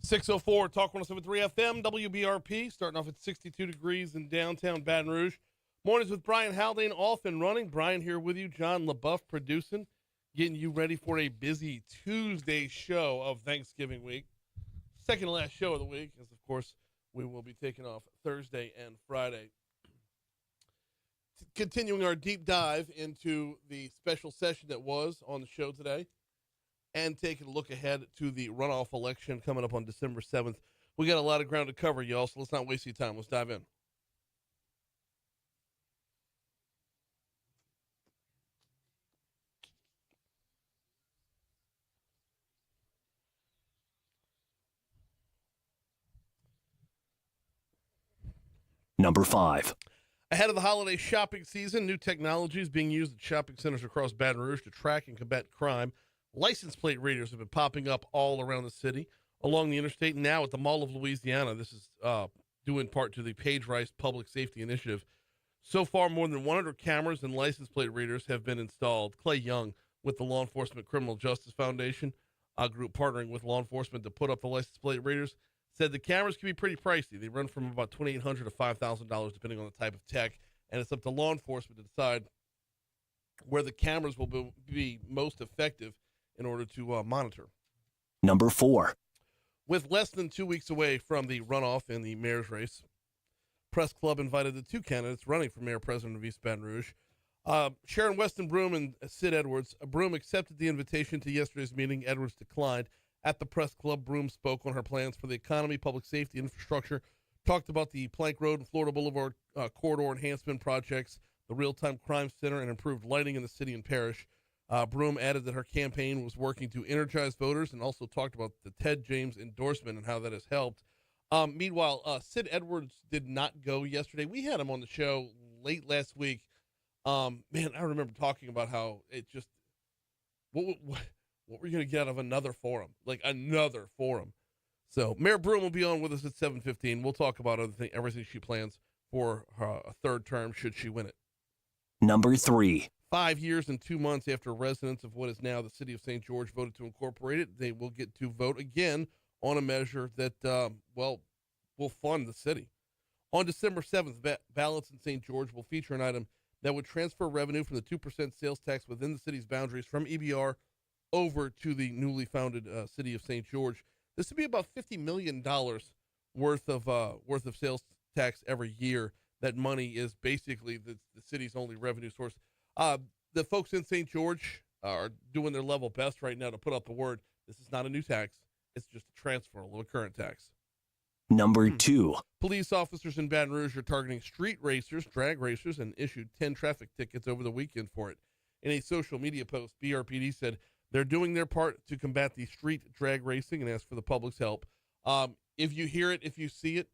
604 Talk 107.3 FM, WBRP, starting off at 62 degrees in downtown Baton Rouge. Mornings with Brian Haldane off and running. Brian here with you, John LaBeouf producing, getting you ready for a busy Tuesday show of Thanksgiving week. Second to last show of the week, as of course we will be taking off Thursday and Friday. Continuing our deep dive into the special session that was on the show today, and taking a look ahead to the runoff election coming up on December 7th. We got a lot of ground to cover, y'all, so let's not waste your time. Let's dive in. Number 5. Ahead of the holiday shopping season, new technology is being used at shopping centers across Baton Rouge to track and combat crime. License plate readers have been popping up all around the city, along the interstate, and now at the Mall of Louisiana. This is due in part to the Page Rice Public Safety Initiative. So far, more than 100 cameras and license plate readers have been installed. Clay Young with the Law Enforcement Criminal Justice Foundation, a group partnering with law enforcement to put up the license plate readers, said the cameras can be pretty pricey. They run from about $2,800 to $5,000 depending on the type of tech, and it's up to law enforcement to decide where the cameras will be most effective in order to monitor. Number 4. With less than 2 weeks away from the runoff in the mayor's race, Press Club invited the two candidates running for mayor president of East Baton Rouge, Sharon Weston Broome and Sid Edwards. Broome accepted the invitation to yesterday's meeting. Edwards declined. At the Press Club, Broome spoke on her plans for the economy, public safety, infrastructure, talked about the Plank Road and Florida Boulevard corridor enhancement projects, the real-time crime center, and improved lighting in the city and parish. Broome added that her campaign was working to energize voters and also talked about the Ted James endorsement and how that has helped. Meanwhile, Sid Edwards did not go yesterday. We had him on the show late last week. Man, I remember talking about how it just what we're going to get out of another forum, like another forum. So Mayor Broome will be on with us at 7:15. We'll talk about everything she plans for a third term should she win it. Number 3. 5 years and 2 months after residents of what is now the city of St. George voted to incorporate it, they will get to vote again on a measure that, will fund the city. On December 7th, ballots in St. George will feature an item that would transfer revenue from the 2% sales tax within the city's boundaries from EBR over to the newly founded city of St. George. This would be about $50 million worth of sales tax every year. That money is basically the city's only revenue source. The folks in St. George are doing their level best right now to put out the word. This is not a new tax. It's just a transfer of a current tax. Number 2. Police officers in Baton Rouge are targeting street racers, drag racers, and issued 10 traffic tickets over the weekend for it. In a social media post, BRPD said they're doing their part to combat the street drag racing and ask for the public's help. If you hear it, if you see it,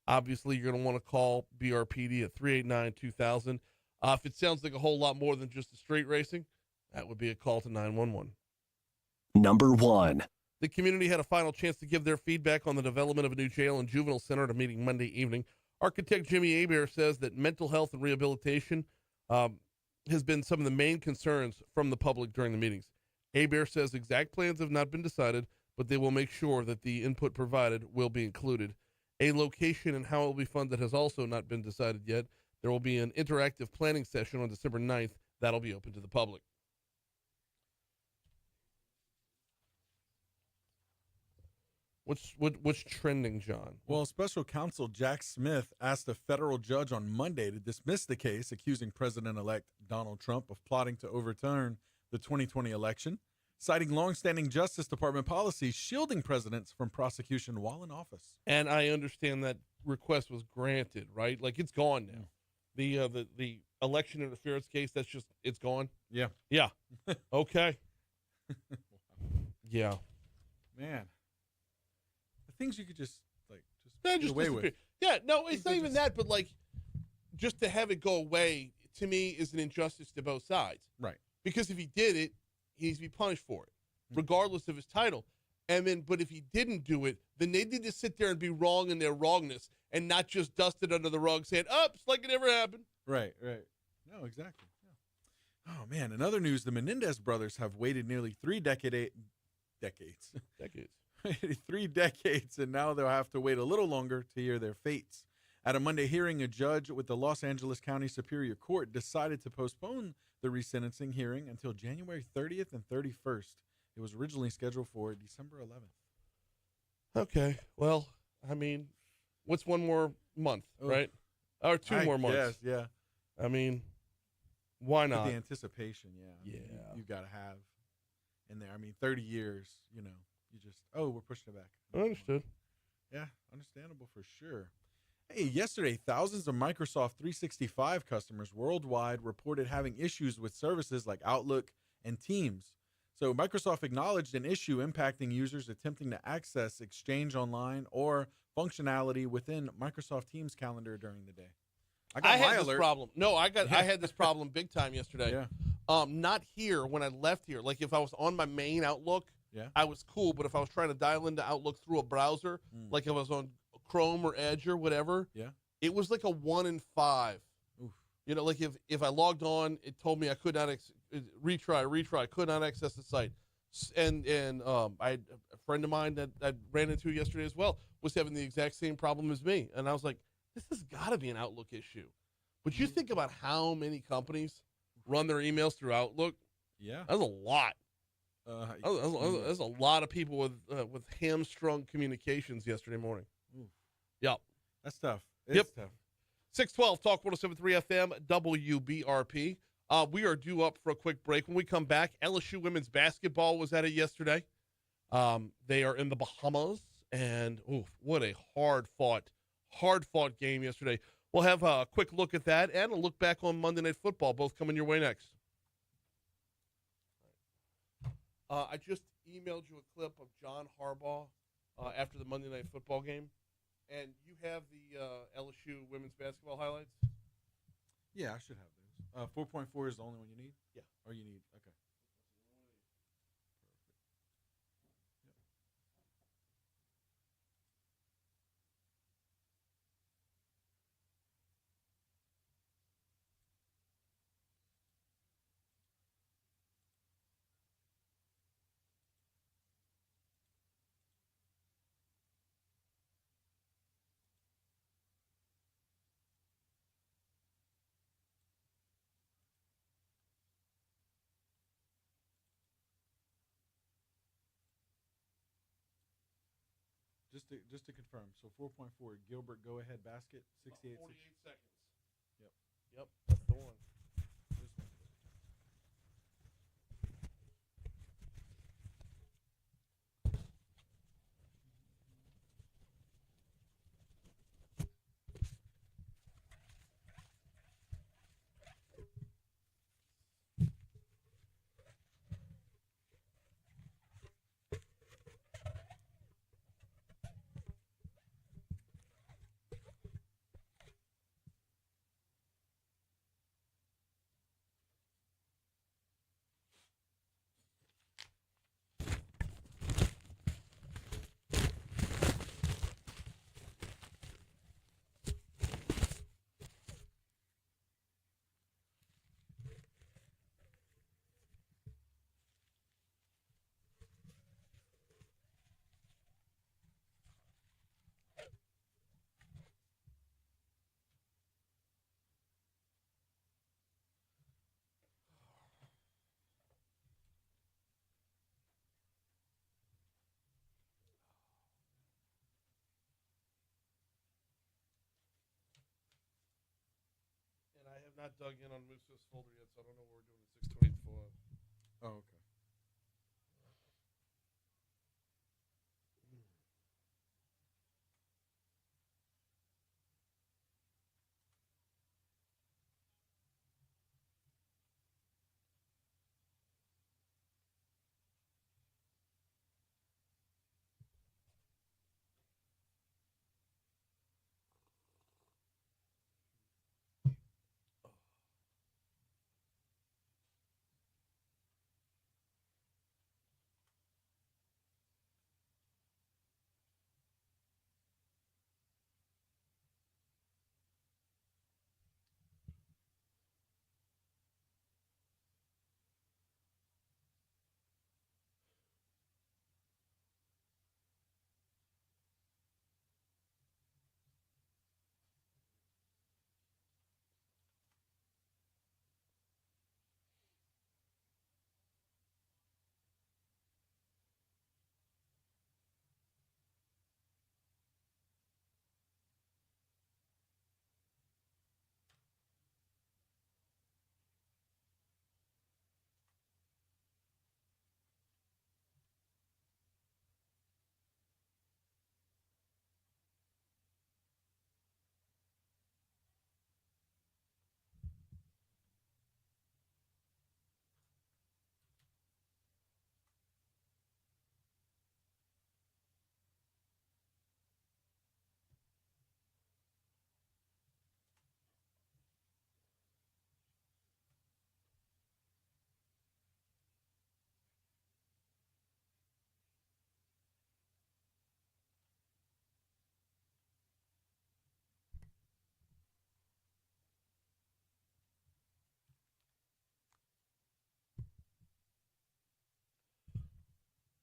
obviously you're going to want to call BRPD at 389-2000. If it sounds like a whole lot more than just the street racing, that would be a call to 911. Number 1. The community had a final chance to give their feedback on the development of a new jail and juvenile center at a meeting Monday evening. Architect Jimmy Hebert says that mental health and rehabilitation has been some of the main concerns from the public during the meetings. Hebert says exact plans have not been decided, but they will make sure that the input provided will be included. A location and how it will be funded has also not been decided yet. There will be an interactive planning session on December 9th. That'll be open to the public. What's trending, John? Well, special counsel Jack Smith asked a federal judge on Monday to dismiss the case accusing President-elect Donald Trump of plotting to overturn the 2020 election, citing longstanding Justice Department policies shielding presidents from prosecution while in office. And I understand that request was granted, right? Like, it's gone now. The election interference case, it's gone? Yeah. Yeah. Okay. Yeah. Man. Things you could just just get away with. Yeah, no, it's not even that, but just to have it go away, to me, is an injustice to both sides. Right. Because if he did it, he needs to be punished for it, regardless of his title. But if he didn't do it, then they need to sit there and be wrong in their wrongness and not just dust it under the rug saying, it's like it never happened. Right. No, exactly. Yeah. Oh, man. In other news, the Menendez brothers have waited nearly 3 decades 3 decades, and now they'll have to wait a little longer to hear their fates. At a Monday hearing, a judge with the Los Angeles County Superior Court decided to postpone the resentencing hearing until January 30th and 31st. It was originally scheduled for December 11th. Okay. Well, I mean, what's one more month, right? Or two more months. Yes, yeah. I mean, why But not? the anticipation, yeah. Yeah. You got to have in there. I mean, 30 years, you just, we're pushing it back. Understood. Yeah, understandable for sure. Hey, yesterday, thousands of Microsoft 365 customers worldwide reported having issues with services like Outlook and Teams. So Microsoft acknowledged an issue impacting users attempting to access Exchange Online or functionality within Microsoft Teams calendar during the day. I had this problem. No, I had this problem big time yesterday. Yeah. Not here when I left here. Like if I was on my main Outlook, Yeah. I was cool. But if I was trying to dial into Outlook through a browser, like if I was on Chrome or Edge or whatever, Yeah. it was like a 1 in 5. Oof. Like if I logged on, it told me I could not retry, could not access the site. And I had a friend of mine that I ran into yesterday as well was having the exact same problem as me, and I was like, this has got to be an Outlook issue. But you think about how many companies run their emails through Outlook. Yeah. That's a lot. There's a lot of people with hamstrung communications yesterday morning. Oof. Yep. That's tough. Yep. It's tough. 612 Talk 107.3 FM WBRP. We are due up for a quick break. When we come back, LSU women's basketball was at it yesterday. They are in the Bahamas, and what a hard-fought game yesterday. We'll have a quick look at that and a look back on Monday Night Football, both coming your way next. I just emailed you a clip of John Harbaugh after the Monday Night Football game, and you have the LSU women's basketball highlights? Yeah, I should have those. 4.4 is the only one you need? Yeah. Or you need, okay. Just to confirm, so 4.4, Gilbert go-ahead basket, 68. 48 seconds. Yep. Yep, that's the one. This one. And I have not dug in on Russo's folder yet, so I don't know what we're doing at 624. Oh, okay.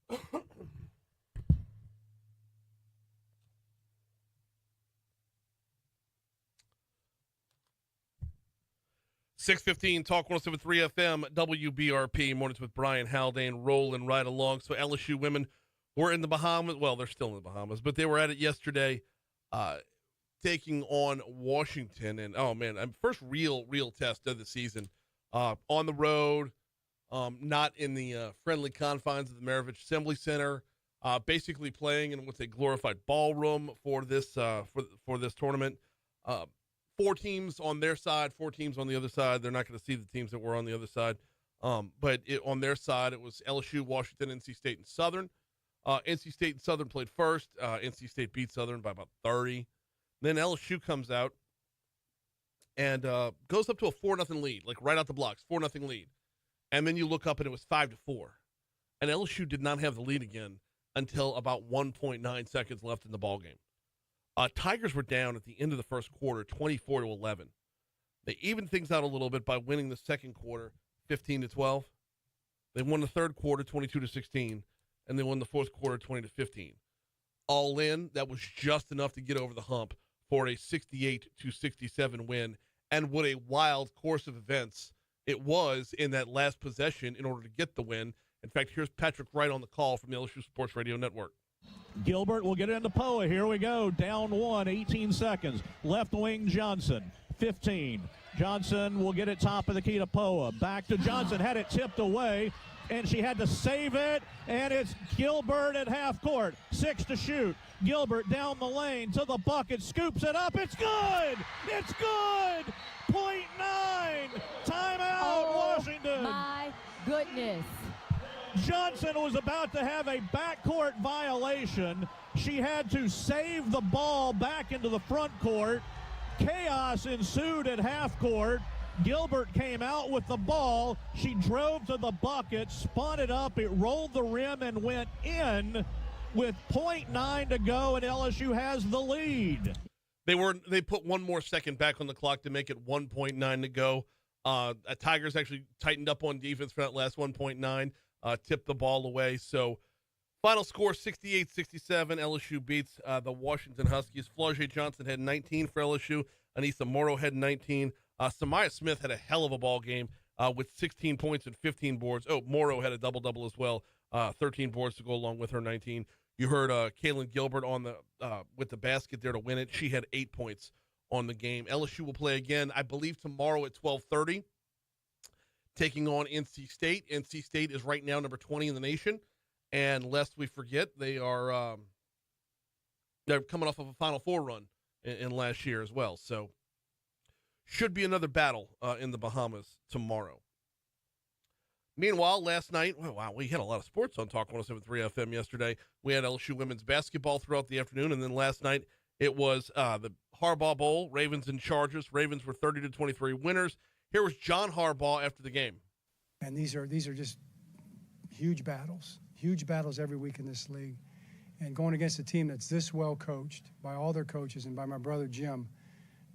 .615 Talk 107.3 FM WBRP mornings with Brian Haldane rolling right along. So LSU women were in the Bahamas. Well, they're still in the Bahamas, but they were at it yesterday, taking on Washington. And oh man, first real test of the season, on the road, not in the friendly confines of the Maravich Assembly Center. Basically playing in what's a glorified ballroom for this for this tournament. 4 teams on their side, 4 teams on the other side. They're not going to see the teams that were on the other side. But on their side, it was LSU, Washington, NC State, and Southern. NC State and Southern played first. NC State beat Southern by about 30. Then LSU comes out and goes up to a 4-0 lead, like right out the blocks, 4-0 lead. And then you look up and it was 5-4. And LSU did not have the lead again until about 1.9 seconds left in the ballgame. Tigers were down at the end of the first quarter, 24-11. They evened things out a little bit by winning the second quarter, 15-12. They won the third quarter, 22-16, and they won the fourth quarter, 20-15. All in, that was just enough to get over the hump for a 68-67 win. And what a wild course of events it was in that last possession in order to get the win. In fact, here's Patrick Wright on the call from the LSU Sports Radio Network. Gilbert will get into Poa. Here we go. Down 1, 18 seconds. Left wing Johnson, 15. Johnson will get it top of the key to Poa. Back to Johnson. Had it tipped away, and she had to save it. And it's Gilbert at half court. 6 to shoot. Gilbert down the lane to the bucket. Scoops it up. It's good. It's good. .9. Timeout, Washington. My goodness. Johnson was about to have a backcourt violation. She had to save the ball back into the front court. Chaos ensued at half court. Gilbert came out with the ball. She drove to the bucket, spun it up. It rolled the rim and went in with .9 to go, and LSU has the lead. They put 1 more second back on the clock to make it 1.9 to go. Tigers actually tightened up on defense for that last 1.9. Tipped the ball away. So final score 68-67. LSU beats the Washington Huskies. Flau'jae Johnson had 19 for LSU. Anissa Morrow had 19. Samaya Smith had a hell of a ball game with 16 points and 15 boards. Oh, Morrow had a double-double as well. 13 boards to go along with her 19. You heard Kaylin Gilbert on the with the basket there to win it. She had 8 points on the game. LSU will play again, I believe, tomorrow at 12:30. Taking on NC State. NC State is right now number 20 in the nation. And lest we forget, they're coming off of a Final Four run in last year as well. So should be another battle in the Bahamas tomorrow. Meanwhile, last night, wow, we had a lot of sports on Talk 107.3 FM yesterday. We had LSU women's basketball throughout the afternoon. And then last night, it was the Harbaugh Bowl, Ravens and Chargers. Ravens were 30-23 winners. Here was John Harbaugh after the game. And these are just huge battles every week in this league. And going against a team that's this well coached by all their coaches and by my brother Jim,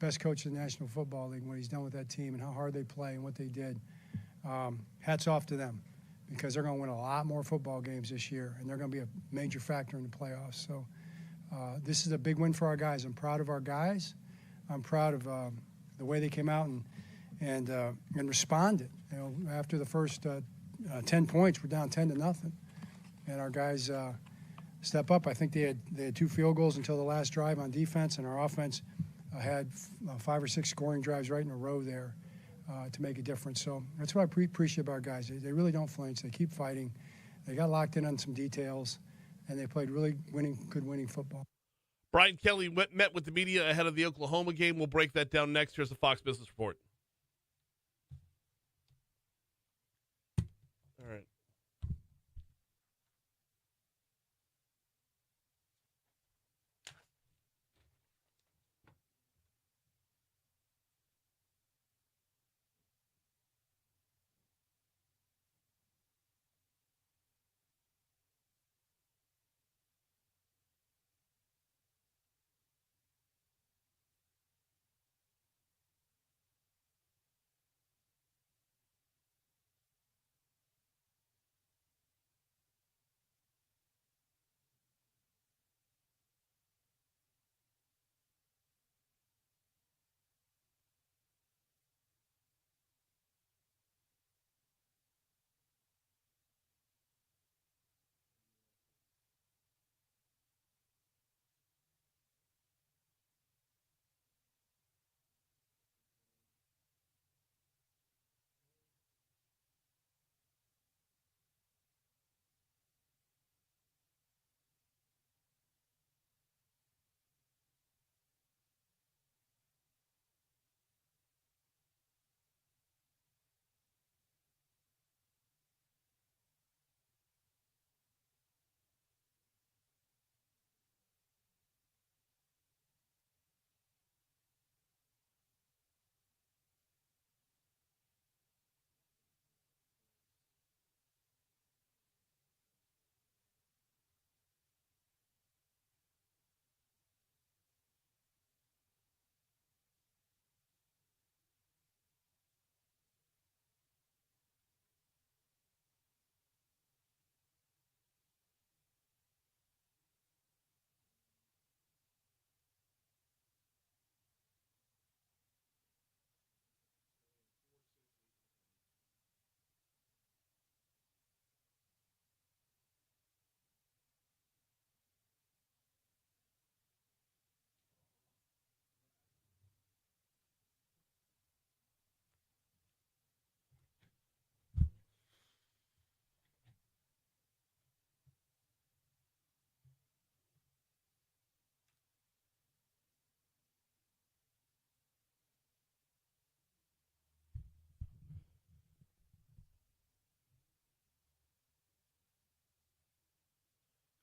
best coach in the National Football League, what he's done with that team and how hard they play and what they did. Hats off to them, because they're going to win a lot more football games this year, and they're going to be a major factor in the playoffs. So this is a big win for our guys. I'm proud of our guys. I'm proud of the way they came out and responded. You know, after the first 10 points, we're down 10-0, and our guys step up. I think they had 2 field goals until the last drive on defense, and our offense had 5 or 6 scoring drives right in a row there to make a difference. So that's what I appreciate about our guys. They really don't flinch. They keep fighting. They got locked in on some details, and they played really good winning football. Brian Kelly met with the media ahead of the Oklahoma game. We'll break that down next. Here's the Fox Business Report. All right.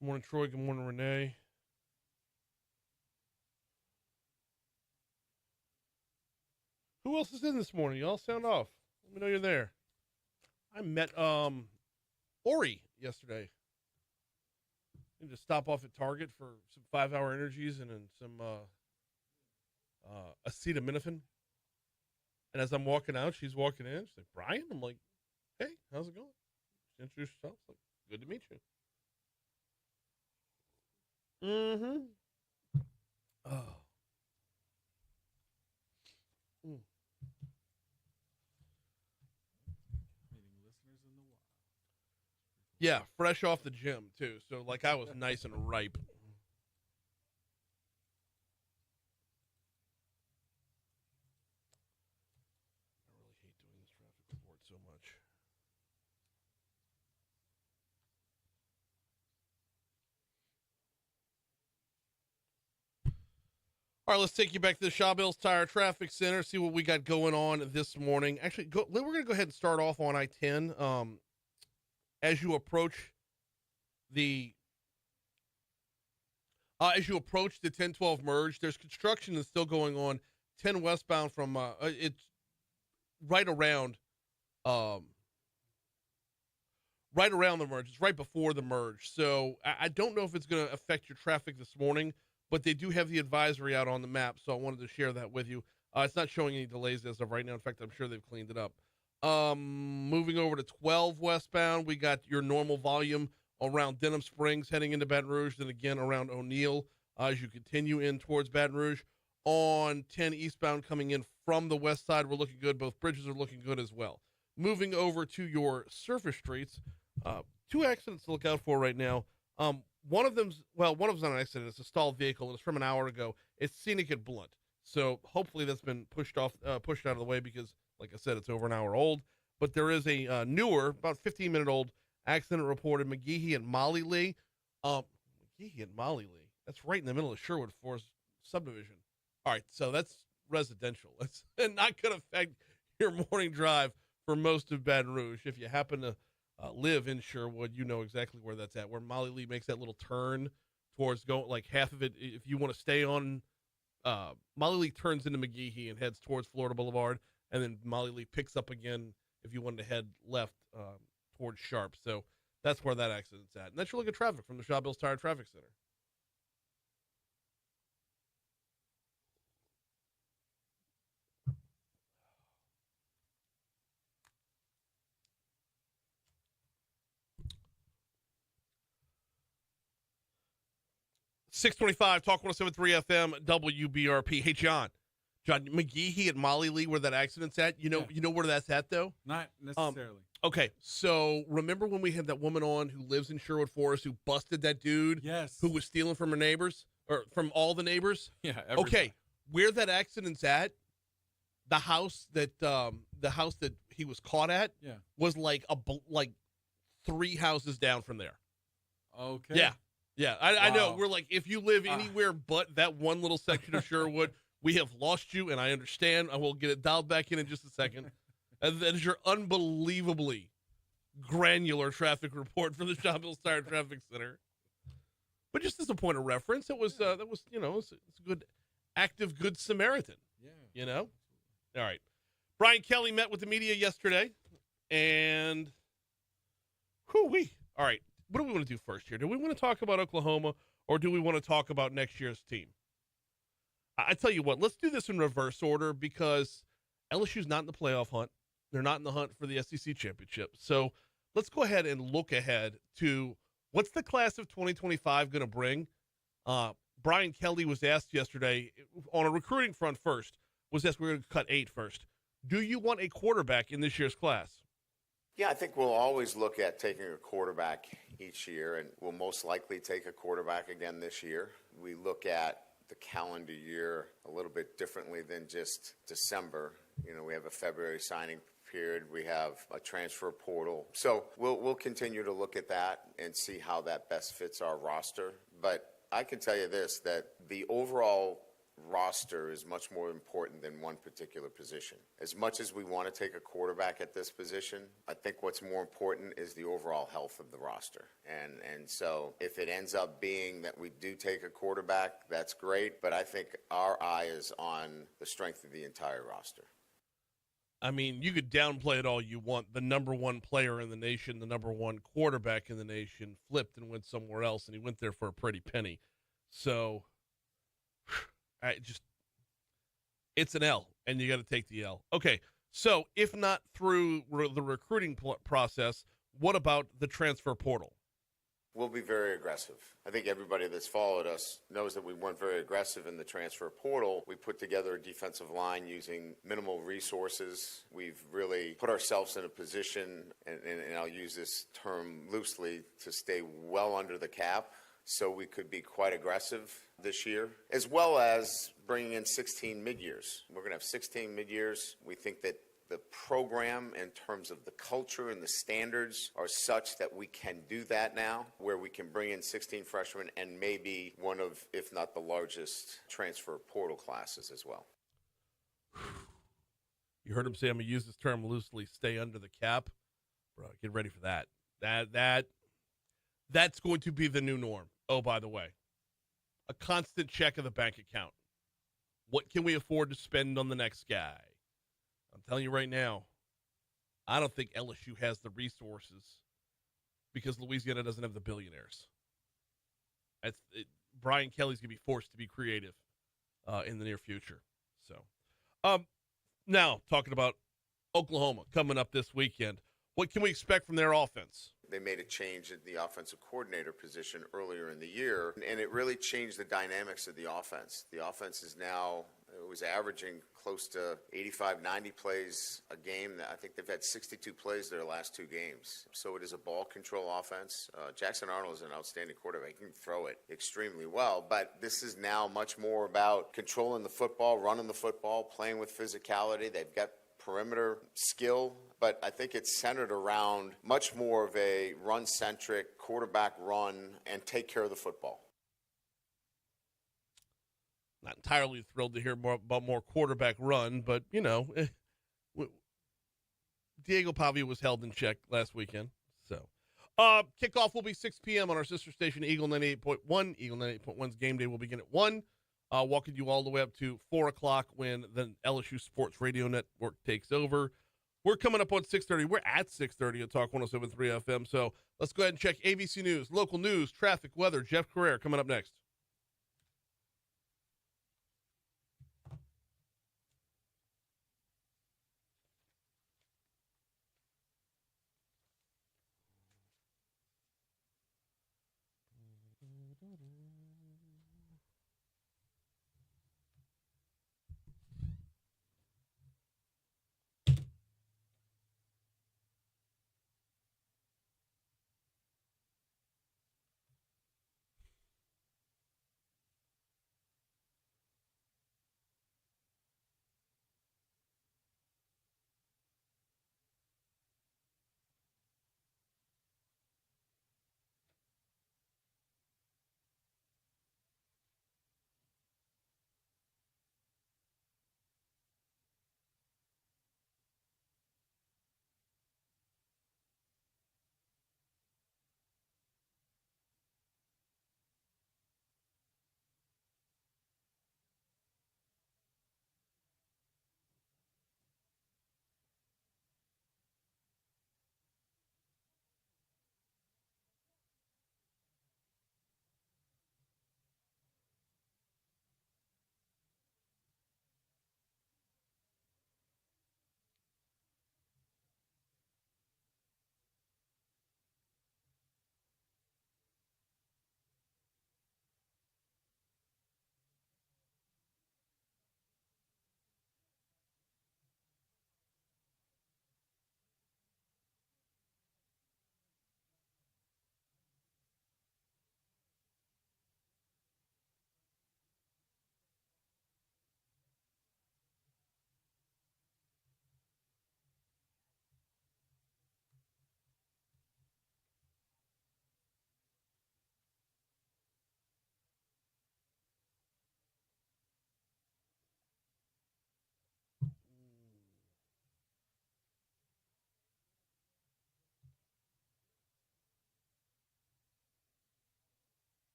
Good morning, Troy. Good morning, Renee. Who else is in this morning? Y'all sound off. Let me know you're there. I met Ori yesterday. Need to stop off at Target for some 5-hour energies and then some acetaminophen. And as I'm walking out, she's walking in. She's like, Brian? I'm like, hey, how's it going? She introduced herself. Like, good to meet you. Mm-hmm. Oh. Mm. Meeting listeners in the wild. Yeah, fresh off the gym, too. So, like, I was nice and ripe. I really hate doing this traffic report so much. All right, let's take you back to the Shawbills Tire Traffic Center, see what we got going on this morning. Actually, we're going to go ahead and start off on I-10. As you approach the 10-12 merge, there's construction that's still going on 10 westbound from it's right around the merge. It's right before the merge. So I don't know if it's going to affect your traffic this morning, but they do have the advisory out on the map, so I wanted to share that with you. It's not showing any delays as of right now. In fact, I'm sure they've cleaned it up. Moving over to 12 westbound, we got your normal volume around Denham Springs heading into Baton Rouge, then again around O'Neill as you continue in towards Baton Rouge. On 10 eastbound coming in from the west side, we're looking good. Both bridges are looking good as well. Moving over to your surface streets, 2 accidents to look out for right now. One of them's not an accident. It's a stalled vehicle. It's from an hour ago. It's scenic at Blunt. So hopefully that's been pushed out of the way because, like I said, it's over an hour old. But there is a newer, about 15-minute-old accident reported McGehee and Molly Lee. McGehee and Molly Lee. That's right in the middle of Sherwood Forest subdivision. All right, so that's residential. That's not going to affect your morning drive for most of Baton Rouge. If you happen to live in Sherwood, you know exactly where that's at, where Molly Lee makes that little turn towards going, like half of it. If you want to stay on, Molly Lee turns into McGehee and heads towards Florida Boulevard, and then Molly Lee picks up again if you wanted to head left towards Sharp. So that's where that accident's at. And that's your look at traffic from the Shawbills Tire Traffic Center. .625 Talk 107.3 FM WBRP. Hey, John McGehee and Molly Lee, where that accident's at. You know where that's at though. Not necessarily. Okay, so remember when we had that woman on who lives in Sherwood Forest who busted that dude? Yes. Who was stealing from her neighbors or from all the neighbors? Yeah. Okay, where that accident's at, the house that he was caught at, was like 3 houses down from there. Okay. Yeah. Yeah, I know. We're like, if you live anywhere but that one little section of Sherwood, we have lost you, and I understand. I will get it dialed back in just a second. And that is your unbelievably granular traffic report from the Shawbills Tire Traffic Center. But just as a point of reference, it was it's a good, active, good Samaritan. Yeah. You know? All right. Brian Kelly met with the media yesterday, and whoo-wee. All right. What do we want to do first here? Do we want to talk about Oklahoma, or do we want to talk about next year's team? I tell you what, let's do this in reverse order because LSU's not in the playoff hunt. They're not in the hunt for the SEC championship. So let's go ahead and look ahead to what's the class of 2025 going to bring. Brian Kelly was asked yesterday on a recruiting front first, we're going to cut 8 first. Do you want a quarterback in this year's class? Yeah, I think we'll always look at taking a quarterback each year, and we'll most likely take a quarterback again this year. We look at the calendar year a little bit differently than just December. You know, we have a February signing period. We have a transfer portal. So we'll continue to look at that and see how that best fits our roster. But I can tell you this, that the overall roster is much more important than one particular position. As much as we want to take a quarterback at this position, I think what's more important is the overall health of the roster. And so if it ends up being that we do take a quarterback, that's great, but I think our eye is on the strength of the entire roster. I mean, you could downplay it all you want. The number one player in the nation, the number one quarterback in the nation, flipped and went somewhere else, and he went there for a pretty penny. So, it's an L, and you got to take the L. Okay, so if not through the recruiting process, what about the transfer portal? We'll be very aggressive. I think everybody that's followed us knows that we went very aggressive in the transfer portal. We put together a defensive line using minimal resources. We've really put ourselves in a position, and I'll use this term loosely, to stay well under the cap so we could be quite aggressive this year, as well as bringing in 16 mid-years. We're going to have 16 mid-years. We think that the program, in terms of the culture and the standards, are such that we can do that now, where we can bring in 16 freshmen and maybe one of, if not the largest, transfer portal classes as well. You heard him say, I'm going to use this term loosely, stay under the cap. Bro, get ready for that. That's going to be the new norm. Oh, by the way, a constant check of the bank account. What can we afford to spend on the next guy? I'm telling you right now, I don't think LSU has the resources because Louisiana doesn't have the billionaires. Brian Kelly's going to be forced to be creative in the near future. So, now talking about Oklahoma coming up this weekend, what can we expect from their offense? They made a change in the offensive coordinator position earlier in the year, and it really changed the dynamics of the offense. The offense is now, it was averaging close to 85, 90 plays a game. I think they've had 62 plays their last two games. So it is a ball control offense. Jackson Arnold is an outstanding quarterback. He can throw it extremely well, but this is now much more about controlling the football, running the football, playing with physicality. They've got perimeter skill, but I think it's centered around much more of a run-centric quarterback run and take care of the football. Not entirely thrilled to hear about more quarterback run, but, you know, Diego Pavia was held in check last weekend. So, kickoff will be 6 p.m. on our sister station, Eagle 98.1. Eagle 98.1's game day will begin at 1. Walking you all the way up to 4 o'clock when the LSU Sports Radio Network takes over. We're coming up on 6:30. We're at 6:30 at Talk 107.3 FM. So let's go ahead and check ABC News, local news, traffic, weather. Jeff Crouere coming up next.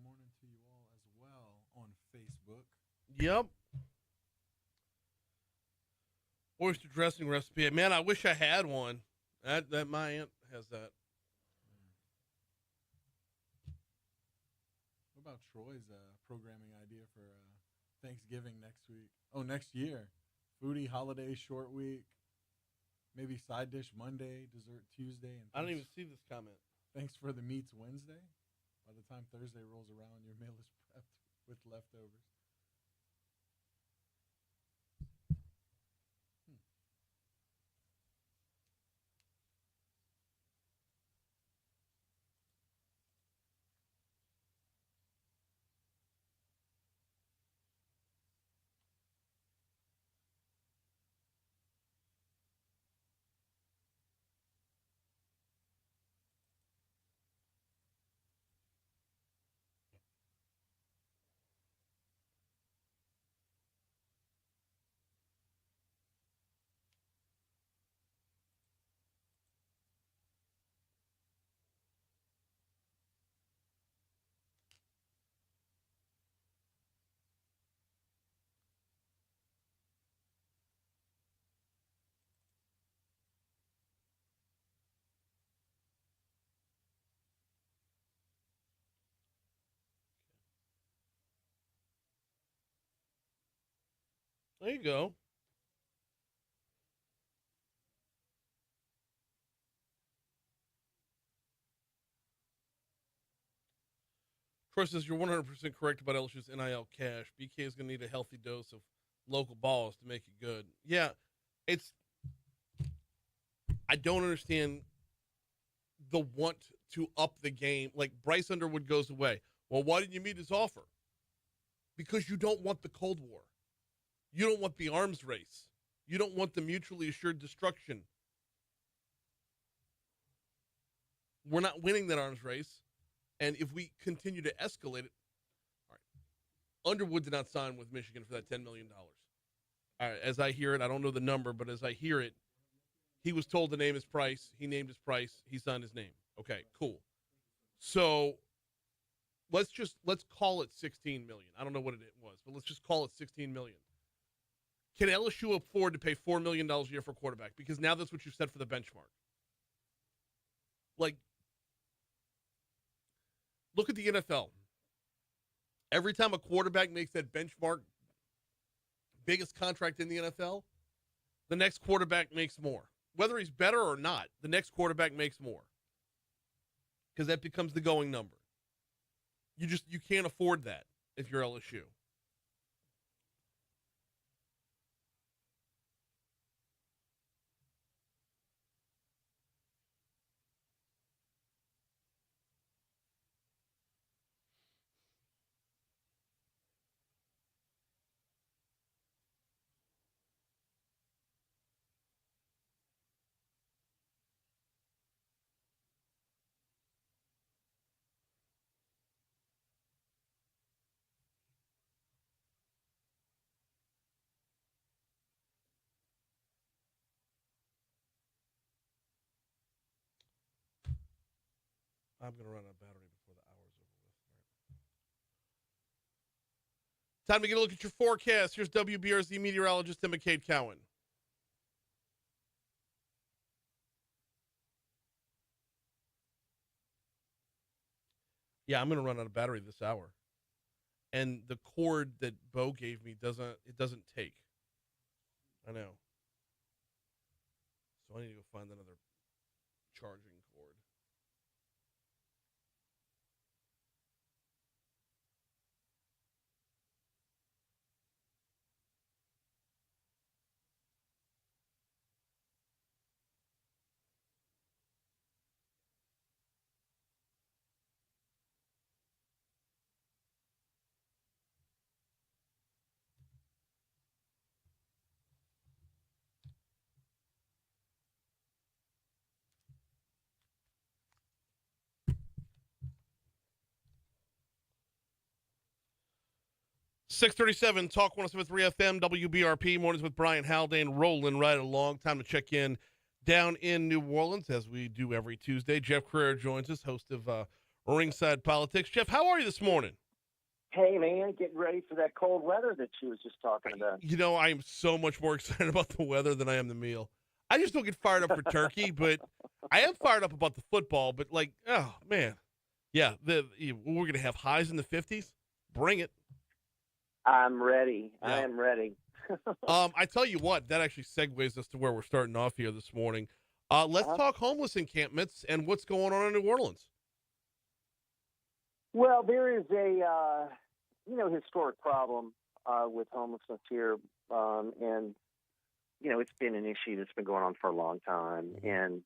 morning to you all as well on Facebook. Yep. Oyster dressing recipe. Man, I wish I had one. That my aunt has that. What about Troy's programming idea for Thanksgiving next week? Oh, next year. Foodie holiday short week. Maybe side dish Monday, dessert Tuesday, and I don't even see this comment. thanks for the meats Wednesday. By the time Thursday rolls around, your meal is prepped with leftovers. There you go. Troy says you're 100% correct about LSU's NIL cash. BK is going to need a healthy dose of local balls to make it good. Yeah, I don't understand the want to up the game. Like Bryce Underwood goes away. Well, why didn't you meet his offer? Because you don't want the Cold War. You don't want the arms race. You don't want the mutually assured destruction. We're not winning that arms race. And if we continue to escalate it, all right. Underwood did not sign with Michigan for that $10 million. All right, as I hear it, I don't know the number, but as I hear it, he was told to name his price. He named his price. He signed his name. Okay, cool. So let's call it $16 million. I don't know what it was, but let's just call it $16 million. Can LSU afford to pay $4 million a year for a quarterback? Because now that's what you've set for the benchmark. Like, look at the NFL. Every time a quarterback makes that benchmark biggest contract in the NFL, the next quarterback makes more. Whether he's better or not, the next quarterback makes more. Because that becomes the going number. You can't afford that if you're LSU. I'm going to run out of battery before the hour's over with. All right. Time to get a look at your forecast. Here's WBRZ meteorologist Tim McCade Cowan. Yeah, I'm going to run out of battery this hour. And the cord that Bo gave me doesn't take. I know. So I need to go find another charging cord. .637 Talk 107.3 FM WBRP mornings with Brian Haldane rolling right along. Time to check in down in New Orleans as we do every Tuesday. Jeff Crouere joins us, host of Ringside Politics. Jeff, how are you this morning? Hey, man, getting ready for that cold weather that she was just talking about. You know, I am so much more excited about the weather than I am the meal. I just don't get fired up for turkey, but I am fired up about the football. But, like, oh, man. Yeah, we're going to have highs in the 50s. Bring it. I'm ready. Yeah. I am ready. I tell you what, that actually segues us to where we're starting off here this morning. Let's talk homeless encampments and what's going on in New Orleans. Well, there is a, historic problem with homelessness here. And, it's been an issue that's been going on for a long time. And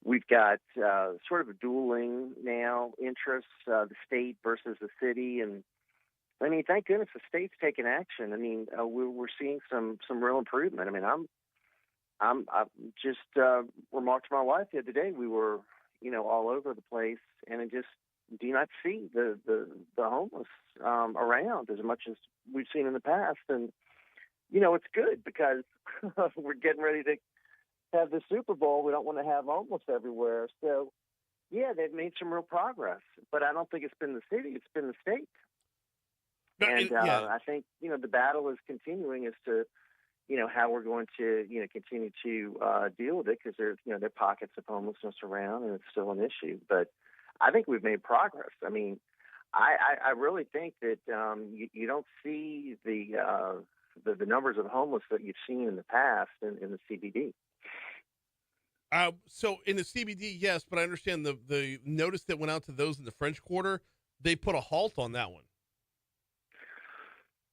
we've got sort of a dueling now interests, the state versus the city. And, I mean, thank goodness the state's taking action. I mean, we're seeing some real improvement. I mean, I just remarked to my wife the other day, we were, all over the place, and I just do not see the homeless around as much as we've seen in the past. And, it's good because we're getting ready to have the Super Bowl. We don't want to have homeless everywhere. So, yeah, they've made some real progress, but I don't think it's been the city. It's been the state. And I think, the battle is continuing as to, how we're going to, continue to deal with it because there are pockets of homelessness around and it's still an issue. But I think we've made progress. I mean, I really think that you don't see the numbers of homeless that you've seen in the past in the CBD. So in the CBD, yes, but I understand the notice that went out to those in the French Quarter, they put a halt on that one.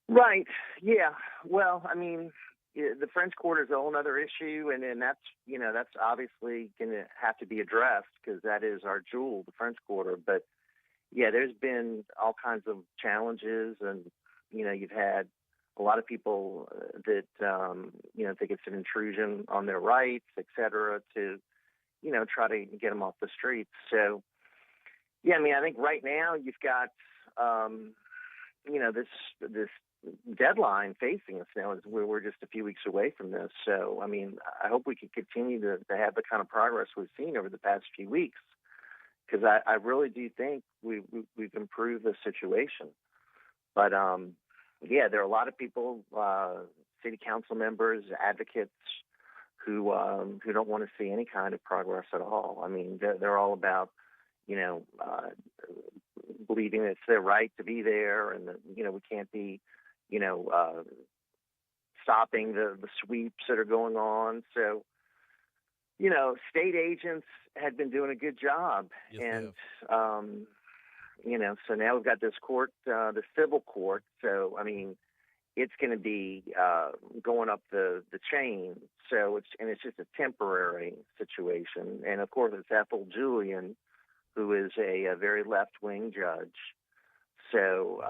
Right. Yeah. Well, I mean, the French Quarter is a whole other issue, and that's obviously going to have to be addressed because that is our jewel, the French Quarter. But yeah, there's been all kinds of challenges, and you've had a lot of people that think it's an intrusion on their rights, et cetera, to try to get them off the streets. So yeah, I mean, I think right now you've got this deadline facing us now. Is we're just a few weeks away from this. So, I mean, I hope we can continue to have the kind of progress we've seen over the past few weeks, because I really do think we've improved the situation. But, yeah, there are a lot of people, city council members, advocates, who don't want to see any kind of progress at all. I mean, they're all about, believing it's their right to be there, and that, we can't be, stopping the sweeps that are going on. So, state agents had been doing a good job. Yes, and, so now we've got this court, the civil court. So, I mean, it's going to be going up the chain. So it's just a temporary situation. And, of course, it's Ethel Julian, who is a very left-wing judge. So,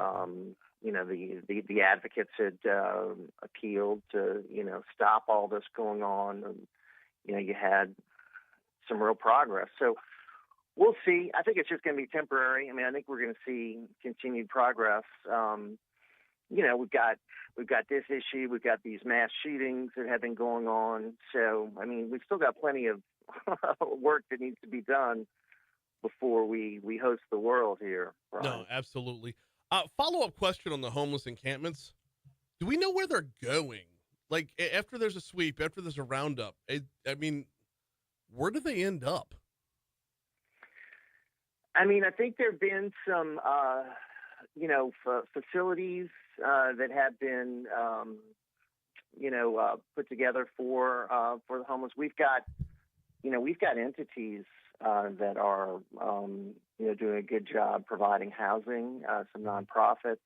the advocates had appealed to, stop all this going on. And, you had some real progress. So we'll see. I think it's just going to be temporary. I mean, I think we're going to see continued progress. We've got this issue. We've got these mass shootings that have been going on. So, I mean, we've still got plenty of work that needs to be done before we host the world here, Brian. No, absolutely. Follow-up question on the homeless encampments. Do we know where they're going? Like, after there's a sweep, after there's a roundup, I mean, where do they end up? I mean, I think there have been some, facilities that have been, put together for the homeless. We've got entities that are, doing a good job providing housing, some nonprofits.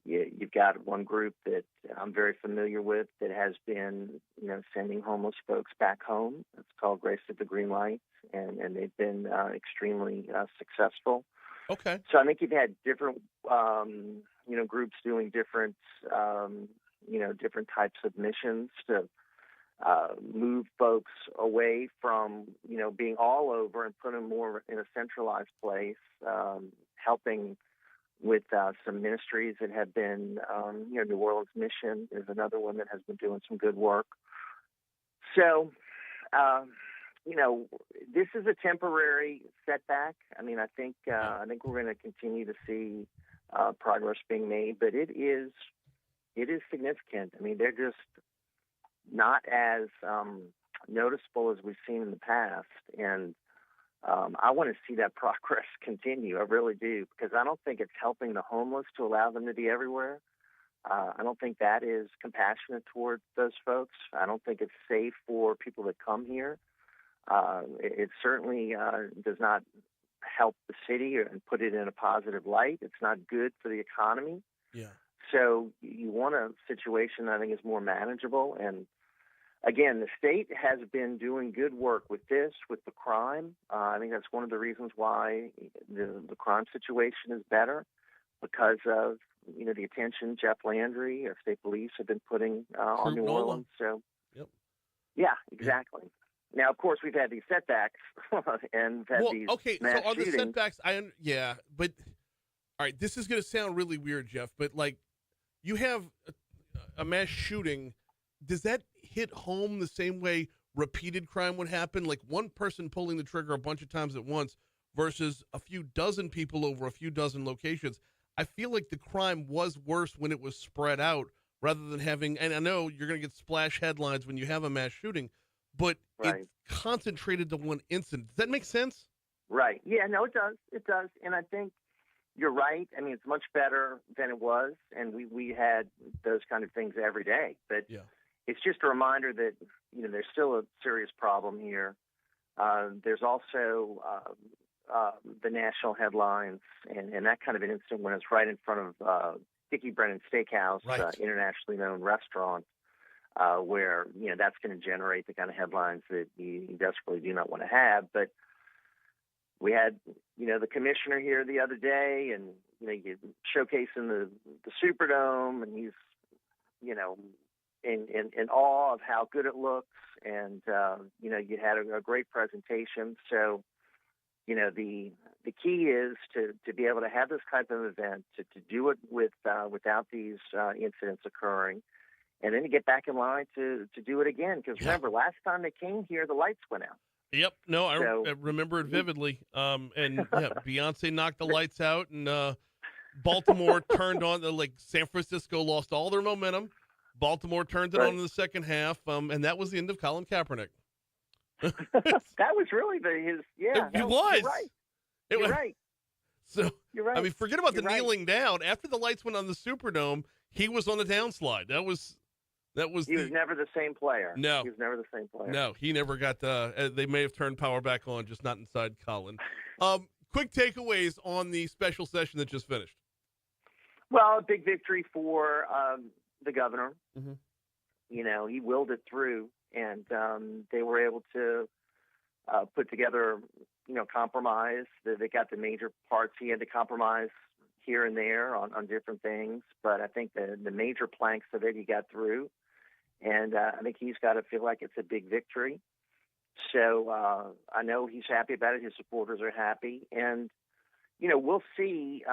You've got one group that I'm very familiar with that has been, sending homeless folks back home. It's called Grace of the Green Light, and they've been extremely successful. Okay. So I think you've had different, groups doing different, different types of missions to move folks away from, being all over and put them more in a centralized place, helping with some ministries that have been, New Orleans Mission is another one that has been doing some good work. So, this is a temporary setback. I mean, I think we're going to continue to see progress being made, but it is significant. I mean, they're just not as noticeable as we've seen in the past, and I want to see that progress continue. I really do, because I don't think it's helping the homeless to allow them to be everywhere. I don't think that is compassionate toward those folks. I don't think it's safe for people that come here. It certainly does not help the city and put it in a positive light. It's not good for the economy. Yeah. So you want a situation that I think is more manageable. And again, the state has been doing good work with this, with the crime. I think that's one of the reasons why the crime situation is better, because of the attention Jeff Landry, our state police, have been putting on New Orleans. So, yep. Yeah, exactly. Now, of course, we've had these setbacks and had these mass so are the shootings. setbacks? But all right, this is going to sound really weird, Jeff. But like, you have a mass shooting. Does that hit home the same way repeated crime would happen? Like one person pulling the trigger a bunch of times at once versus a few dozen people over a few dozen locations. I feel like the crime was worse when it was spread out rather than having, and I know you're going to get splash headlines when you have a mass shooting, but Right. it's concentrated to one incident. Does that make sense? Right. Yeah, no, it does. It does. And I think you're right. I mean, it's much better than it was. And we had those kind of things every day. But Yeah. it's just a reminder that, there's still a serious problem here. There's also the national headlines and that kind of an incident when it's right in front of Dickie Brennan Steakhouse, Right. Internationally known restaurant, where, that's going to generate the kind of headlines that you desperately do not want to have. But we had, the commissioner here the other day, and, you showcasing the Superdome, and he's, in awe of how good it looks. And, you had a great presentation. So, the key is to be able to have this type of event, to do it without these incidents occurring, and then to get back in line to do it again. Because remember, last time they came here, the lights went out. Yep. No, I remember it vividly. And Beyonce knocked the lights out, and Baltimore turned on. Like San Francisco lost all their momentum. Baltimore turned it on in the second half, and that was the end of Colin Kaepernick. That was really his. Yeah, it was. You're right. You're right. So You're right. I mean, forget about You're the kneeling down. After the lights went on the Superdome, he was on the downslide. That was. He was never the same player. No, he was never the same player. No, he never got the. They may have turned power back on, just not inside Colin. Quick takeaways on the special session that just finished. Well, a big victory for the governor. Mm-hmm. He willed it through, and they were able to put together, compromise. They got the major parts. He had to compromise here and there on different things, but I think the major planks of it he got through, and I think he's got to feel like it's a big victory. So I know he's happy about it. His supporters are happy, and we'll see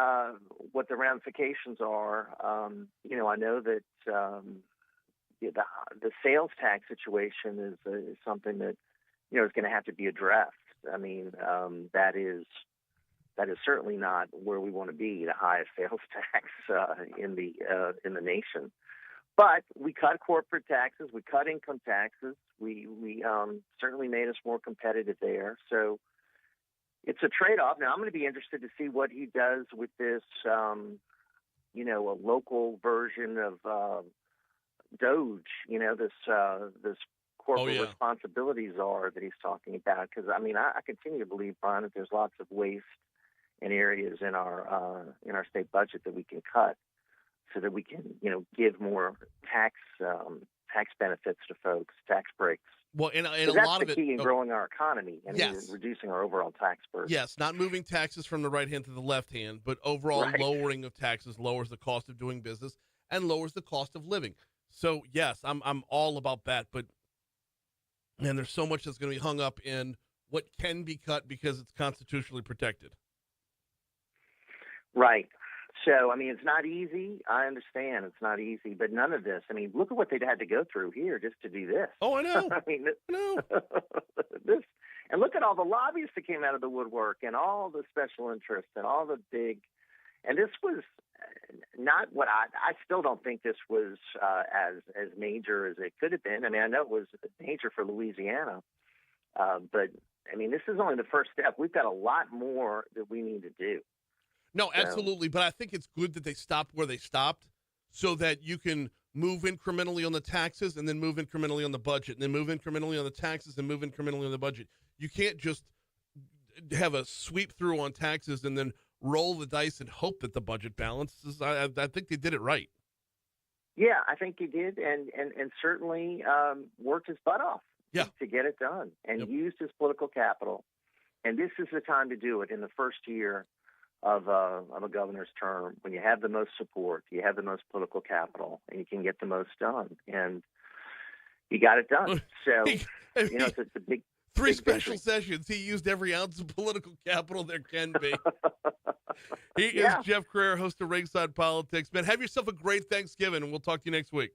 what the ramifications are. I know that the sales tax situation is something that is going to have to be addressed. I mean, that is certainly not where we want to be, the highest sales tax in the nation. But we cut corporate taxes, we cut income taxes, we certainly made us more competitive there. So it's a trade-off. Now I'm going to be interested to see what he does with this, a local version of Doge. This corporate responsibilities are that he's talking about. Because I continue to believe, Brian, that there's lots of waste in areas in our state budget that we can cut, so that we can give more tax benefits to folks, tax breaks. Well, and so a that's lot the of it key in growing our economy and Yes. reducing our overall tax burden. Yes, not moving taxes from the right hand to the left hand, but overall lowering of taxes lowers the cost of doing business and lowers the cost of living. So yes, I'm all about that, but man, there's so much that's going to be hung up in what can be cut because it's constitutionally protected. Right. So, it's not easy. I understand it's not easy, but none of this. Look at what they'd had to go through here just to do this. Oh, I know. I know. I know. all the lobbyists that came out of the woodwork and all the special interests and all the big, and this was not what I still don't think this was as major as it could have been. I mean, I know it was major for Louisiana, but I mean, this is only the first step. We've got a lot more that we need to do. No, absolutely. But I think it's good that they stopped where they stopped so that you can move incrementally on the taxes and then move incrementally on the budget and then move incrementally on the taxes and move incrementally on the budget. You can't just have a sweep through on taxes and then roll the dice and hope that the budget balances. I think they did it right. Yeah, I think he did, and certainly worked his butt off to get it done, and used his political capital. And this is the time to do it in the first year of a governor's term, when you have the most support, you have the most political capital, and you can get the most done. And he got it done. So, it's a big. Three special sessions. He used every ounce of political capital there can be. He is Jeff Crouere, host of Ringside Politics. Man, have yourself a great Thanksgiving, and we'll talk to you next week.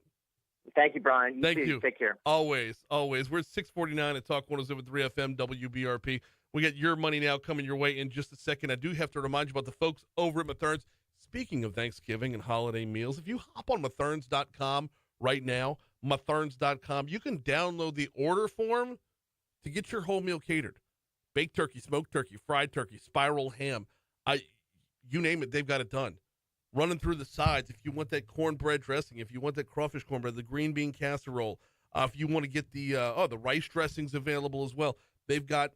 Thank you, Brian. Thank too. you. Take care. Always. We're at 649 at Talk 107.3 FM WBRP. We got Your Money Now coming your way in just a second. I do have to remind you about the folks over at Mathern's. Speaking of Thanksgiving and holiday meals, if you hop on Matherns.com right now, Matherns.com, you can download the order form to get your whole meal catered. Baked turkey, smoked turkey, fried turkey, spiral ham. You name it, they've got it done. Running through the sides, if you want that cornbread dressing, if you want that crawfish cornbread, the green bean casserole, if you want to get the rice dressings available as well. They've got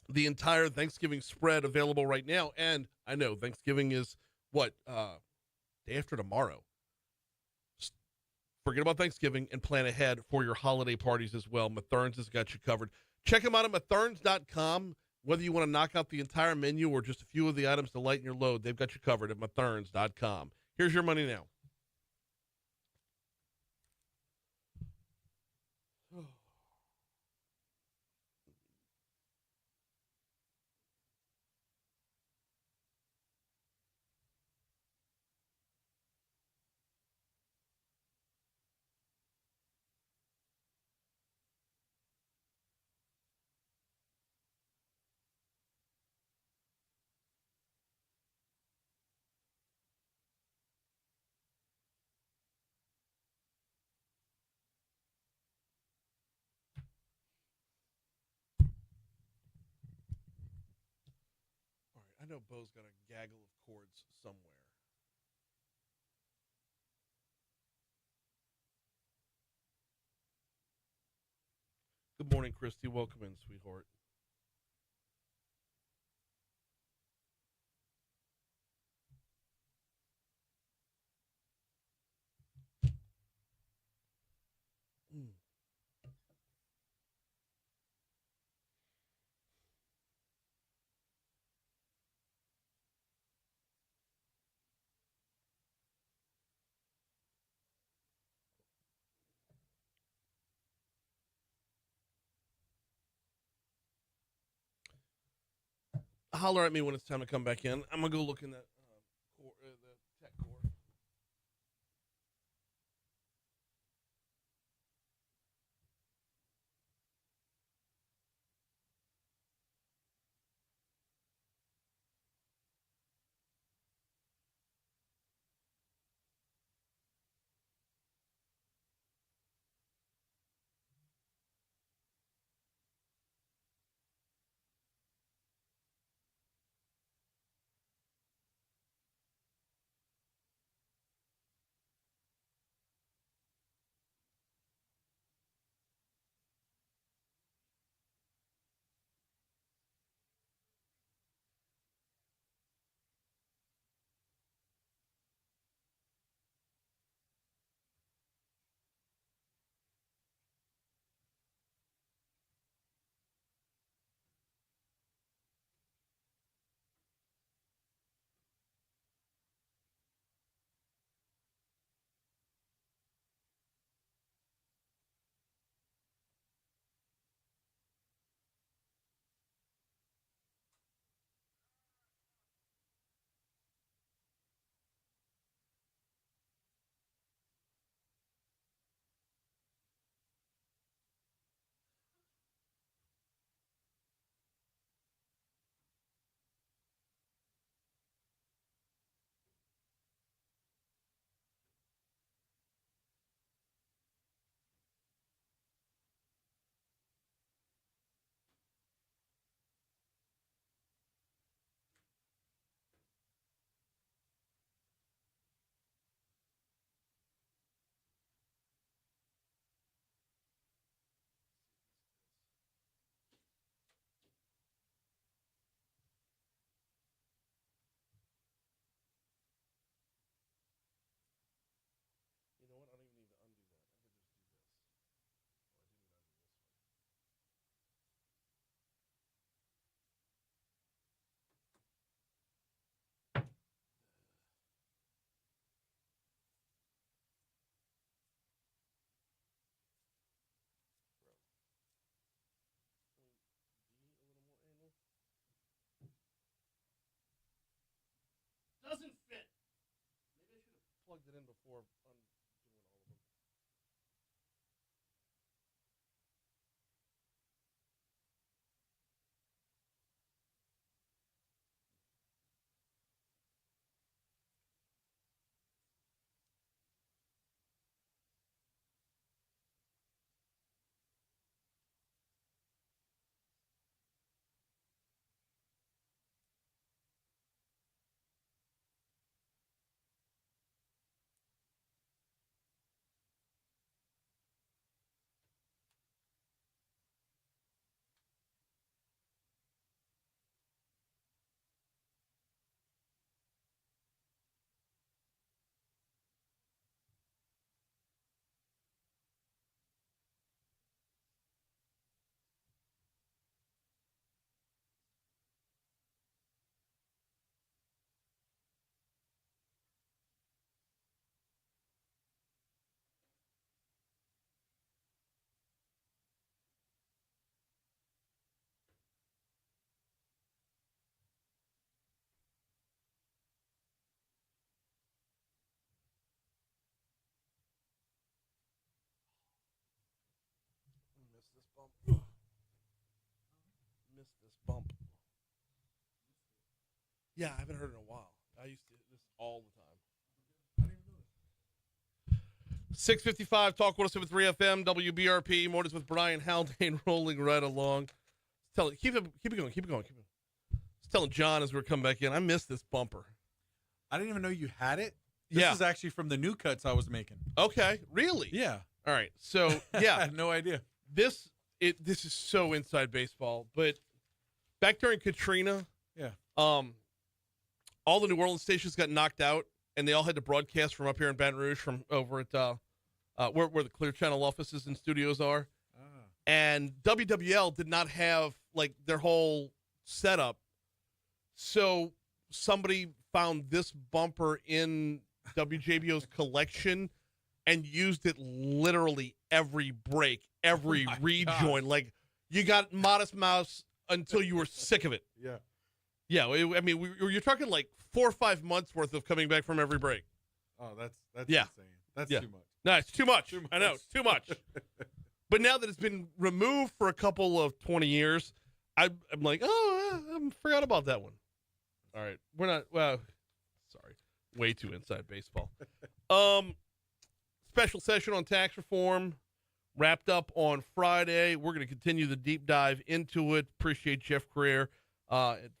the entire Thanksgiving spread available right now. And I know Thanksgiving is day after tomorrow. Forget about Thanksgiving and plan ahead for your holiday parties as well. Matherns has got you covered. Check them out at Matherns.com. Whether you want to knock out the entire menu or just a few of the items to lighten your load, they've got you covered at Matherns.com. Here's Your Money Now. I know Bo's got a gaggle of chords somewhere. Good morning, Christy. Welcome in, sweetheart. Holler at me when it's time to come back in. I'm going to go look in that the tech core. before undoing all of them. Missed this bump. Missed this bump. Yeah, I haven't heard it in a while. I used to hit this all the time. 655 Talk 107.3 FM, WBRP. Mornings with Brian Haldane rolling right along. Keep it going. I was telling John as we were coming back in, I missed this bumper. I didn't even know you had it. This is actually from the new cuts I was making. Okay, really? Yeah. All right. So, yeah. I had no idea. This is so inside baseball, but back during Katrina, all the New Orleans stations got knocked out, and they all had to broadcast from up here in Baton Rouge, from over at where the Clear Channel offices and studios are. And WWL did not have like their whole setup, so somebody found this bumper in WJBO's collection and used it literally every break, every rejoin. Like, you got Modest Mouse until you were sick of it. Yeah. Yeah, you're talking like 4 or 5 months worth of coming back from every break. Oh, that's insane. That's too much. No, it's too much. Too much. I know, it's too much. But now that it's been removed for a couple of 20 years, I'm like, I forgot about that one. All right, we're not. Well, sorry, way too inside baseball. Special session on tax reform wrapped up on Friday. We're going to continue the deep dive into it. Appreciate Jeff Crouere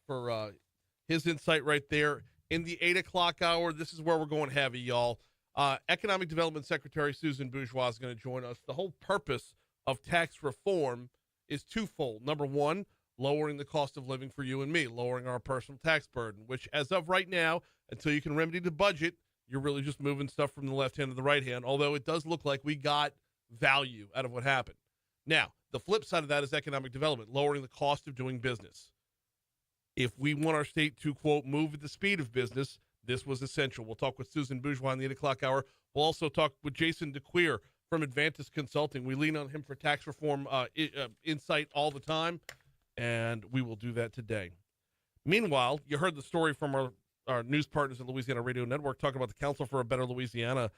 for his insight right there. In the 8 o'clock hour, this is where we're going heavy, y'all. Economic Development Secretary Susan Bourgeois is going to join us. The whole purpose of tax reform is twofold. Number one, lowering the cost of living for you and me, lowering our personal tax burden, which as of right now, until you can remedy the budget, you're really just moving stuff from the left hand to the right hand, although it does look like we got value out of what happened. Now, the flip side of that is economic development, lowering the cost of doing business. If we want our state to, quote, move at the speed of business, this was essential. We'll talk with Susan Bourgeois in the 8 o'clock hour. We'll also talk with Jason DeCuir from Advantis Consulting. We lean on him for tax reform insight all the time, and we will do that today. Meanwhile, you heard the story from our news partners at Louisiana Radio Network talking about the Council for a Better Louisiana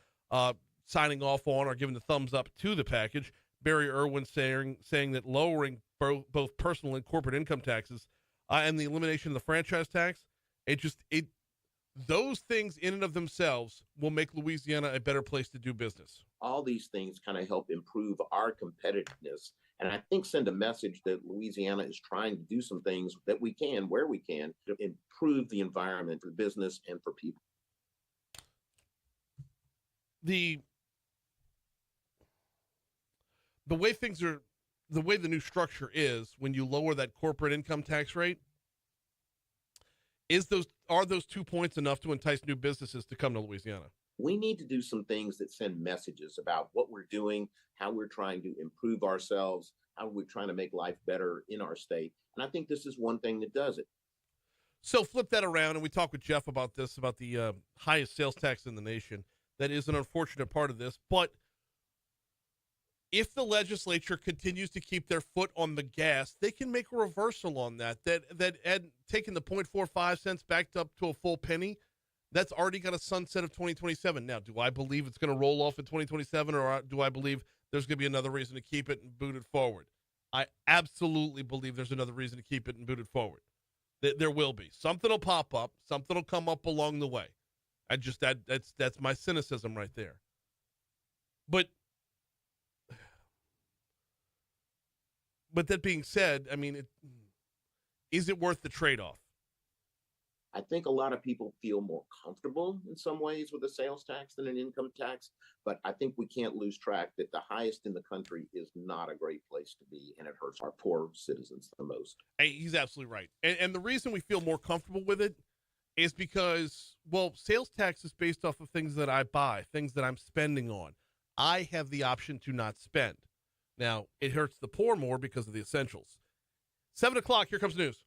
signing off on or giving the thumbs up to the package. Barry Irwin saying that lowering both personal and corporate income taxes and the elimination of the franchise tax, those things in and of themselves will make Louisiana a better place to do business. All these things kind of help improve our competitiveness. And I think send a message that Louisiana is trying to do some things that we can, where we can, to improve the environment for business and for people. The way the new structure is, when you lower that corporate income tax rate, are those 2 points enough to entice new businesses to come to Louisiana? We need to do some things that send messages about what we're doing, how we're trying to improve ourselves, how we're trying to make life better in our state. And I think this is one thing that does it. So flip that around, and we talked with Jeff about this, about the highest sales tax in the nation. That is an unfortunate part of this. But if the legislature continues to keep their foot on the gas, they can make a reversal on that. That taking the 0.45 cents back up to a full penny That's already got a sunset of 2027. Now, do I believe it's going to roll off in 2027, or do I believe there's going to be another reason to keep it and boot it forward? I absolutely believe there's another reason to keep it and boot it forward. There will be. Something will pop up. Something will come up along the way. That's my cynicism right there. But that being said, I mean, is it worth the trade-off? I think a lot of people feel more comfortable in some ways with a sales tax than an income tax, but I think we can't lose track that the highest in the country is not a great place to be, and it hurts our poor citizens the most. Hey, he's absolutely right. And the reason we feel more comfortable with it is because, well, sales tax is based off of things that I buy, things that I'm spending on. I have the option to not spend. Now, it hurts the poor more because of the essentials. 7 o'clock, here comes news.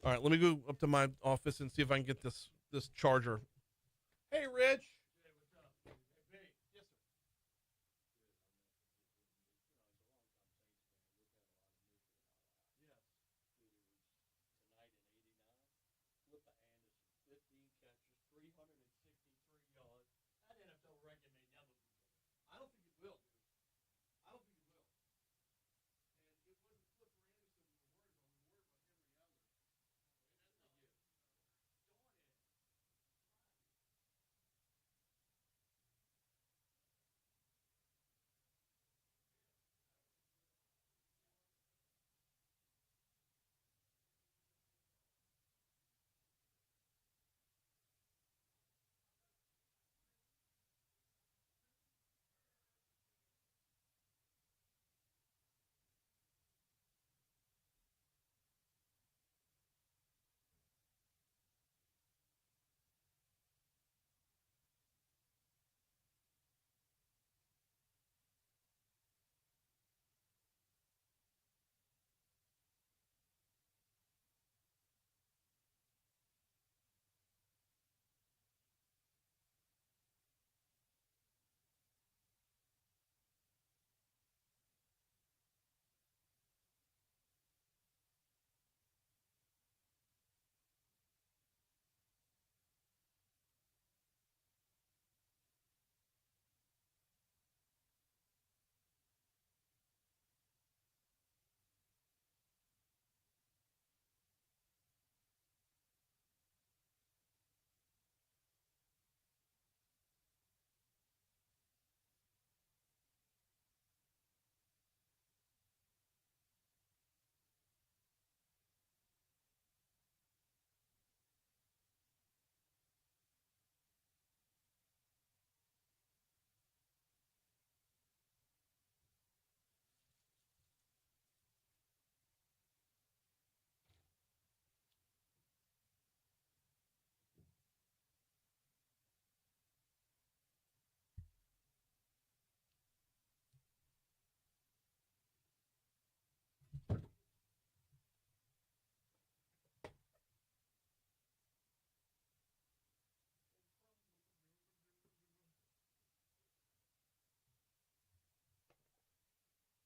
All right, let me go up to my office and see if I can get this charger. Hey, Rich. Hey, what's up? Hey, yes, sir. I don't think it will, dude. I don't think it will. And it wasn't Clifford Anderson we were worried about. We were worried about Henry Eller.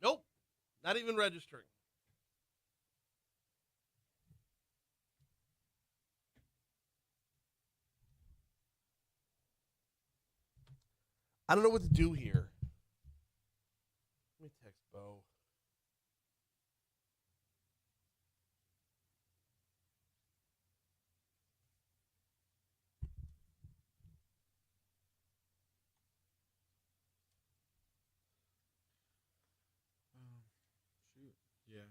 Nope, not even registering. I don't know what to do here. Let me text Bo. Shoot. Yeah.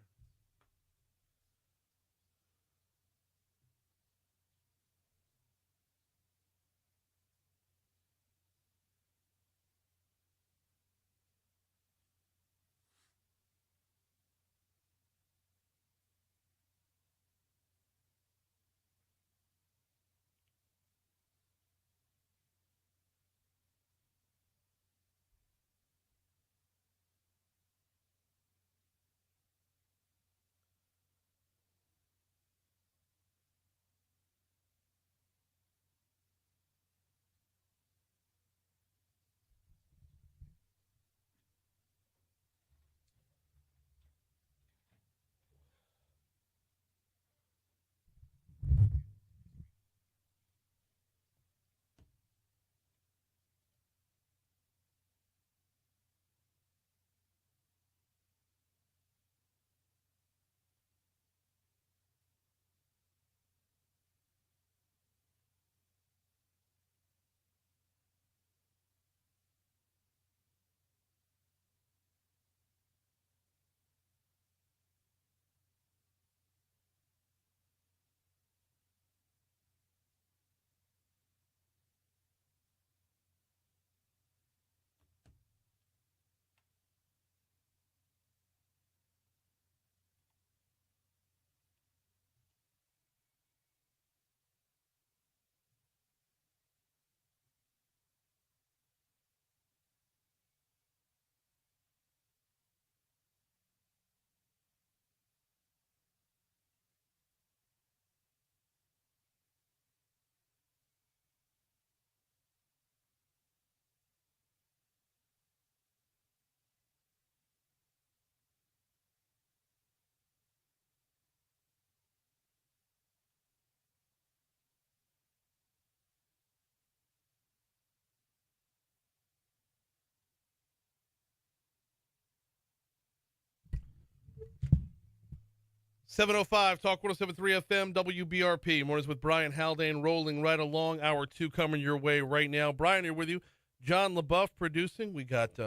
7:05, Talk 107.3 FM, WBRP. Mornings with Brian Haldane rolling right along. Hour 2 coming your way right now. Brian here with you. John LaBeouf producing. We got,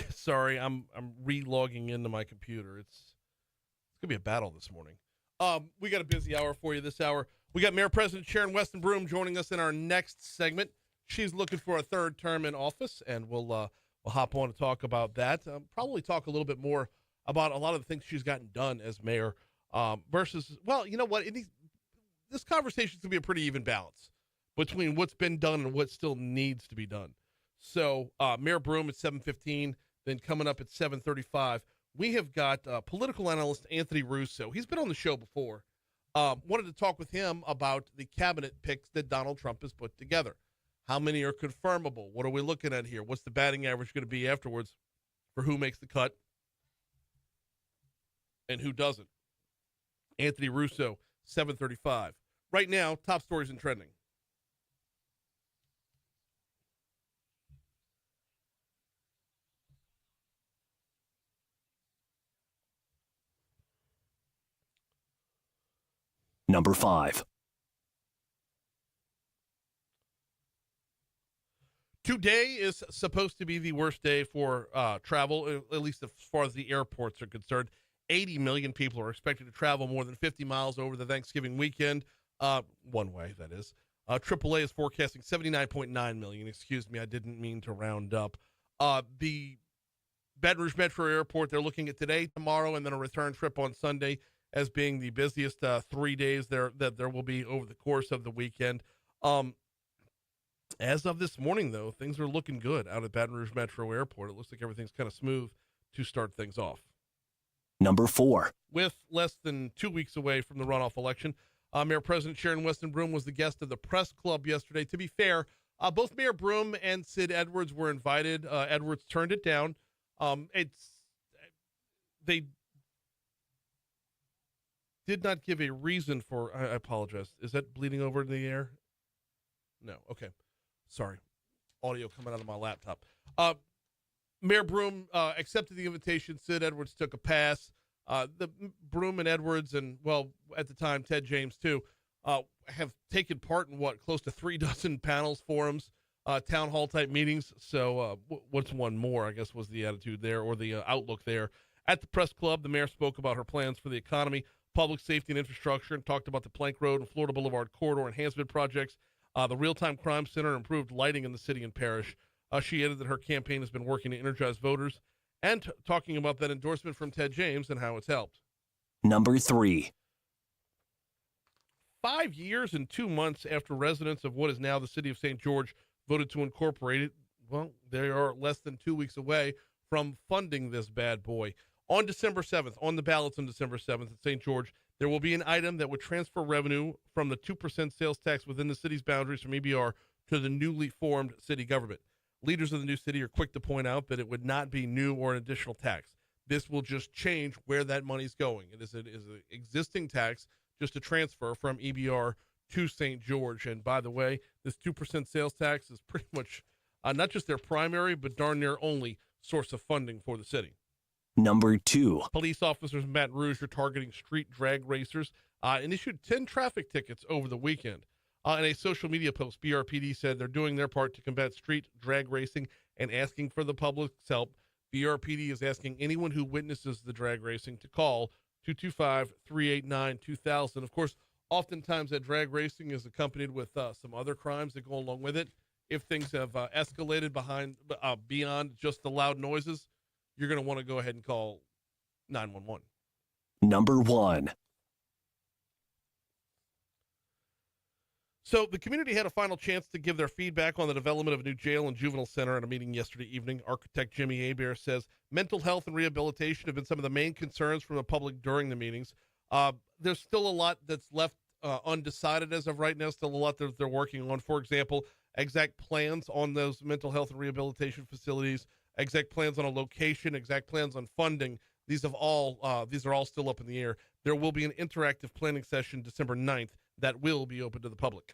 sorry, I'm re-logging into my computer. It's going to be a battle this morning. We got a busy hour for you this hour. We got Mayor President Sharon Weston Broome joining us in our next segment. She's looking for a third term in office, and we'll hop on to talk about that. Probably talk a little bit more about a lot of the things she's gotten done as mayor versus, well, you know what? This conversation is going to be a pretty even balance between what's been done and what still needs to be done. So Mayor Broome at 7:15, then coming up at 7:35, we have got political analyst Anthony Russo. He's been on the show before. Wanted to talk with him about the cabinet picks that Donald Trump has put together. How many are confirmable? What are we looking at here? What's the batting average going to be afterwards for who makes the cut and who doesn't? Anthony Russo, 7:35. Right now, top stories and trending. Number 5. Today is supposed to be the worst day for travel, at least as far as the airports are concerned. 80 million people are expected to travel more than 50 miles over the Thanksgiving weekend. One way, that is. AAA is forecasting 79.9 million. Excuse me, I didn't mean to round up. The Baton Rouge Metro Airport, they're looking at today, tomorrow, and then a return trip on Sunday as being the busiest 3 days that there will be over the course of the weekend. As of this morning, though, things are looking good out at Baton Rouge Metro Airport. It looks like everything's kind of smooth to start things off. Number 4. With less than 2 weeks away from the runoff election, Mayor President Sharon Weston Broome was the guest of the press club yesterday. To be fair, both Mayor Broome and Sid Edwards were invited. Edwards turned it down. They did not give a reason for. I apologize. Is that bleeding over in the air? No. Okay. Sorry. Audio coming out of my laptop. Mayor Broome accepted the invitation. Sid Edwards took a pass. The Broome and Edwards and, well, at the time, Ted James, too, have taken part in, close to 3 dozen panels, forums, town hall-type meetings. So what's one more, I guess, was the attitude there or the outlook there. At the press club, the mayor spoke about her plans for the economy, public safety and infrastructure, and talked about the Plank Road and Florida Boulevard corridor enhancement projects, the real-time crime center, and improved lighting in the city and parish. She added that her campaign has been working to energize voters and talking about that endorsement from Ted James and how it's helped. Number 3. 5 years and 2 months after residents of what is now the city of St. George voted to incorporate it, well, they are less than 2 weeks away from funding this bad boy. On December 7th, on the ballots on December 7th at St. George, there will be an item that would transfer revenue from the 2% sales tax within the city's boundaries from EBR to the newly formed city government. Leaders of the new city are quick to point out that it would not be new or an additional tax. This will just change where that money's going. It is an existing tax, just a transfer from EBR to St. George. And by the way, this 2% sales tax is pretty much not just their primary, but darn near only source of funding for the city. Number 2. Police officers in Baton Rouge are targeting street drag racers and issued 10 traffic tickets over the weekend. In a social media post, BRPD said they're doing their part to combat street drag racing and asking for the public's help. BRPD is asking anyone who witnesses the drag racing to call 225-389-2000. Of course, oftentimes that drag racing is accompanied with some other crimes that go along with it. If things have escalated beyond just the loud noises, you're going to want to go ahead and call 911. Number 1. So the community had a final chance to give their feedback on the development of a new jail and juvenile center at a meeting yesterday evening. Architect Jimmy Hebert says mental health and rehabilitation have been some of the main concerns from the public during the meetings. There's still a lot that's left undecided as of right now, still a lot that they're working on. For example, exact plans on those mental health and rehabilitation facilities, exact plans on a location, exact plans on funding. These are all still up in the air. There will be an interactive planning session December 9th that will be open to the public.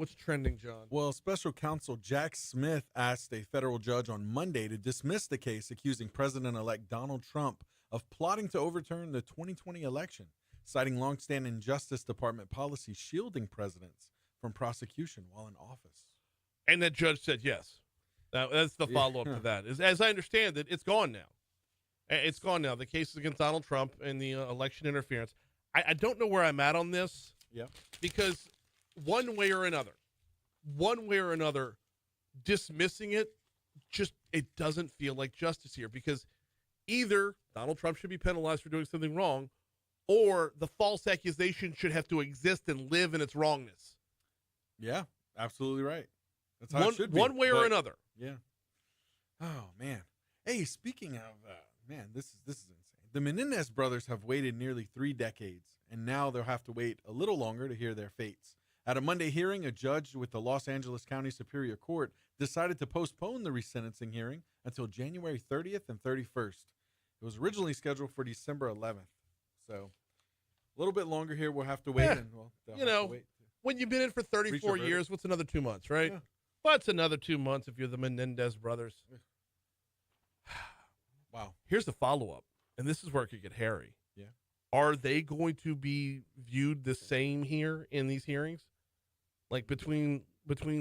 What's trending, John? Well, special counsel Jack Smith asked a federal judge on Monday to dismiss the case accusing President-elect Donald Trump of plotting to overturn the 2020 election, citing longstanding Justice Department policy shielding presidents from prosecution while in office. And that judge said yes. Now, that's the follow-up to that. As I understand it, it's gone now. It's gone now. The case is against Donald Trump and the election interference. I don't know where I'm at on this. Yeah. Because one way or another, dismissing it, it doesn't feel like justice here. Because either Donald Trump should be penalized for doing something wrong, or the false accusation should have to exist and live in its wrongness. Yeah, absolutely right. That's how it should be. One way or another. Yeah. Oh, man. Hey, speaking of, man, this is insane. The Menendez brothers have waited nearly 3 decades, and now they'll have to wait a little longer to hear their fates. At a Monday hearing, a judge with the Los Angeles County Superior Court decided to postpone the resentencing hearing until January 30th and 31st. It was originally scheduled for December 11th. So a little bit longer here. We'll have to wait. And, well, you know, when you've been in for 34 years, what's another 2 months, right? Yeah. What's another 2 months if you're the Menendez brothers? Wow. Here's the follow-up, and this is where it could get hairy. Yeah. Are they going to be viewed the same here in these hearings? Like between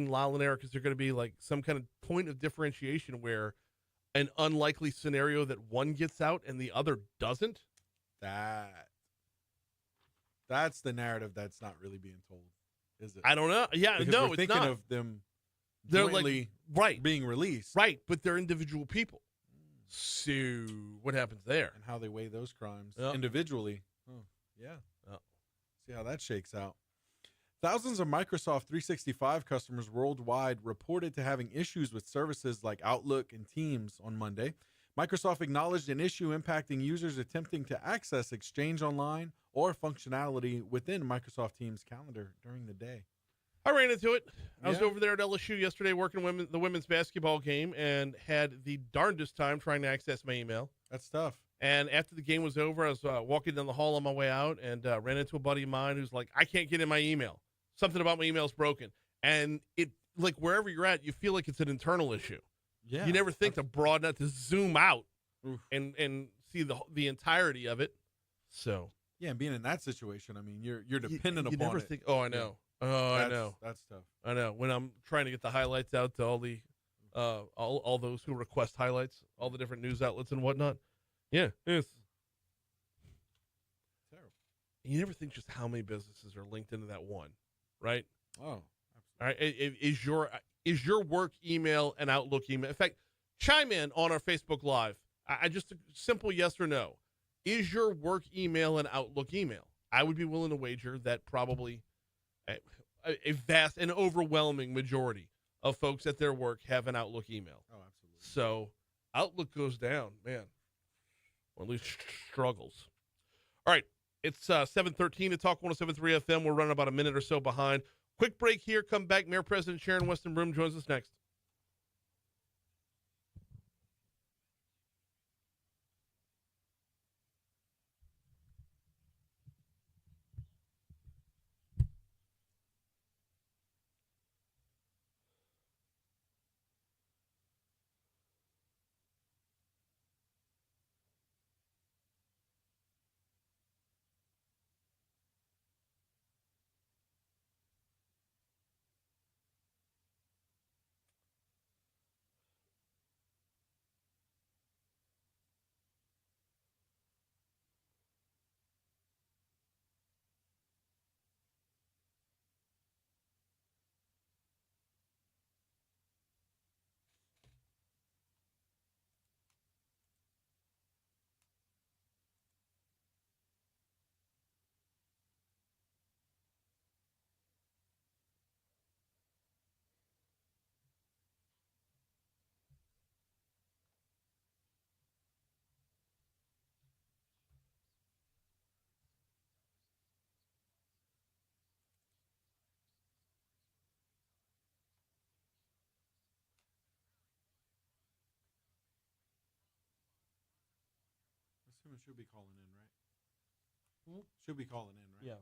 Lyle and Eric, is there going to be like some kind of point of differentiation where an unlikely scenario that one gets out and the other doesn't? That's the narrative that's not really being told, is it? I don't know. Yeah, because no, we're it's thinking not. of them They're jointly like being released. Right, but they're individual people. So what happens there? And how they weigh those crimes Yep. individually. Oh, yeah. Yep. See how that shakes out. Thousands of Microsoft 365 customers worldwide reported to having issues with services like Outlook and Teams on Monday. Microsoft acknowledged an issue impacting users attempting to access Exchange Online or functionality within Microsoft Teams calendar during the day. I ran into it. I was over there at LSU yesterday working the women's basketball game and had the darndest time trying to access my email. That's tough. And after the game was over, I was walking down the hall on my way out and ran into a buddy of mine who's like, I can't get in my email. Something about my email's broken. And it, like, wherever you're at, you feel like it's an internal issue. Yeah. You never think to broaden out, to zoom out and see the entirety of it. So. Yeah, and being in that situation, I mean, you're dependent you upon never it. think, oh, I know. Oh, I know. That's tough. I know. When I'm trying to get the highlights out to all the all those who request highlights, all the different news outlets and whatnot. Yeah, it's terrible. You never think just how many businesses are linked into that one, right? Oh, absolutely. All right. Is your work email and Outlook email? In fact, chime in on our Facebook Live. I just a simple yes or no. Is your work email and Outlook email? I would be willing to wager that probably a vast and overwhelming majority of folks at their work have an Outlook email. Oh, absolutely. So Outlook goes down, man. Or at least struggles. All right. It's 7:13 to Talk 107.3 FM. We're running about a minute or so behind. Quick break here. Come back. Mayor President Sharon Weston Broome joins us next. I assume it should be calling in, right? Should be calling in, right? Yeah.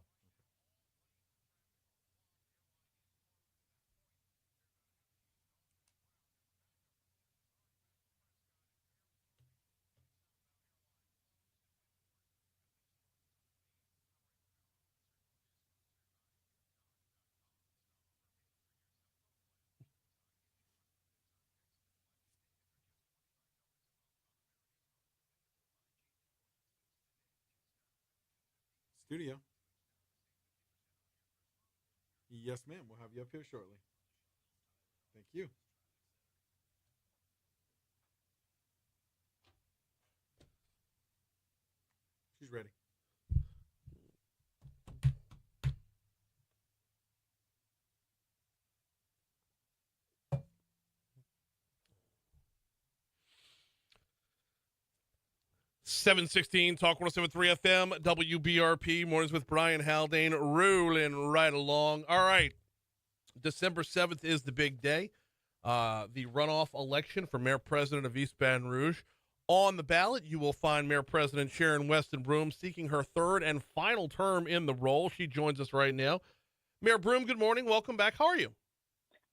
studio. Yes, ma'am. We'll have you up here shortly. Thank you. She's ready. .716 Talk 107.3 FM WBRP Mornings with Brian Haldane rolling right along. All right, December 7th is the big day, the runoff election for Mayor President of East Baton Rouge. On the ballot, you will find Mayor President Sharon Weston Broome seeking her third and final term in the role. She joins us right now. Mayor Broome, good morning. Welcome back. How are you?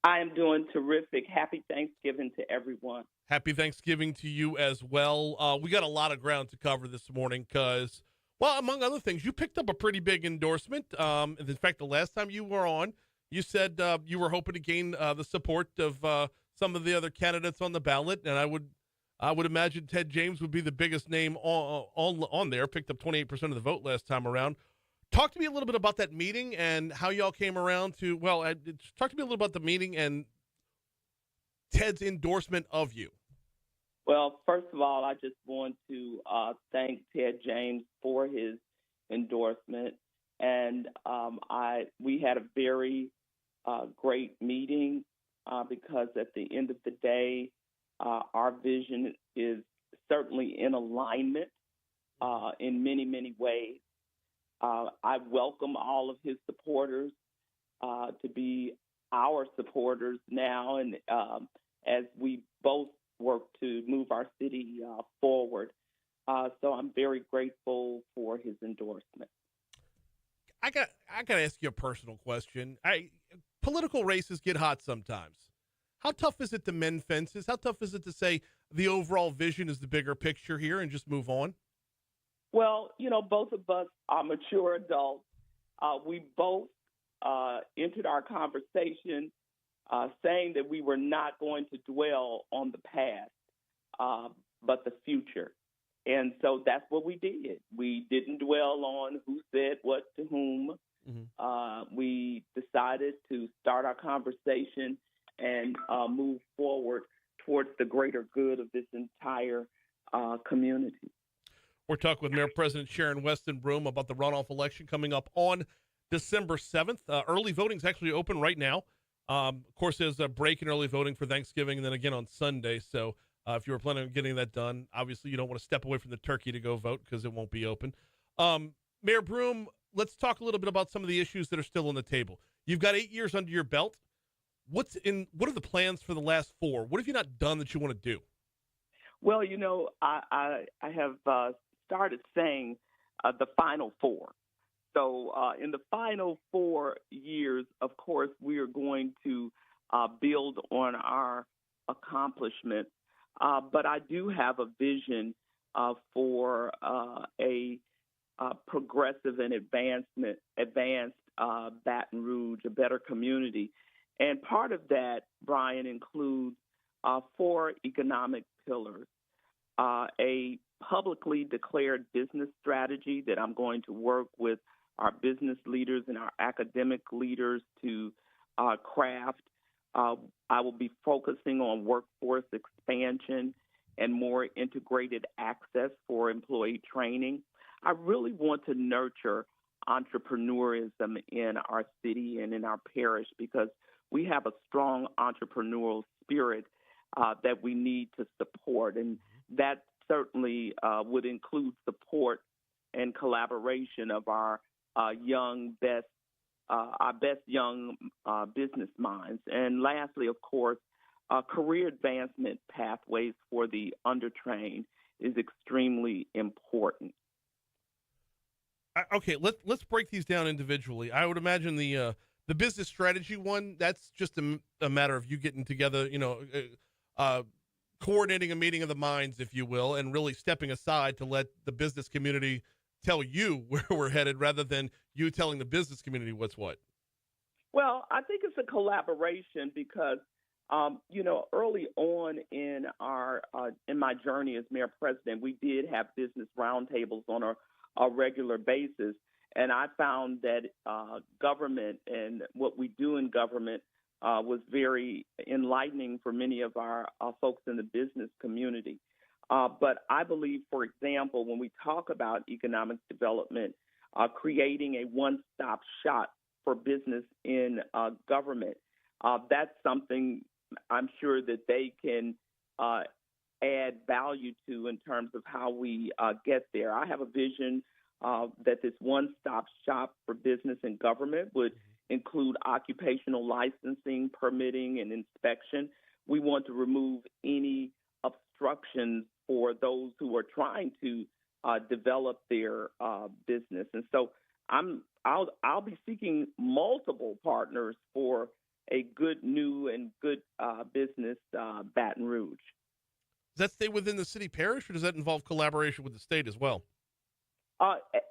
I am doing terrific. Happy Thanksgiving to everyone. Happy Thanksgiving to you as well. We got a lot of ground to cover this morning because, well, among other things, you picked up a pretty big endorsement. In fact, the last time you were on, you said you were hoping to gain the support of some of the other candidates on the ballot, and I would imagine Ted James would be the biggest name on there. Picked up 28% of the vote last time around. Talk to me a little bit about that meeting and how y'all came around to. Well, talk to me a little about the meeting and Ted's endorsement of you. Well, first of all, I just want to thank Ted James for his endorsement, and we had a very great meeting because at the end of the day, our vision is certainly in alignment in many, many ways. I welcome all of his supporters to be our supporters now, and as we both work to move our city forward. So I'm very grateful for his endorsement. I got to ask you a personal question. Political races get hot sometimes. How tough is it to mend fences? How tough is it to say the overall vision is the bigger picture here and just move on? Well, both of us are mature adults. We both entered our conversation saying that we were not going to dwell on the past, but the future. And so that's what we did. We didn't dwell on who said what to whom. Mm-hmm. We decided to start our conversation and move forward towards the greater good of this entire community. We're talking with Mayor President Sharon Weston Broome about the runoff election coming up on December 7th. Early voting is actually open right now. Of course, there's a break in early voting for Thanksgiving and then again on Sunday. So if you were planning on getting that done, obviously you don't want to step away from the turkey to go vote because it won't be open. Mayor Broome, let's talk a little bit about some of the issues that are still on the table. You've got 8 years under your belt. What are the plans for the last 4? What have you not done that you want to do? Well, I have started saying the final 4. So in the final 4 years, of course, we are going to build on our accomplishments. But I do have a vision for a progressive and advanced Baton Rouge, a better community. And part of that, Brian, includes 4 economic pillars, a publicly declared business strategy that I'm going to work with our business leaders and our academic leaders to craft. I will be focusing on workforce expansion and more integrated access for employee training. I really want to nurture entrepreneurism in our city and in our parish because we have a strong entrepreneurial spirit that we need to support. And that certainly would include support and collaboration of our best young business minds. And lastly, of course, career advancement pathways for the undertrained is extremely important. Okay, let's break these down individually. I would imagine the business strategy one, that's just a matter of you getting together, coordinating a meeting of the minds, if you will, and really stepping aside to let the business community tell you where we're headed rather than you telling the business community what's what. Well, I think it's a collaboration because, early on in my journey as mayor president, we did have business roundtables on a regular basis. And I found that government and what we do in government was very enlightening for many of our folks in the business community. But I believe, for example, when we talk about economic development, creating a one-stop shop for business in government, that's something I'm sure that they can add value to in terms of how we get there. I have a vision that this one-stop shop for business and government would include occupational licensing, permitting, and inspection. We want to remove any obstructions for those who are trying to develop their business. And so I'll be seeking multiple partners for a good new and good business Baton Rouge. Does that stay within the city parish, or does that involve collaboration with the state as well?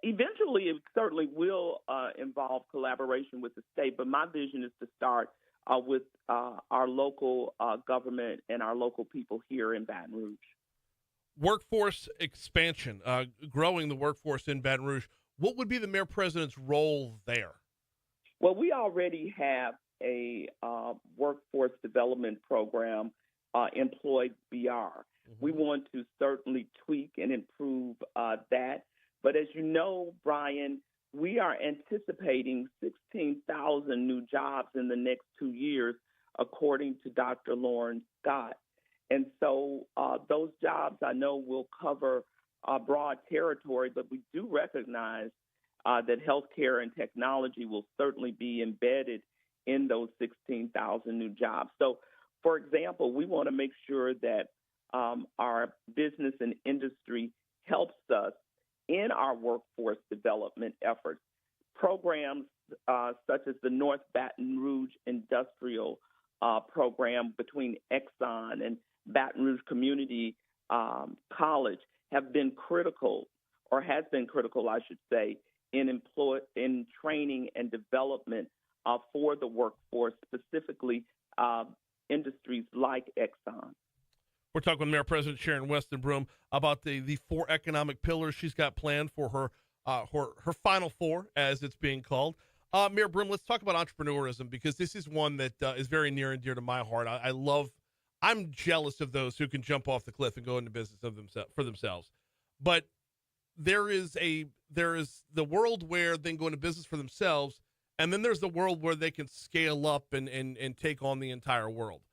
Eventually, it certainly will involve collaboration with the state, but my vision is to start with our local government and our local people here in Baton Rouge. Workforce expansion, growing the workforce in Baton Rouge. What would be the mayor-president's role there? Well, we already have a workforce development program, Employed BR. We want to certainly tweak and improve that. But as you know, Brian, we are anticipating 16,000 new jobs in the next 2 years, according to Dr. Lauren Scott. And so those jobs, I know, will cover a broad territory, but we do recognize that healthcare and technology will certainly be embedded in those 16,000 new jobs. So, for example, we want to make sure that our business and industry helps us in our workforce development efforts. Programs such as the North Baton Rouge Industrial Program between Exxon and Baton Rouge Community College have been critical, or has been critical, I should say, in training and development for the workforce, specifically industries like Exxon. We're talking with Mayor President Sharon Weston Broome about the 4 economic pillars she's got planned for her final 4, as it's being called. Mayor Broome, let's talk about entrepreneurism, because this is one that is very near and dear to my heart. I'm jealous of those who can jump off the cliff and go into business for themselves. But there is the world where they can go into business for themselves, and then there's the world where they can scale up and take on the entire world.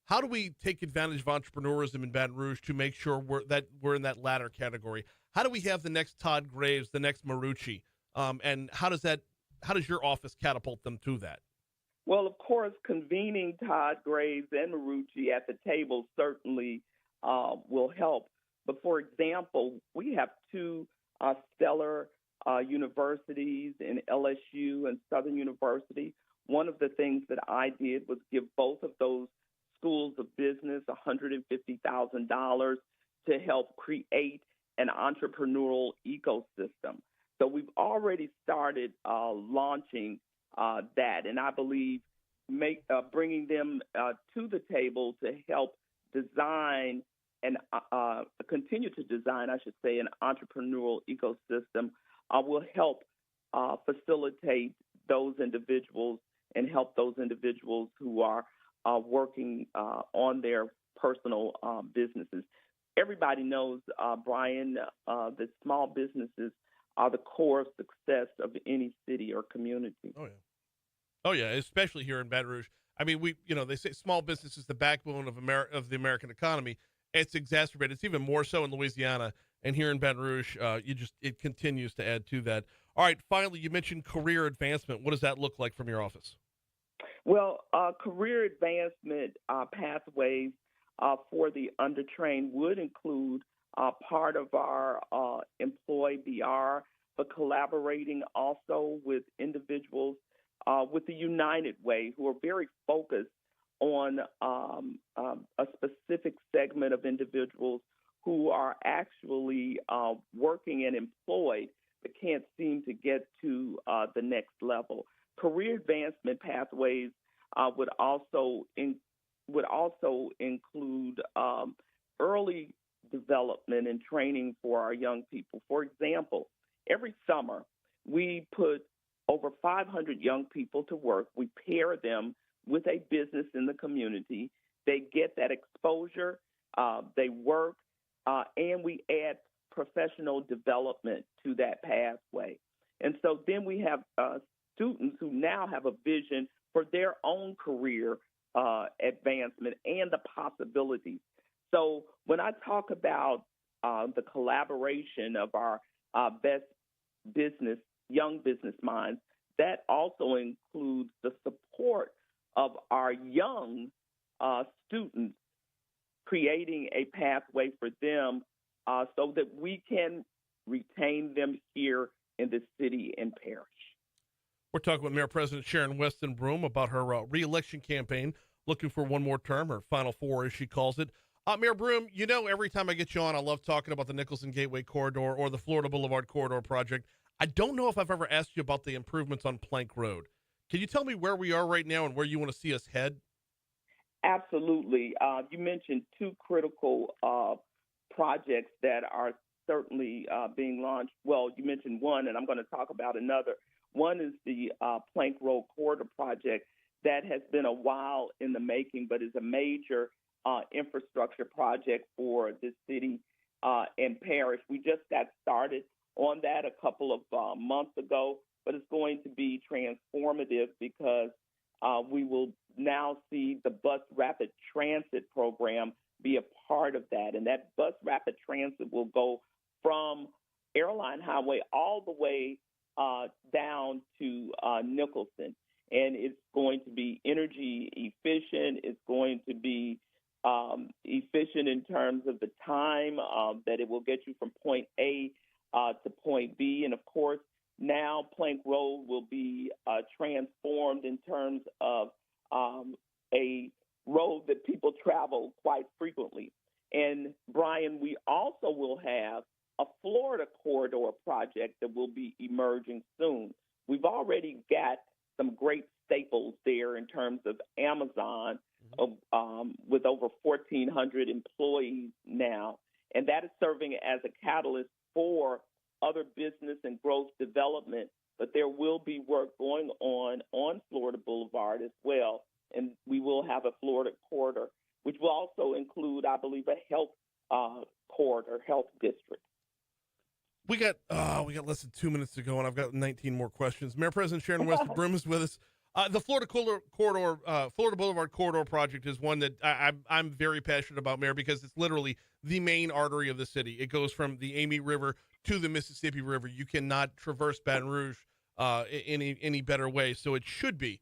How do we take advantage of entrepreneurism in Baton Rouge to make sure we're in that latter category? How do we have the next Todd Graves, the next Marucci, and how does your office catapult them to that? Well, of course, convening Todd Graves and Marucci at the table certainly will help. But for example, we have 2 stellar universities in LSU and Southern University. One of the things that I did was give both of those schools of business $150,000 to help create an entrepreneurial ecosystem. So we've already started launching that, and I believe bringing them to the table to help design and continue to design, I should say, an entrepreneurial ecosystem will help facilitate those individuals and help those individuals who are working on their personal businesses. Everybody knows, Brian, that small businesses are the core of success of any city or community. Oh yeah, especially here in Baton Rouge. I mean, they say small business is the backbone of the American economy. It's exacerbated. It's even more so in Louisiana, and here in Baton Rouge, it continues to add to that. All right, finally, you mentioned career advancement. What does that look like from your office? Well, career advancement pathways for the undertrained would include part of our Employ BR, but collaborating also with individuals with the United Way, who are very focused on a specific segment of individuals who are actually working and employed but can't seem to get to the next level. Career advancement pathways would also include early development and training for our young people. For example, every summer we put over 500 young people to work. We pair them with a business in the community. They get that exposure, they work, and we add professional development to that pathway. And so then we have students who now have a vision for their own career advancement and the possibilities. So when I talk about the collaboration of our best young business minds, that also includes the support of our young students, creating a pathway for them so that we can retain them here in the city and parish. We're talking with Mayor President Sharon Weston Broome about her re-election campaign, looking for one more term, her final four, as she calls it. Mayor Broome, you know, every time I get you on, I love talking about the Nicholson Gateway Corridor or the Florida Boulevard Corridor project. I don't know if I've ever asked you about the improvements on Plank Road. Can you tell me where we are right now and where you want to see us head? Absolutely. You mentioned two critical projects that are certainly being launched. Well, you mentioned one, and I'm going to talk about another. One is the Plank Road Corridor project that has been a while in the making, but is a major infrastructure project for the city and parish. We just got started on that a couple of months ago, but it's going to be transformative because we will now see the bus rapid transit program be a part of that. And that bus rapid transit will go from Airline Highway all the way down to Nicholson. And it's going to be energy efficient. It's going to be efficient in terms of the time that it will get you from point A to point B. And of course, now Plank Road will be transformed in terms of a road that people travel quite frequently. And Brian, we also will have a Florida corridor project that will be emerging soon. We've already got some great staples there in terms of Amazon, with over 1,400 employees now, and that is serving as a catalyst for other business and growth development. But there will be work going on Florida Boulevard as well, and we will have a Florida corridor, which will also include, I believe, a health corridor, health district. We got less than 2 minutes to go, and I've got 19 more questions. Mayor President Sharon Weston Broome is with us. The Florida Boulevard Corridor project is one that I'm very passionate about, Mayor, because it's literally the main artery of the city. It goes from the Amy River to the Mississippi River. You cannot traverse Baton Rouge any better way. So it should be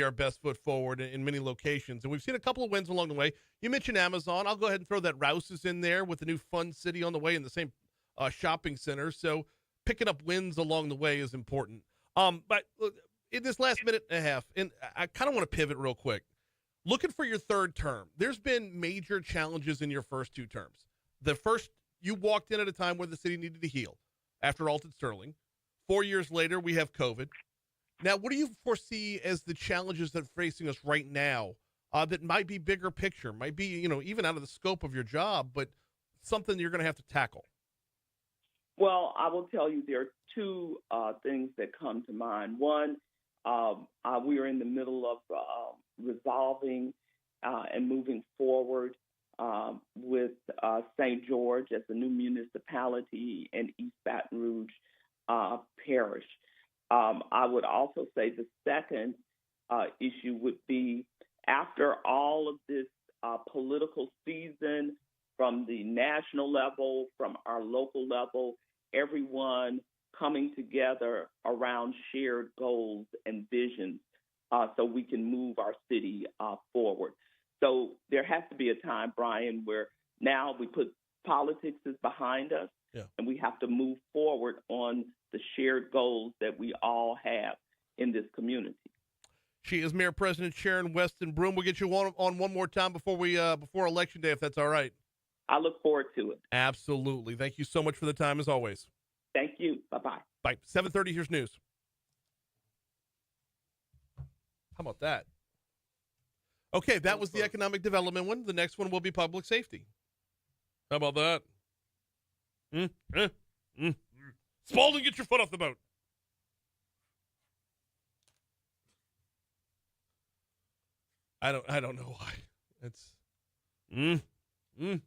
our best foot forward in many locations. And we've seen a couple of wins along the way. You mentioned Amazon. I'll go ahead and throw that Rouse's in there with the new Fun City on the way in the same shopping center. So picking up wins along the way is important. But in this last minute and a half, and I kind of want to pivot real quick. Looking for your third term, there's been major challenges in your first two terms. The first, you walked in at a time where the city needed to heal after Alton Sterling. 4 years later, we have COVID. Now, what do you foresee as the challenges that are facing us right now that might be bigger picture, might be, even out of the scope of your job, but something you're going to have to tackle? Well, I will tell you there are two things that come to mind. One, we are in the middle of resolving and moving forward with St. George as a new municipality in East Baton Rouge Parish. I would also say the second issue would be after all of this political season from the national level, from our local level, everyone coming together around shared goals and visions so we can move our city forward. So there has to be a time, Brian, where now we put politics is behind us, and we have to move forward on the shared goals that we all have in this community. She is Mayor President Sharon Weston Broome. We'll get you on one more time before Election Day, if that's all right. I look forward to it. Absolutely. Thank you so much for the time, as always. Thank you. Bye-bye. Bye. 7:30, here's news. How about that? Okay, that was the economic development one. The next one will be public safety. How about that? Spalding, get your foot off the boat. I don't know why. It's mm, mm.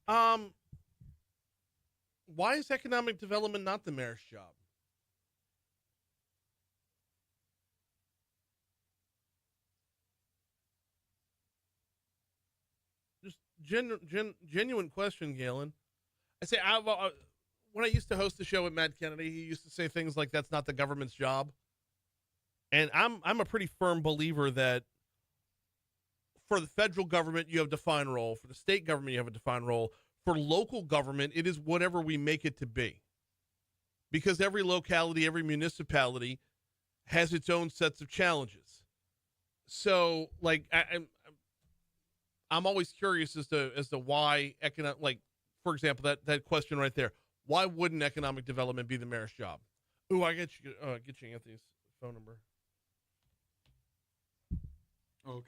Um, why is economic development not the mayor's job? Just genuine question, Galen. I say when I used to host the show with Matt Kennedy, he used to say things like that's not the government's job. And I'm a pretty firm believer that for the federal government you have a defined role, for the state government you have a defined role, for local government it is whatever we make it to be. Because every locality, every municipality has its own sets of challenges. So like I'm always curious as to why economic, like for example that question right there, why wouldn't economic development be the mayor's job? Ooh, I get you Anthony's phone number. Okay.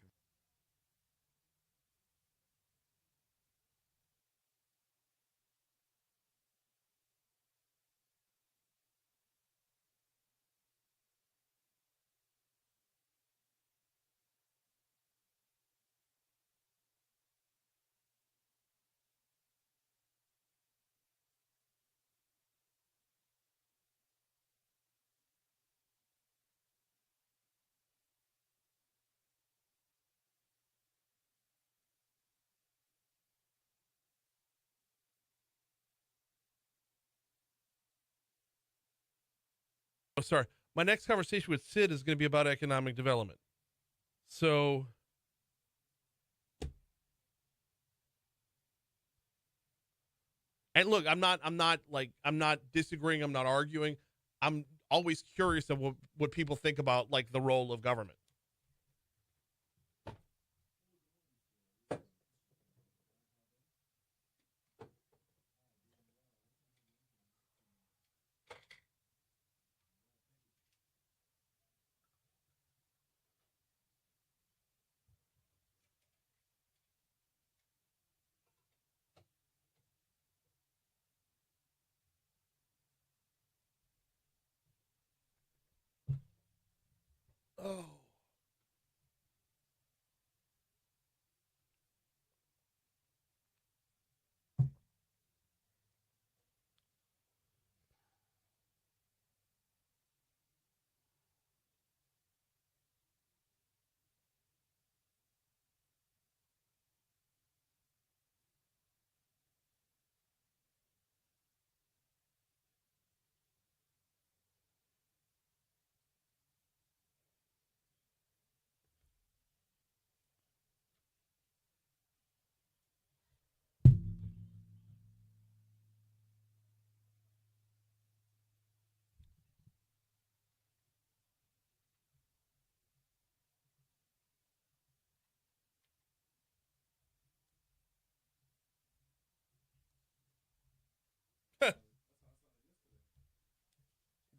Oh, sorry. My next conversation with Sid is going to be about economic development. So, and look, I'm not disagreeing. I'm not arguing. I'm always curious of what people think about like the role of government. Oh.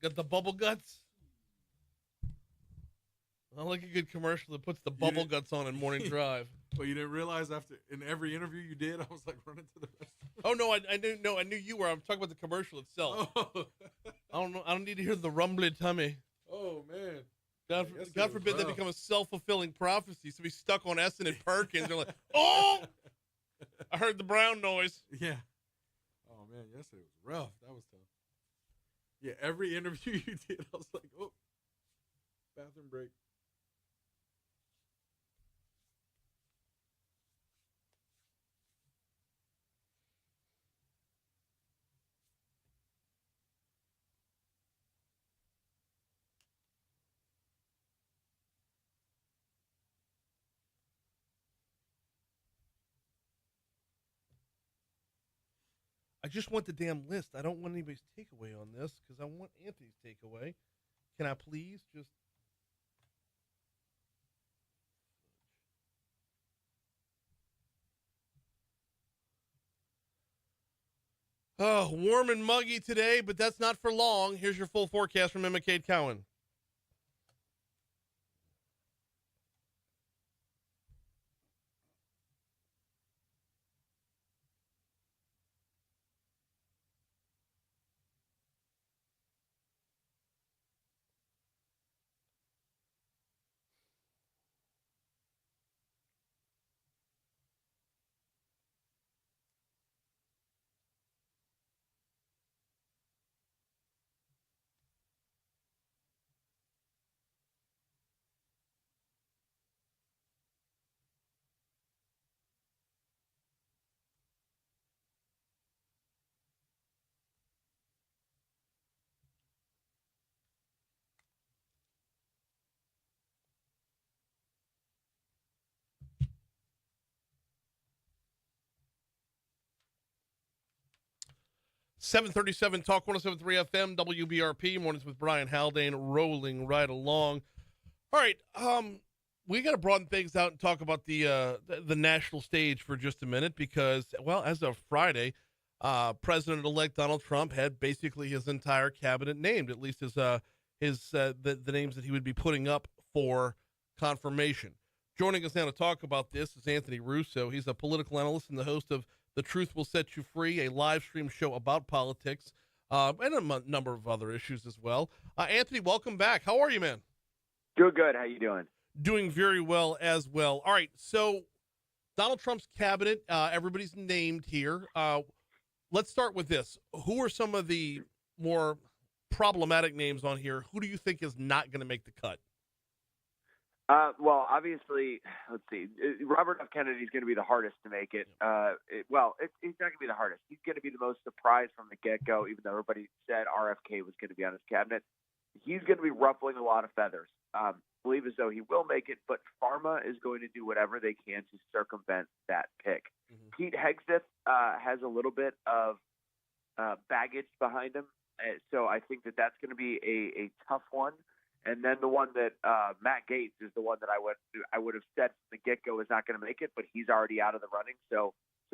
Got the bubble guts. I like a good commercial that puts the bubble guts on in Morning Drive. Well, you didn't realize after in every interview you did, I was like running to the restroom. Oh no, I didn't know. I knew you were. I'm talking about the commercial itself. Oh, I don't know. I don't need to hear the rumbling tummy. oh man. God, I guess it God was forbid that rough. become a self-fulfilling prophecy. So we stuck on Essen and Perkins. They're like, oh, I heard the brown noise. Yeah. Oh man, yesterday was rough. That was tough. Yeah, every interview you did, I was like, oh, bathroom break. I just want the damn list. I don't want anybody's takeaway on this because I want Anthony's takeaway. Can I please just? Oh, warm and muggy today, but that's not for long. Here's your full forecast from Emma Cade Cowan. .737 Talk 107.3 FM WBRP mornings with Brian Haldane rolling right along. All right, we got to broaden things out and talk about the national stage for just a minute because, well, as of Friday, President-elect Donald Trump had basically his entire cabinet named, at least the names that he would be putting up for confirmation. Joining us now to talk about this is Anthony Russo. He's a political analyst and the host of The Truth Will Set You Free, a live stream show about politics and a number of other issues as well. Anthony, welcome back. How are you, man? Doing good. How you doing? Doing very well as well. All right, so Donald Trump's cabinet, everybody's named here. Let's start with this. Who are some of the more problematic names on here? Who do you think is not going to make the cut? Well, obviously, let's see. Robert F. Kennedy is going to be the hardest to make it. He's not going to be the hardest. He's going to be the most surprised from the get-go, even though everybody said RFK was going to be on his cabinet. He's going to be ruffling a lot of feathers. Believe as though he will make it, but Pharma is going to do whatever they can to circumvent that pick. Mm-hmm. Pete Hegseth has a little bit of baggage behind him, so I think that that's going to be a tough one. And then the one that Matt Gaetz is the one that I would have said from the get-go is not going to make it, but he's already out of the running. So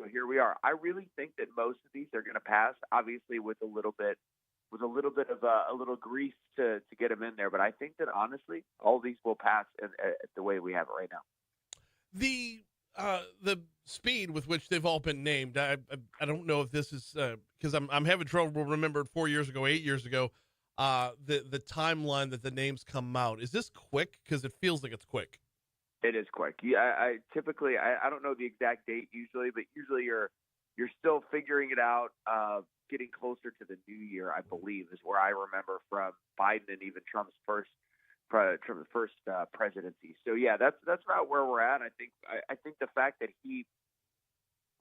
here we are. I really think that most of these are going to pass, obviously with a little bit of a little grease to get them in there. But I think that honestly, all these will pass the way we have it right now. The speed with which they've all been named, I don't know if this is because I'm having trouble remembering 4 years ago, 8 years ago. The timeline that the names come out, is this quick? Because it feels like it's quick. It is quick. Yeah, I typically I don't know the exact date usually, but usually you're still figuring it out. Getting closer to the new year, I believe, is where I remember from Biden and even Trump's first presidency. So yeah, that's about where we're at. I think the fact that he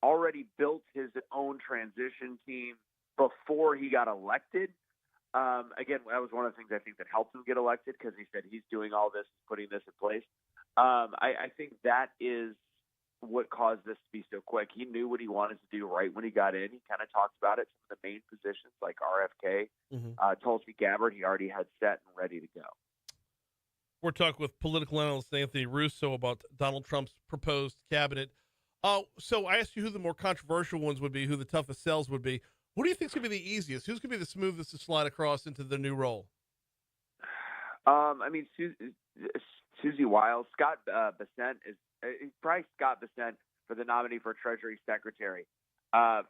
already built his own transition team before he got elected. Again, that was one of the things I think that helped him get elected because he said he's doing all this, putting this in place. I think that is what caused this to be so quick. He knew what he wanted to do right when he got in. He kind of talked about it. Some of the main positions like RFK, Tulsi Gabbard, he already had set and ready to go. We're talking with political analyst Anthony Russo about Donald Trump's proposed cabinet. So I asked you who the more controversial ones would be, who the toughest sells would be. Who do you think is going to be the easiest? Who's going to be the smoothest to slide across into the new role? I mean, Susie Wiles, Scott Bessent probably Scott Bessent for the nominee for Treasury Secretary.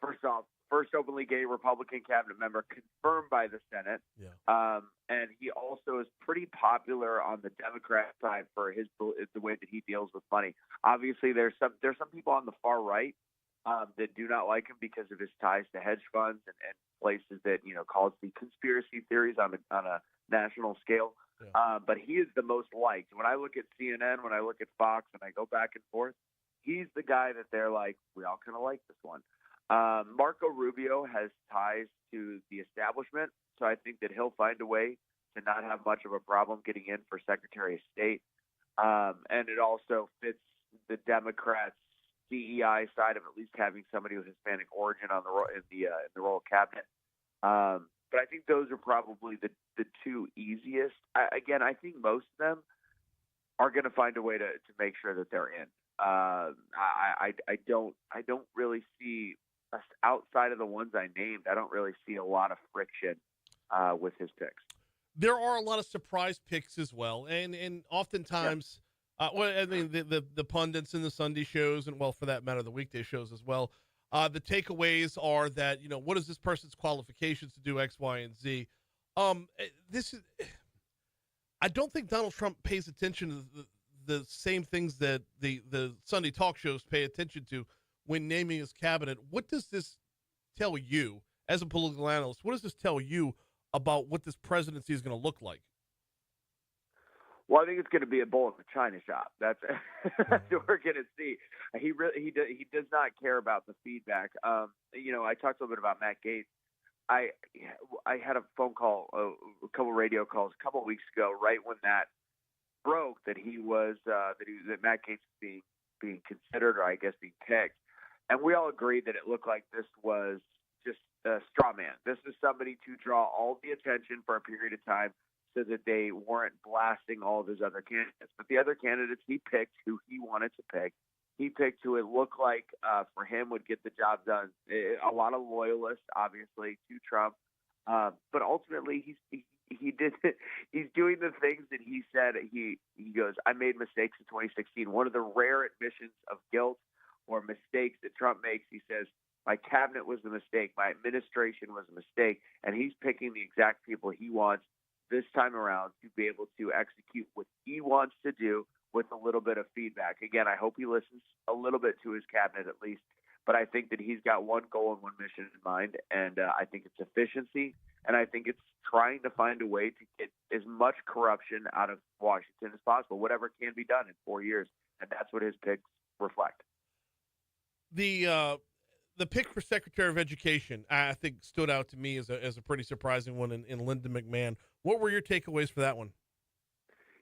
First off, first openly gay Republican cabinet member confirmed by the Senate. Yeah. And he also is pretty popular on the Democrat side for the way that he deals with money. Obviously, there's some people on the far right that do not like him because of his ties to hedge funds and places that cause the conspiracy theories on a national scale. Yeah. But he is the most liked. When I look at CNN, when I look at Fox, and I go back and forth, he's the guy that they're like, we all kind of like this one. Marco Rubio has ties to the establishment, so I think that he'll find a way to not have much of a problem getting in for Secretary of State. And it also fits the Democrats' DEI side of at least having somebody with Hispanic origin on in the role of cabinet. But I think those are probably the two easiest. I think most of them are going to find a way to make sure that they're in. I don't really see, outside of the ones I named, I don't really see a lot of friction with his picks. There are a lot of surprise picks as well, and oftentimes, the pundits and the Sunday shows, and for that matter, the weekday shows as well. The takeaways are that what is this person's qualifications to do X, Y, and Z. I don't think Donald Trump pays attention to the same things that the Sunday talk shows pay attention to when naming his cabinet. What does this tell you as a political analyst? What does this tell you about what this presidency is going to look like? Well, I think it's going to be a bull in the china shop. That's what we're going to see. He does not care about the feedback. I talked a little bit about Matt Gaetz. I had a phone call, a couple radio calls a couple of weeks ago, right when that broke, that that Matt Gaetz was being considered, or I guess being picked, and we all agreed that it looked like this was just a straw man. This is somebody to draw all the attention for a period of time, so that they weren't blasting all of his other candidates. But the other candidates, he picked who he wanted to pick. He picked who it looked like for him would get the job done. A lot of loyalists, obviously, to Trump. But ultimately, he's doing the things that he said. He goes, I made mistakes in 2016. One of the rare admissions of guilt or mistakes that Trump makes, he says, my cabinet was a mistake. My administration was a mistake. And he's picking the exact people he wants this time around to be able to execute what he wants to do with a little bit of feedback. Again, I hope he listens a little bit to his cabinet at least, but I think that he's got one goal and one mission in mind, and I think it's efficiency, and I think it's trying to find a way to get as much corruption out of Washington as possible, whatever can be done in 4 years, and that's what his picks reflect. The pick for Secretary of Education, I think, stood out to me as a pretty surprising one in Linda McMahon. What were your takeaways for that one?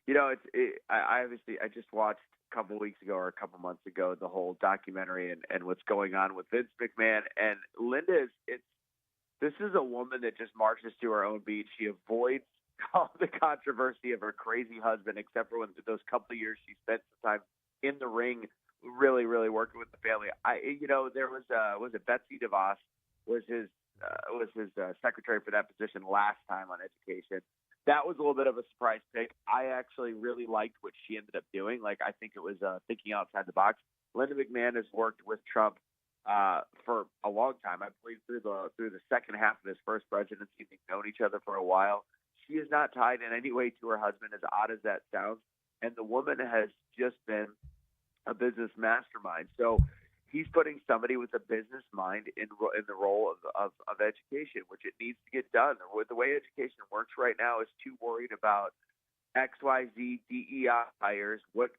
I just watched a couple of weeks ago or a couple months ago the whole documentary and what's going on with Vince McMahon. And Linda this is a woman that just marches to her own beat. She avoids all the controversy of her crazy husband, except for those couple of years she spent some time in the ring, really, really working with the family. There was it Betsy DeVos was his secretary for that position last time on education. That was a little bit of a surprise pick. I actually really liked what she ended up doing. I think it was thinking outside the box. Linda McMahon has worked with Trump for a long time. I believe through the second half of his first presidency, they've known each other for a while. She is not tied in any way to her husband, as odd as that sounds. And the woman has just been a business mastermind. So he's putting somebody with a business mind in the role of education, which it needs to get done. The way education works right now is too worried about XYZ DEI hires, what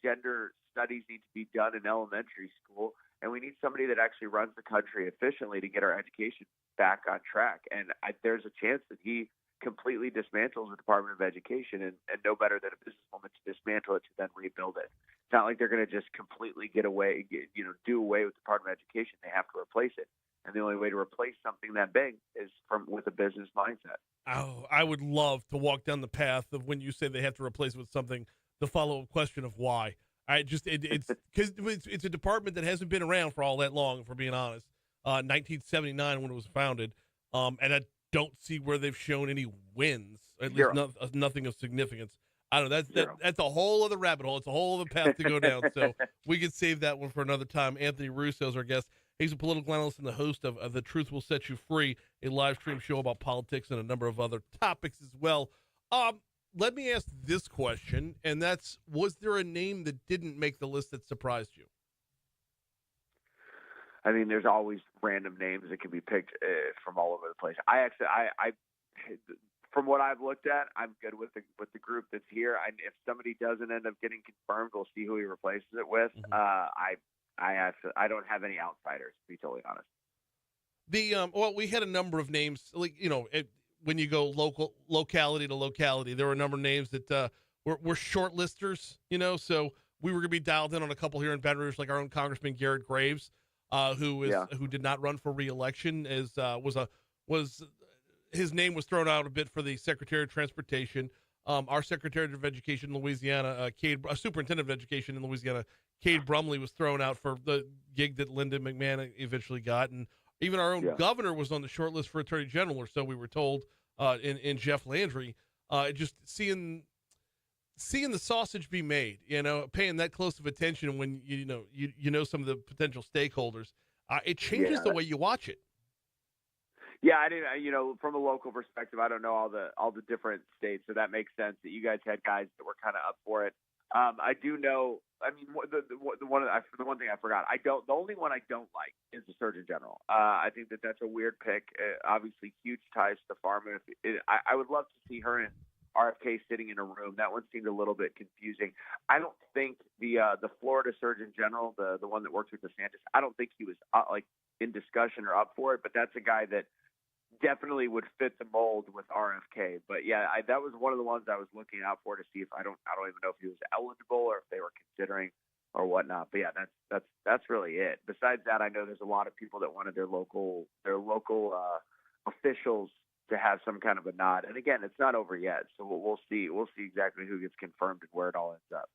gender studies need to be done in elementary school, and we need somebody that actually runs the country efficiently to get our education back on track. And there's a chance that he completely dismantles the Department of Education, and no better than a businesswoman to dismantle it to then rebuild it. It's not like they're going to just completely do away with the Department of Education. They have to replace it. And the only way to replace something that big is with a business mindset. Oh, I would love to walk down the path of when you say they have to replace it with something, the follow-up question of why. It's because it's a department that hasn't been around for all that long, if we're being honest. 1979 when it was founded. And I don't see where they've shown any wins, at least nothing of significance. I don't know. That's a whole other rabbit hole. It's a whole other path to go down. So we could save that one for another time. Anthony Russo is our guest. He's a political analyst and the host of The Truth Will Set You Free, a live stream show about politics and a number of other topics as well. Let me ask this question, and that's, was there a name that didn't make the list that surprised you? I mean, there's always random names that can be picked from all over the place. I from what I've looked at, I'm good with the group that's here. If somebody doesn't end up getting confirmed, we'll see who he replaces it with. I don't have any outsiders, to be totally honest. Well, we had a number of names, like, when you go locality to locality, there were a number of names that were shortlisters, so we were going to be dialed in on a couple here in Baton Rouge, like our own Congressman Garrett Graves, who did not run for re-election, his name was thrown out a bit for the Secretary of Transportation. Our Secretary of Education in Louisiana, Superintendent of Education in Louisiana, Cade Brumley, was thrown out for the gig that Linda McMahon eventually got, and even our own governor was on the short list for Attorney General, or so we were told, in Jeff Landry. Just seeing the sausage be made, paying that close of attention when you know some of the potential stakeholders, it changes the way you watch it. Yeah, I didn't. From a local perspective, I don't know all the different states, so that makes sense that you guys had guys that were kind of up for it. I do know. I mean, the one thing I forgot. The only one I don't like is the Surgeon General. I think that's a weird pick. Obviously, huge ties to the farm. I would love to see her and RFK sitting in a room. That one seemed a little bit confusing. I don't think the Florida Surgeon General, the one that works with DeSantis, I don't think he was in discussion or up for it. But that's a guy that definitely would fit the mold with RFK. But yeah, that was one of the ones I was looking out for to see if I don't even know if he was eligible or if they were considering or whatnot. But yeah, that's really it. Besides that, I know there's a lot of people that wanted their local officials to have some kind of a nod. And again, it's not over yet, so we'll see. We'll see exactly who gets confirmed and where it all ends up.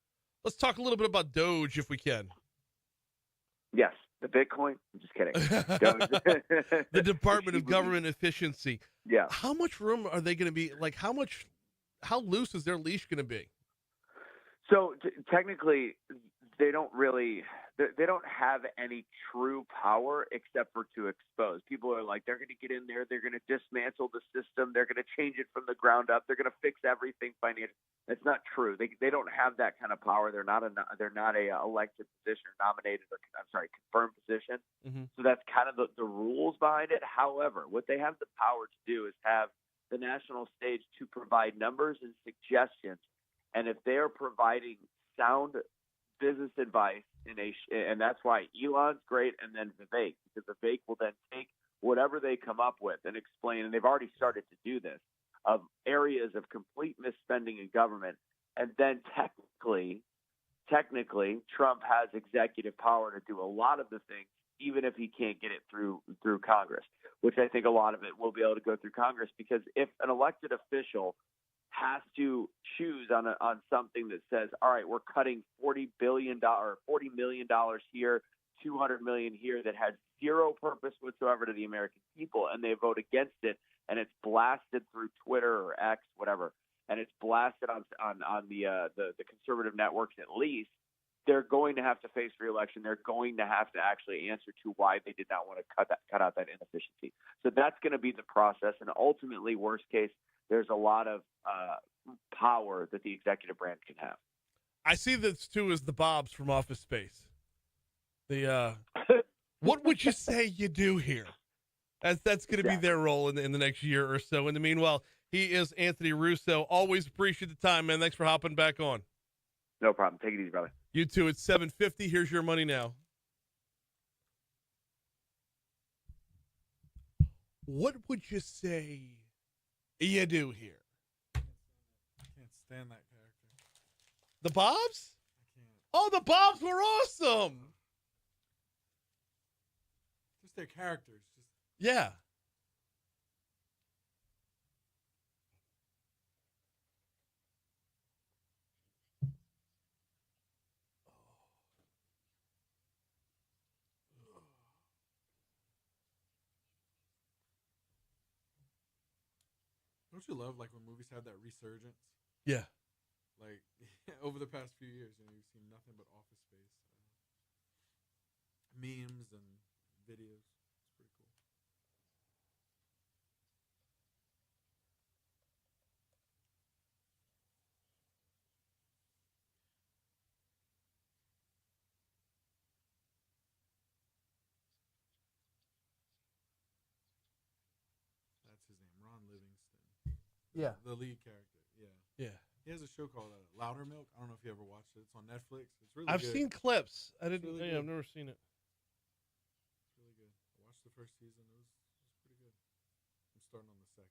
Let's talk a little bit about Doge, if we can. Yes, the Bitcoin. I'm just kidding. The Department of Government Efficiency. Yeah. How much room are they going to be? Like, how loose is their leash going to be? So technically, they don't have any true power except for to expose. People are like, they're going to get in there, they're going to dismantle the system, they're going to change it from the ground up, they're going to fix everything financially. That's not true. They don't have that kind of power. They're not a elected position or nominated or confirmed position. Mm-hmm. So that's kind of the rules behind it. However, what they have the power to do is have the national stage to provide numbers and suggestions. And if they are providing sound business advice and that's why Elon's great, and then Vivek, because Vivek will then take whatever they come up with and explain, and they've already started to do this, of areas of complete misspending in government, and then technically Trump has executive power to do a lot of the things, even if he can't get it through Congress, which I think a lot of it will be able to go through Congress, because if an elected official has to choose on something that says, all right, we're cutting $40 million here, $200 million here, that has zero purpose whatsoever to the American people, and they vote against it, and it's blasted through Twitter or X, whatever, and it's blasted on the conservative networks at least, they're going to have to face re-election. They're going to have to actually answer to why they did not want to cut out that inefficiency. So that's going to be the process, and ultimately, worst case, there's a lot of power that the executive branch can have. I see this too as the Bobs from Office Space. What would you say you do here? That's going to be their role in the next year or so. In the meanwhile, he is Anthony Russo. Always appreciate the time, man. Thanks for hopping back on. No problem. Take it easy, brother. You too. It's 7:50. Here's your money now. What would you say you do here? I can't stand that character. The Bobs? I can't. Oh, the Bobs were awesome. Just their characters. Yeah. Don't you love like when movies have that resurgence? Yeah. Like over the past few years, you've seen nothing but Office Space memes and videos. It's pretty cool. That's his name, Ron Livingston. Yeah. The lead character. Yeah. Yeah. He has a show called Louder Milk. I don't know if you ever watched it. It's on Netflix. It's really I've good. seen clips. I didn't. really I've good. never seen it. It's really good. I watched the first season. It was pretty good. I'm starting on the second.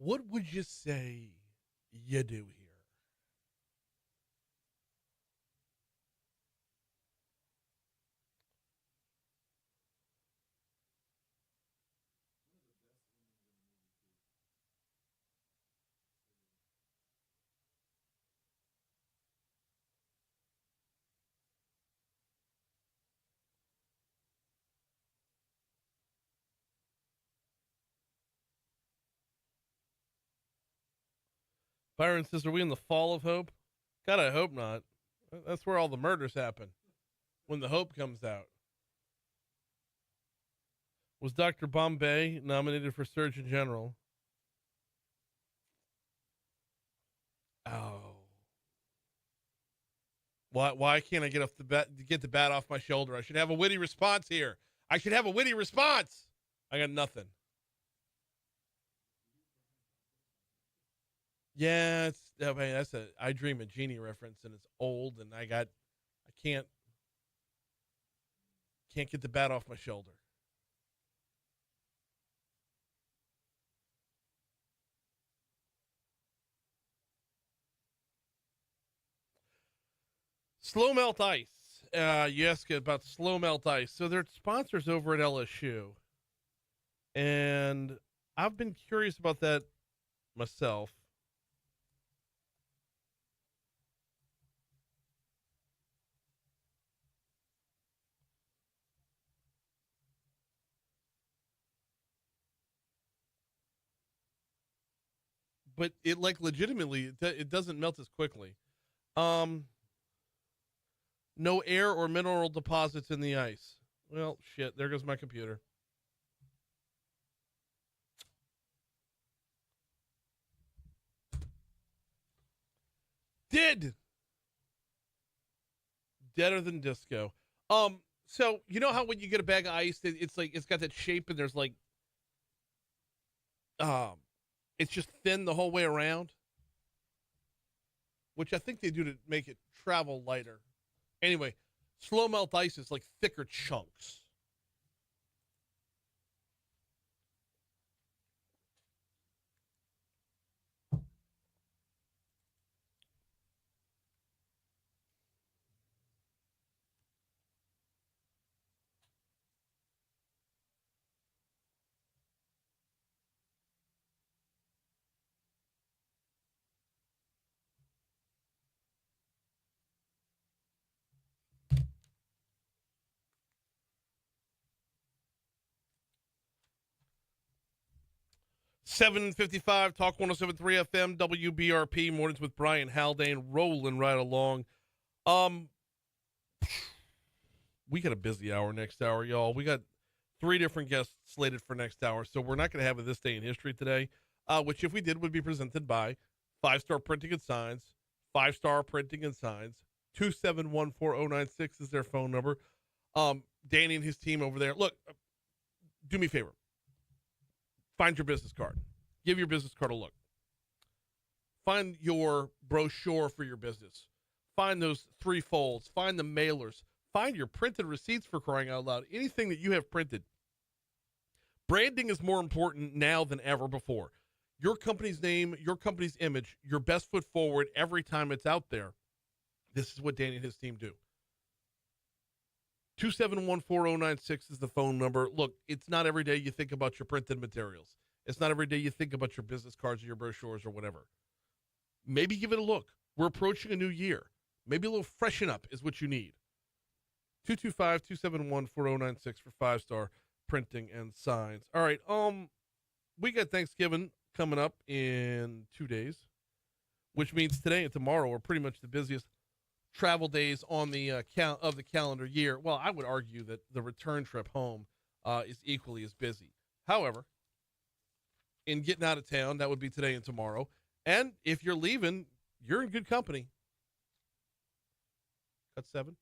What would you say you do here? Byron says, "Are we in the fall of hope?" God, I hope not. That's where all the murders happen. When the hope comes out. Was Dr. Bombay nominated for Surgeon General? Oh. Why can't I get the bat off my shoulder? I should have a witty response here. I should have a witty response. I got nothing. Yeah, that's a I Dream of Jeannie reference, and it's old, and I can't get the bat off my shoulder. Slow Melt Ice. You ask about Slow Melt Ice. So they're sponsors over at LSU. And I've been curious about that myself. But it legitimately, it doesn't melt as quickly. No air or mineral deposits in the ice. Well, shit, there goes my computer. Deader than disco. So you know how when you get a bag of ice, it's like it's got that shape and there's like it's just thin the whole way around, which I think they do to make it travel lighter. Anyway, slow melt ice is like thicker chunks. $7:55 Talk 107.3 FM WBRP mornings with Brian Haldane rolling right along. We got a busy hour next hour, y'all. We got 3 different guests slated for next hour, so we're not going to have a This Day in History today, which if we did would be presented by 5 Star Printing and Signs, 5 Star Printing and Signs. 2714096 is their phone number. Danny and his team over there. Look, do me a favor. Find your business card. Give your business card a look. Find your brochure for your business. Find those 3 folds. Find the mailers. Find your printed receipts, for crying out loud. Anything that you have printed. Branding is more important now than ever before. Your company's name, your company's image, your best foot forward every time it's out there. This is what Danny and his team do. 2714096 is the phone number. Look, it's not every day you think about your printed materials. It's not every day you think about your business cards or your brochures or whatever. Maybe give it a look. We're approaching a new year. Maybe a little freshen up is what you need. 225-271-4096 for 5 Star Printing and Signs. All right, we got Thanksgiving coming up in 2 days, which means today and tomorrow are pretty much the busiest travel days on the of the calendar year. Well, I would argue that the return trip home is equally as busy. However, in getting out of town, that would be today and tomorrow. And if you're leaving, you're in good company. Cut 7.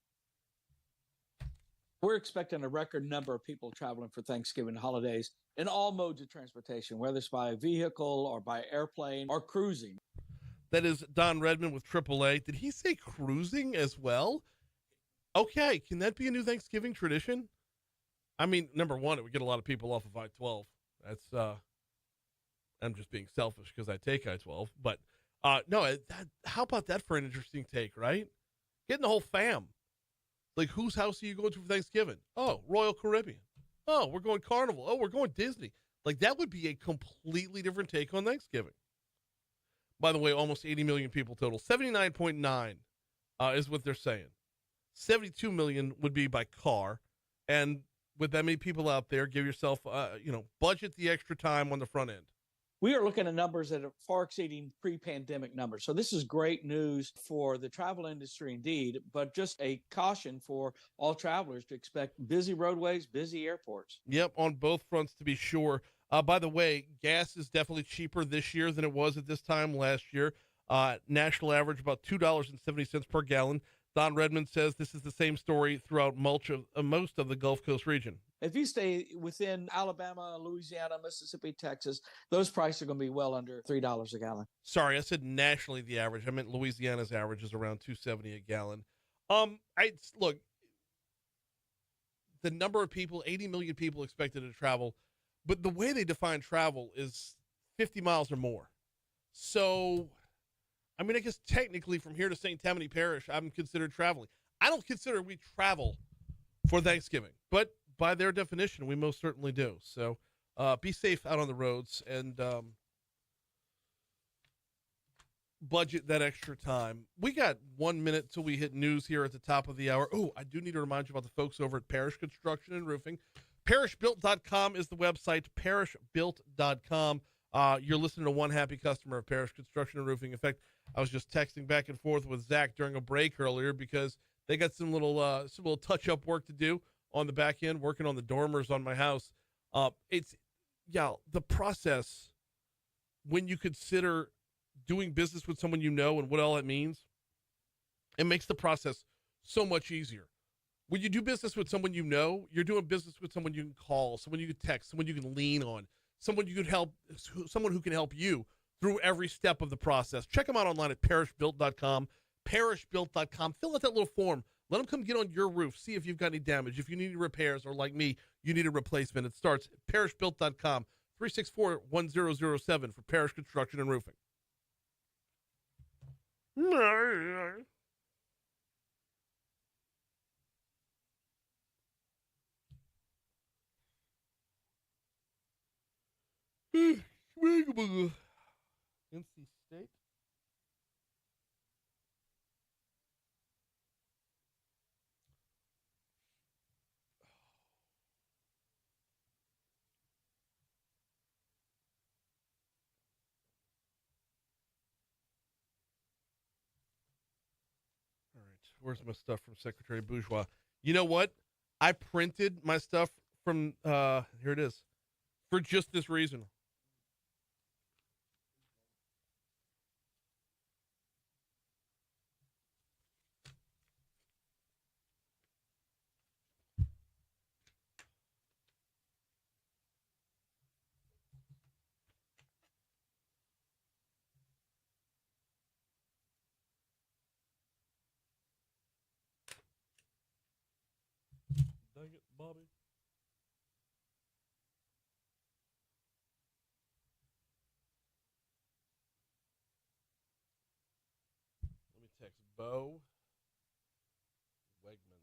We're expecting a record number of people traveling for Thanksgiving holidays in all modes of transportation, whether it's by vehicle or by airplane or cruising. That is Don Redmond with AAA. Did he say cruising as well? Okay, can that be a new Thanksgiving tradition? I mean, number one, it would get a lot of people off of I-12. That's, I'm just being selfish because I take I-12. But, no, how about that for an interesting take, right? Getting the whole fam. Like, whose house are you going to for Thanksgiving? Oh, Royal Caribbean. Oh, we're going Carnival. Oh, we're going Disney. Like, that would be a completely different take on Thanksgiving. By the way, almost 80 million people total. 79.9 is what they're saying. 72 million would be by car. And with that many people out there, give yourself, budget the extra time on the front end. We are looking at numbers that are far exceeding pre-pandemic numbers. So this is great news for the travel industry indeed, but just a caution for all travelers to expect busy roadways, busy airports. Yep, on both fronts to be sure. By the way, gas is definitely cheaper this year than it was at this time last year. National average about $2.70 per gallon. Don Redmond says this is the same story throughout most of the Gulf Coast region. If you stay within Alabama, Louisiana, Mississippi, Texas, those prices are going to be well under $3 a gallon. Sorry, I said nationally the average. I meant Louisiana's average is around $2.70 a gallon. Look, the number of people, 80 million people expected to travel, but the way they define travel is 50 miles or more. So, I mean, I guess technically from here to St. Tammany Parish, I'm considered traveling. I don't consider we travel for Thanksgiving, but by their definition, we most certainly do. So be safe out on the roads and budget that extra time. We got 1 minute till we hit news here at the top of the hour. Oh, I do need to remind you about the folks over at Parish Construction and Roofing. ParishBuilt.com is the website, ParishBuilt.com. You're listening to one happy customer of Parish Construction and Roofing. In fact, I was just texting back and forth with Zach during a break earlier because they got some little touch-up work to do on the back end, working on the dormers on my house. The process, when you consider doing business with someone you know and what all it means, it makes the process so much easier. When you do business with someone you know, you're doing business with someone you can call, someone you can text, someone you can lean on, someone who can help you through every step of the process. Check them out online at parishbuilt.com, parishbuilt.com. Fill out that little form. Let them come get on your roof, see if you've got any damage. If you need any repairs, or like me, you need a replacement, it starts at parishbuilt.com, 364-1007 for Parish Construction and Roofing. NC State. All right, where's my stuff from Secretary Bourgeois? You know what? I printed my stuff from, here it is, for just this reason. Dang it, Bobby. Let me text Bo Wegman.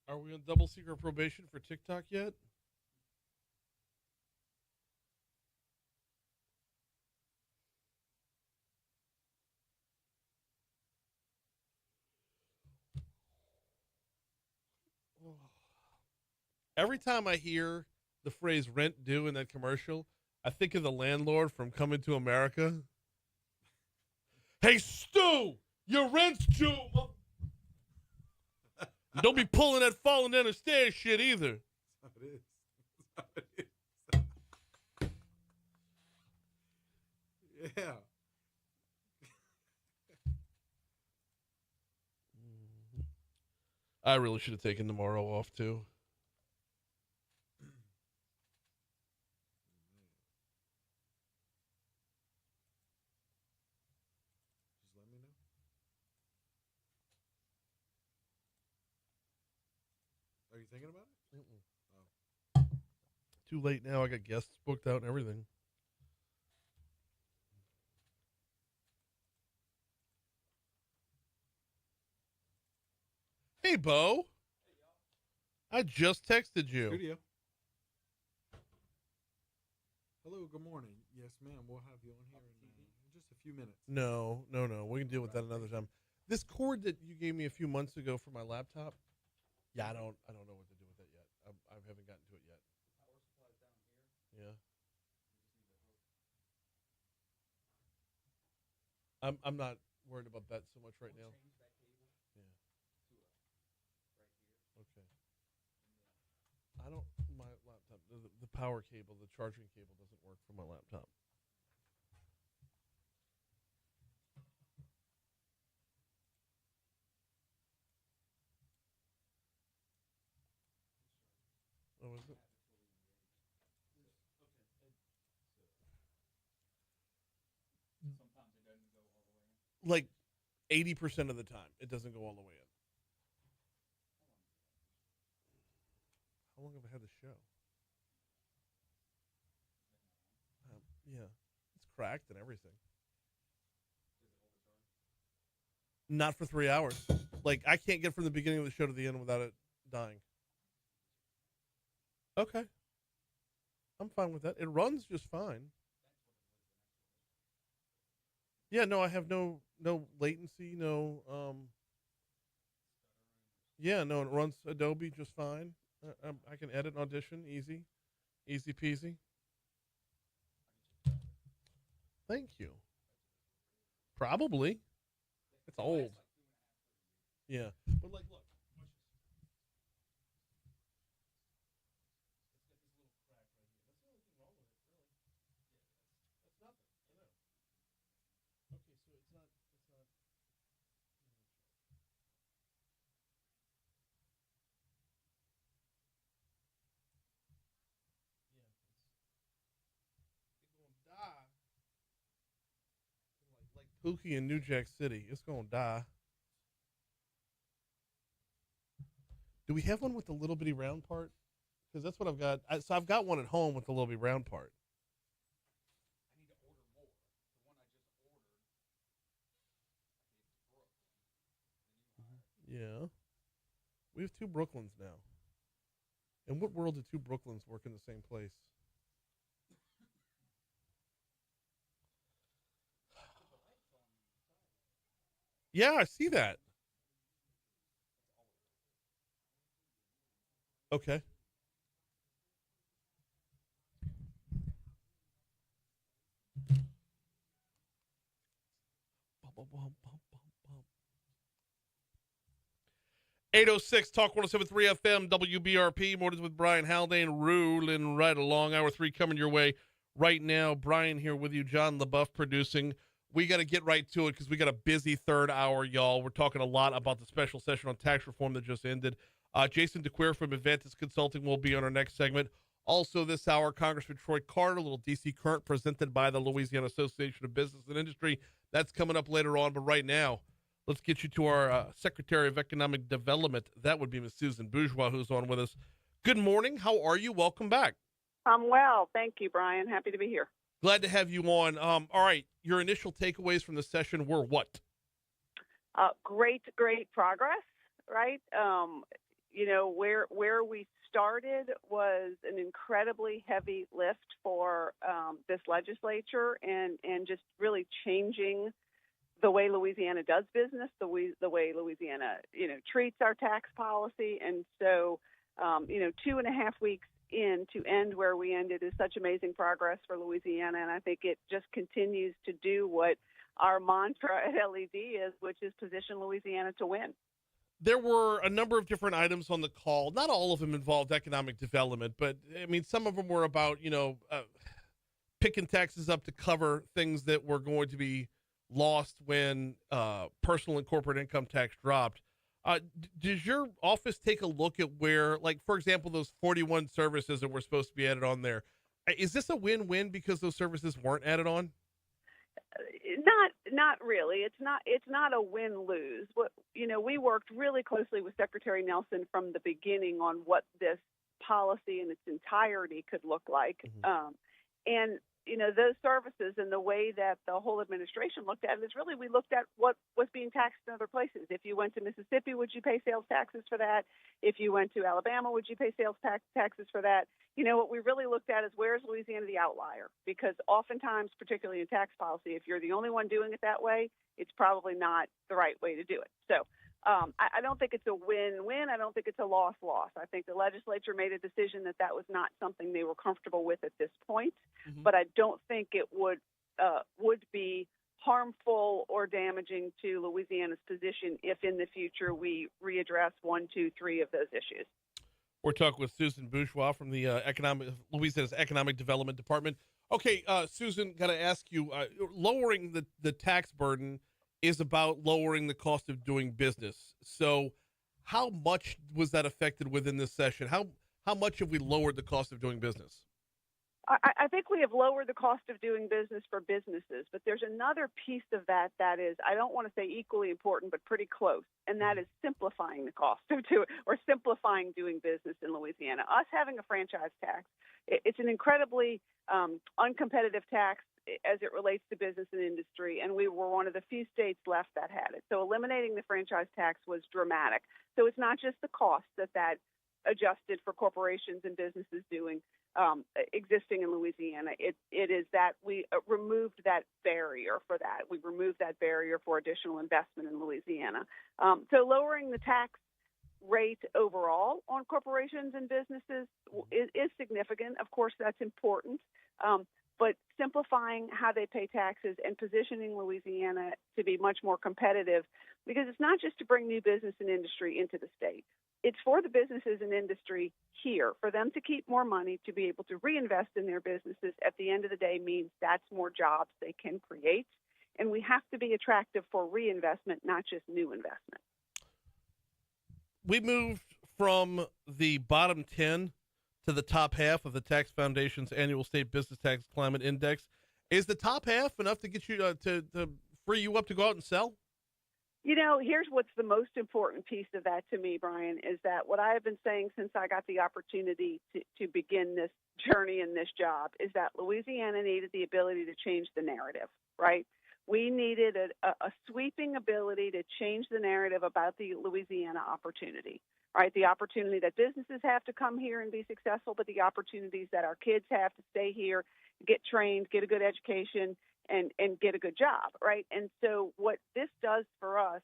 Are we on double secret probation for TikTok yet? Every time I hear the phrase rent due in that commercial, I think of the landlord from Coming to America. Hey, Stu, your rent's due. Don't be pulling that falling down the stairs shit either. That's how it is. That's how it is. Yeah. I really should have taken tomorrow off, too. Just let me know. Are you thinking about it? Mm-mm. Oh. Too late now. I got guests booked out and everything. Hey, Bo. I just texted you. Studio. Hello, good morning. Yes, ma'am. We'll have you on here in just a few minutes. No. We can deal with that another time. This cord that you gave me a few months ago for my laptop, yeah, I don't know what to do with that yet. I haven't gotten to it yet. Yeah. I'm not worried about that so much right now. Yeah. Okay. My laptop, the power cable, the charging cable doesn't work for my laptop. Oh, is it? Like 80% of the time, it doesn't go all the way in. How long have I had the show? Yeah, it's cracked and everything. Not for 3 hours. Like, I can't get from the beginning of the show to the end without it dying. Okay. I'm fine with that. It runs just fine. Yeah, no, I have no latency, no yeah, no, it runs Adobe just fine. I can edit and audition easy peasy. Thank you. Probably. It's old. Yeah. But like, look. Like Pookie in New Jack City. It's going to die. Do we have one with the little bitty round part? Because that's what I've got. So I've got one at home with the little bitty round part. Yeah. We have two Brooklyns now. In what world do two Brooklyns work in the same place? Yeah, I see that. 806 Talk 107.3 FM WBRP. Mornings with Brian Haldane, rolling right along. Hour 3 coming your way right now. Brian here with you, John LaBeouf producing. We got to get right to it because we got a busy third hour, y'all. We're talking a lot about the special session on tax reform that just ended. Jason DeCuir from Advantage Consulting will be on our next segment. Also this hour, Congressman Troy Carter, a little DC Current presented by the Louisiana Association of Business and Industry. That's coming up later on, but right now, let's get you to our Secretary of Economic Development. That would be Ms. Susan Bourgeois, who's on with us. Good morning. How are you? Welcome back. I'm well. Thank you, Brian. Happy to be here. Glad to have you on. All right. Your initial takeaways from the session were what? Great progress, right? Where we started was an incredibly heavy lift for this legislature and just really changing the way Louisiana does business, the way Louisiana, treats our tax policy. And so, 2.5 weeks in to end where we ended is such amazing progress for Louisiana. And I think it just continues to do what our mantra at LED is, which is position Louisiana to win. There were a number of different items on the call. Not all of them involved economic development, but I mean, some of them were about, picking taxes up to cover things that were going to be lost when personal and corporate income tax dropped. Does your office take a look at where, like, for example, those 41 services that were supposed to be added on there? Is this a win-win because those services weren't added on? Not really. It's not a win-lose. We worked really closely with Secretary Nelson from the beginning on what this policy in its entirety could look like. Mm-hmm. And those services and the way that the whole administration looked at it is really we looked at what was being taxed in other places. If you went to Mississippi, would you pay sales taxes for that? If you went to Alabama, would you pay sales taxes for that? What we really looked at is where's Louisiana the outlier? Because oftentimes, particularly in tax policy, if you're the only one doing it that way, it's probably not the right way to do it. So I don't think it's a win-win. I don't think it's a loss-loss. I think the legislature made a decision that was not something they were comfortable with at this point. Mm-hmm. But I don't think it would be harmful or damaging to Louisiana's position if in the future we readdress 1, 2, 3 of those issues. We're talking with Susan Bourgeois from the Louisiana's Economic Development Department. Okay, Susan, got to ask you, lowering the tax burden is about lowering the cost of doing business. So how much was that affected within this session? How much have we lowered the cost of doing business? I think we have lowered the cost of doing business for businesses, but there's another piece of that is, I don't want to say equally important, but pretty close, and that is simplifying the cost of simplifying doing business in Louisiana. Us having a franchise tax, it's an incredibly uncompetitive tax as it relates to business and industry, and we were one of the few states left that had it. So eliminating the franchise tax was dramatic. So it's not just the cost that adjusted for corporations and businesses doing existing in Louisiana. It is that we removed that barrier for that. We removed that barrier for additional investment in Louisiana. So lowering the tax rate overall on corporations and businesses is significant. Of course, that's important. But simplifying how they pay taxes and positioning Louisiana to be much more competitive, because it's not just to bring new business and industry into the state. It's for the businesses and industry here, for them to keep more money, to be able to reinvest in their businesses. At the end of the day means that's more jobs they can create. And we have to be attractive for reinvestment, not just new investment. We moved from the bottom 10 to the top half of the Tax Foundation's annual state business tax climate index. Is the top half enough to get you to free you up to go out and sell? Here's what's the most important piece of that to me, Brian, is that what I have been saying since I got the opportunity to begin this journey in this job is that Louisiana needed the ability to change the narrative, right? We needed a sweeping ability to change the narrative about the Louisiana opportunity, right? The opportunity that businesses have to come here and be successful, but the opportunities that our kids have to stay here, get trained, get a good education, and get a good job, right? And so what this does for us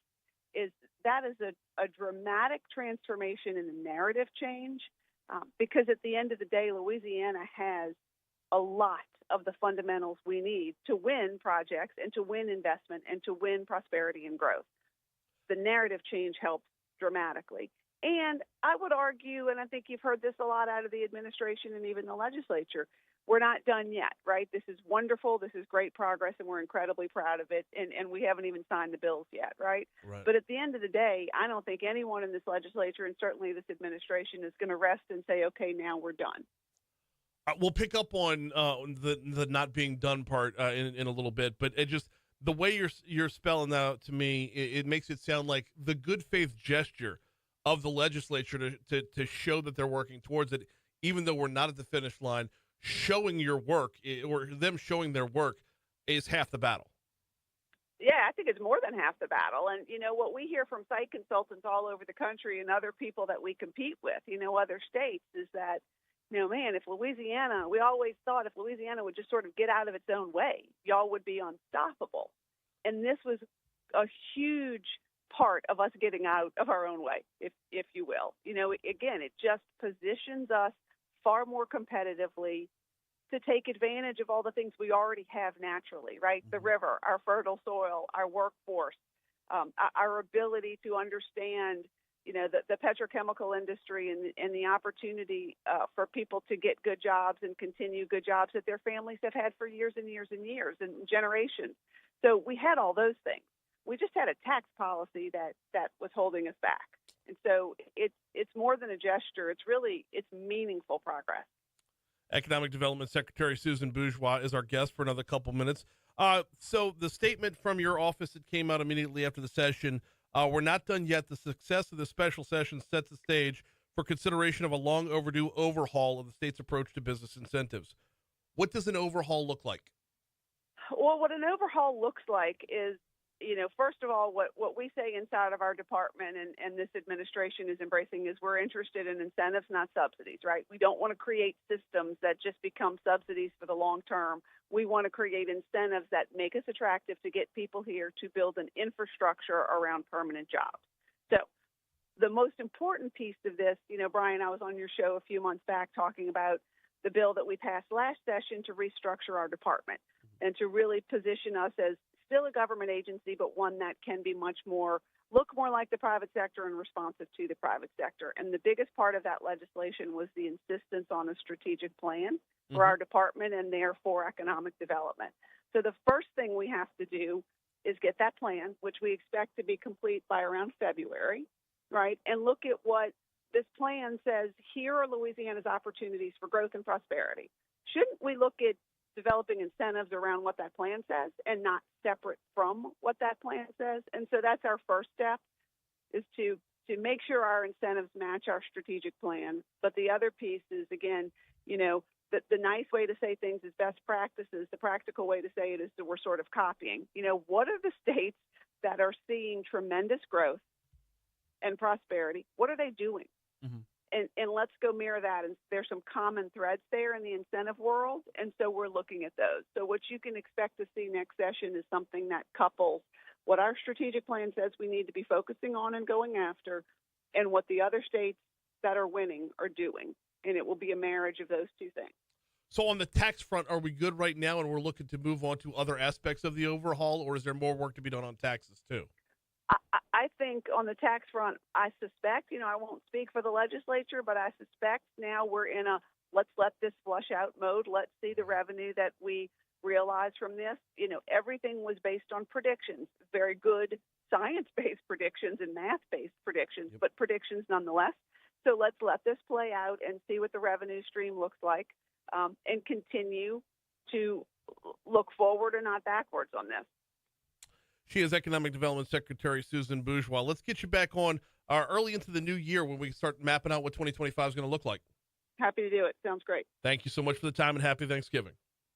is that is a dramatic transformation in the narrative change, because at the end of the day, Louisiana has a lot of the fundamentals we need to win projects and to win investment and to win prosperity and growth. The narrative change helps dramatically. And I would argue, and I think you've heard this a lot out of the administration and even the legislature, we're not done yet, right? This is wonderful. This is great progress, and we're incredibly proud of it. And we haven't even signed the bills yet, right? But at the end of the day, I don't think anyone in this legislature and certainly this administration is going to rest and say, okay, now we're done. We'll pick up on the not being done part in a little bit, but it just the way you're spelling that out to me, it makes it sound like the good faith gesture of the legislature to show that they're working towards it, even though we're not at the finish line. Showing your work or them showing their work is half the battle. Yeah, I think it's more than half the battle. And, you know, what we hear from site consultants all over the country and other people that we compete with, you know, other states, is that, you know, man, if Louisiana, we always thought if Louisiana would just sort of get out of its own way, y'all would be unstoppable. And this was a huge part of us getting out of our own way, if you will. You know, again, it just positions us far more competitively to take advantage of all the things we already have naturally, right? The river, our fertile soil, our workforce, our ability to understand, you know, the petrochemical industry and the opportunity for people to get good jobs and continue good jobs that their families have had for years and years and years and generations. So we had all those things. We just had a tax policy that was holding us back. And so it's more than a gesture. It's meaningful progress. Economic Development Secretary Susan Bourgeois is our guest for another couple minutes. So the statement from your office that came out immediately after the session, we're not done yet. The success of the special session sets the stage for consideration of a long overdue overhaul of the state's approach to business incentives. What does an overhaul look like? Well, what an overhaul looks like is, you know, first of all, what we say inside of our department and this administration is embracing is we're interested in incentives, not subsidies, right? We don't want to create systems that just become subsidies for the long term. We want to create incentives that make us attractive to get people here to build an infrastructure around permanent jobs. So the most important piece of this, you know, Brian, I was on your show a few months back talking about the bill that we passed last session to restructure our department and to really position us as still a government agency, but one that can be look more like the private sector and responsive to the private sector. And the biggest part of that legislation was the insistence on a strategic plan for our department and therefore economic development. So the first thing we have to do is get that plan, which we expect to be complete by around February, right? And look at what this plan says. Here are Louisiana's opportunities for growth and prosperity. Shouldn't we look at developing incentives around what that plan says and not separate from what that plan says? And so that's our first step, is to make sure our incentives match our strategic plan. But the other piece is, again, you know, the nice way to say things is best practices. The practical way to say it is that we're sort of copying. You know, what are the states that are seeing tremendous growth and prosperity? What are they doing? And let's go mirror that. And there's some common threads there in the incentive world. And so we're looking at those. So what you can expect to see next session is something that couples what our strategic plan says we need to be focusing on and going after and what the other states that are winning are doing. And it will be a marriage of those two things. So on the tax front, are we good right now and we're looking to move on to other aspects of the overhaul, or is there more work to be done on taxes too? I think on the tax front, I suspect, you know, I won't speak for the legislature, but I suspect now we're in a let's let this flush out mode. Let's see the revenue that we realize from this. You know, everything was based on predictions, very good science-based predictions and math-based predictions, but predictions nonetheless. So let's let this play out and see what the revenue stream looks like, and continue to look forward and not backwards on this. She is Economic Development Secretary Susan Bourgeois. Let's get you back on early into the new year when we start mapping out what 2025 is going to look like. Happy to do it. Sounds great. Thank you so much for the time and happy Thanksgiving.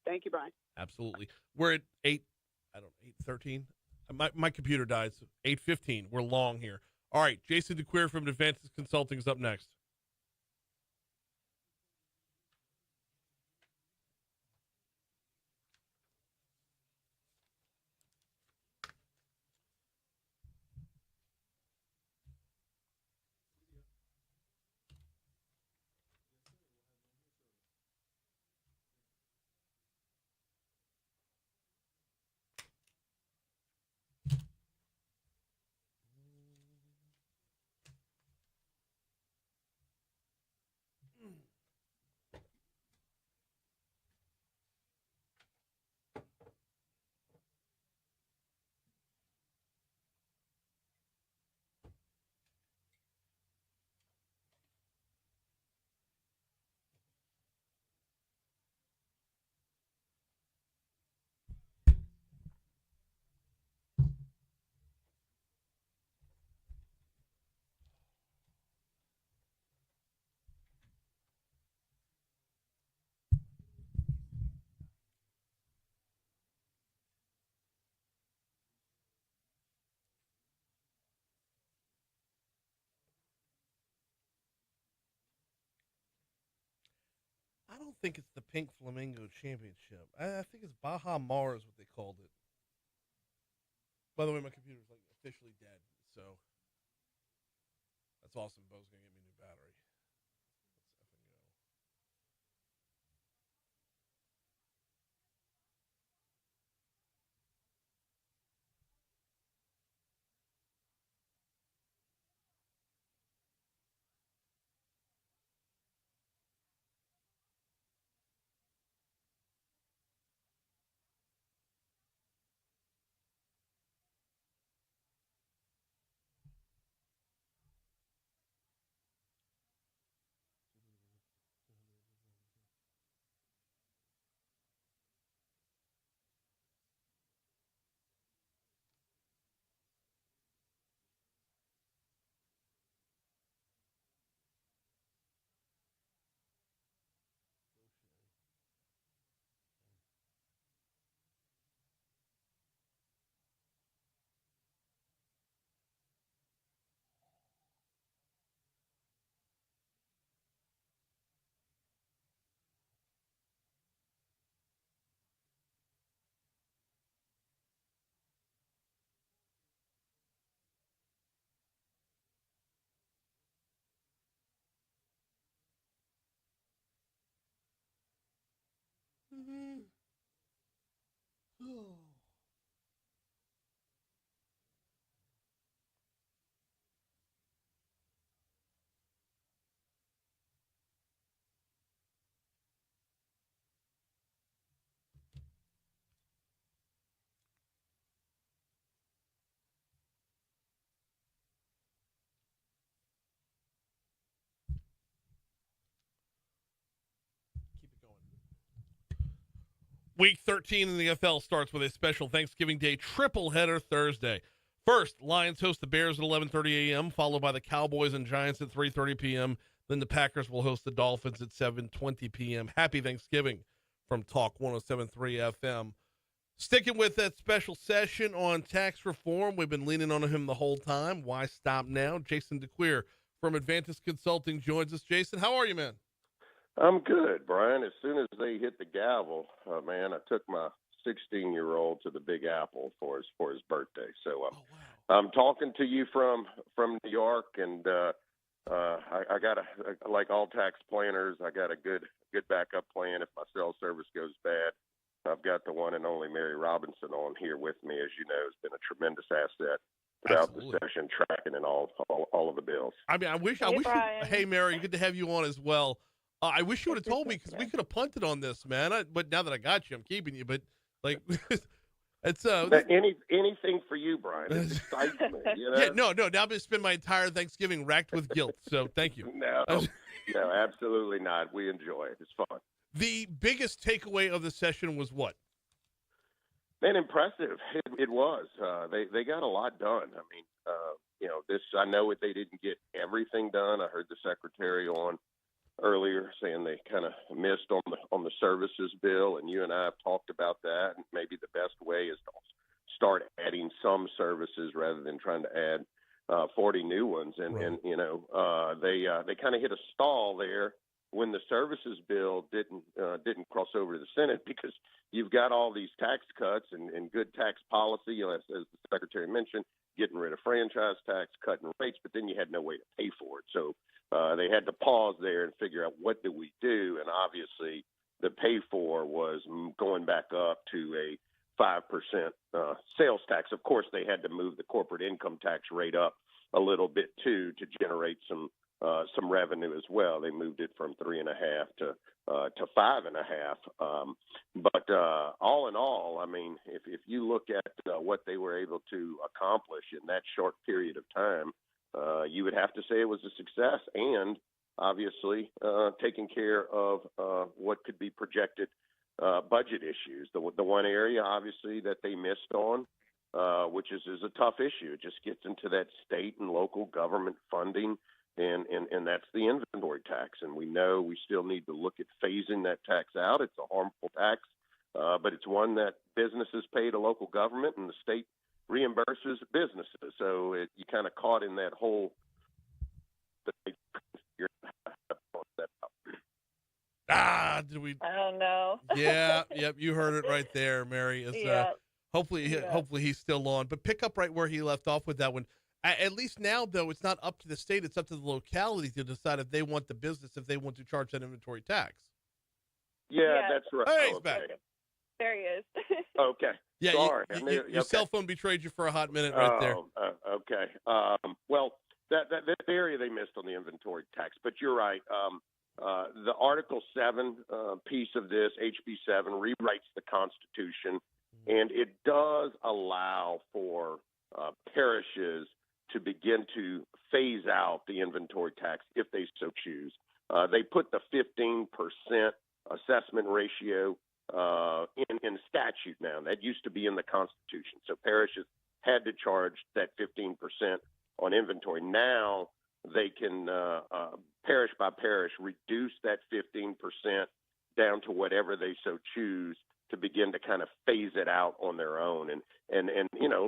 Thank you, Brian. Absolutely. We're at 8:13. My computer died, so 8:15. We're long here. All right, Jason DeCuir from Advances Consulting is up next. I don't think it's the Pink Flamingo Championship. I think it's Baja Mar is what they called it. By the way, my computer's like officially dead, so that's awesome. Bo's gonna get me a new battery. Let's effing go. Keep it going. Week 13 in the NFL starts with a special Thanksgiving Day triple header Thursday. First, Lions host the Bears at 11:30 a.m., followed by the Cowboys and Giants at 3:30 p.m. Then the Packers will host the Dolphins at 7:20 p.m. Happy Thanksgiving from Talk 107.3 FM. Sticking with that special session on tax reform, we've been leaning on him the whole time. Why stop now? Jason DeCuir from Advantage Consulting joins us. Jason, how are you, man? I'm good, Brian. As soon as they hit the gavel, man, I took my 16-year-old to the Big Apple for his birthday. So I'm talking to you from New York, and I got like all tax planners, I got a good backup plan if my cell service goes bad. I've got the one and only Mary Robinson on here with me, as you know, has been a tremendous asset throughout the session, tracking and all of the bills. I mean, I wish. Hey, Mary, good to have you on as well. I wish you would have told me because we could have punted on this, man. But now that I got you, I'm keeping you. But like, it's anything for you, Brian. It excites me. You know? Yeah, no. Now I'm going to spend my entire Thanksgiving racked with guilt. So thank you. No, absolutely not. We enjoy it. It's fun. The biggest takeaway of the session was what? Man, impressive. It was. They got a lot done. I mean, I know they didn't get everything done. I heard the secretary on earlier saying they kind of missed on the services bill, and you and I have talked about that. And maybe the best way is to start adding some services rather than trying to add 40 new ones. And right. And they kind of hit a stall there when the services bill didn't cross over to the Senate, because you've got all these tax cuts and good tax policy, as the secretary mentioned, getting rid of franchise tax, cutting rates, but then you had no way to pay for it. So they had to pause there and figure out what do we do. And obviously the pay for was going back up to a 5% sales tax. Of course, they had to move the corporate income tax rate up a little bit too to generate some revenue as well. They moved it from 3.5 to 5.5. But all in all, I mean, if you look at what they were able to accomplish in that short period of time, you would have to say it was a success, and obviously taking care of what could be projected budget issues. The one area, obviously, that they missed on, which is a tough issue. It just gets into that state and local government funding, and that's the inventory tax. And we know we still need to look at phasing that tax out. It's a harmful tax, but it's one that businesses pay to local government, and the state reimburses businesses. So you kind of caught in that whole. Did we? I don't know. Yeah, yep. You heard it right there, Mary. Yeah. Hopefully Yeah. he's still on. But pick up right where he left off with that one. At least now, though, it's not up to the state; it's up to the locality to decide if they want the business, if they want to charge that inventory tax. Yeah, Yeah. that's right. Hey, he's Okay. back. There he is. Okay. Yeah, Sorry. your Okay. cell phone betrayed you for a hot minute right there. Okay. Well, that area they missed on the inventory tax, but you're right. The Article 7 piece of this, HB 7, rewrites the Constitution, and it does allow for parishes to begin to phase out the inventory tax if they so choose. They put the 15% assessment ratio in statute now. That used to be in the Constitution. So parishes had to charge that 15% on inventory. Now they can, parish by parish, reduce that 15% down to whatever they so choose to begin to kind of phase it out on their own. And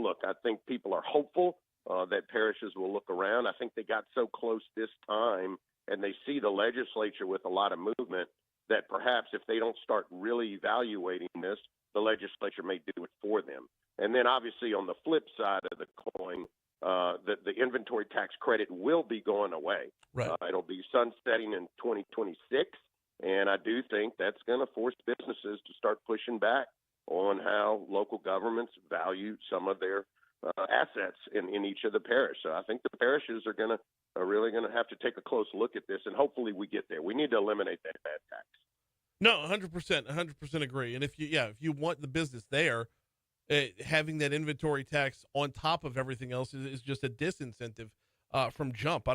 look, I think people are hopeful that parishes will look around. I think they got so close this time, and they see the legislature with a lot of movement, that perhaps if they don't start really evaluating this, the legislature may do it for them. And then obviously on the flip side of the coin, the inventory tax credit will be going away. Right. It'll be sunsetting in 2026, and I do think that's going to force businesses to start pushing back on how local governments value some of their assets in each of the parishes. So I think the parishes are really going to have to take a close look at this, and hopefully we get there. We need to eliminate that bad tax. No, 100% agree. And if you want the business there, having that inventory tax on top of everything else is just a disincentive from jump.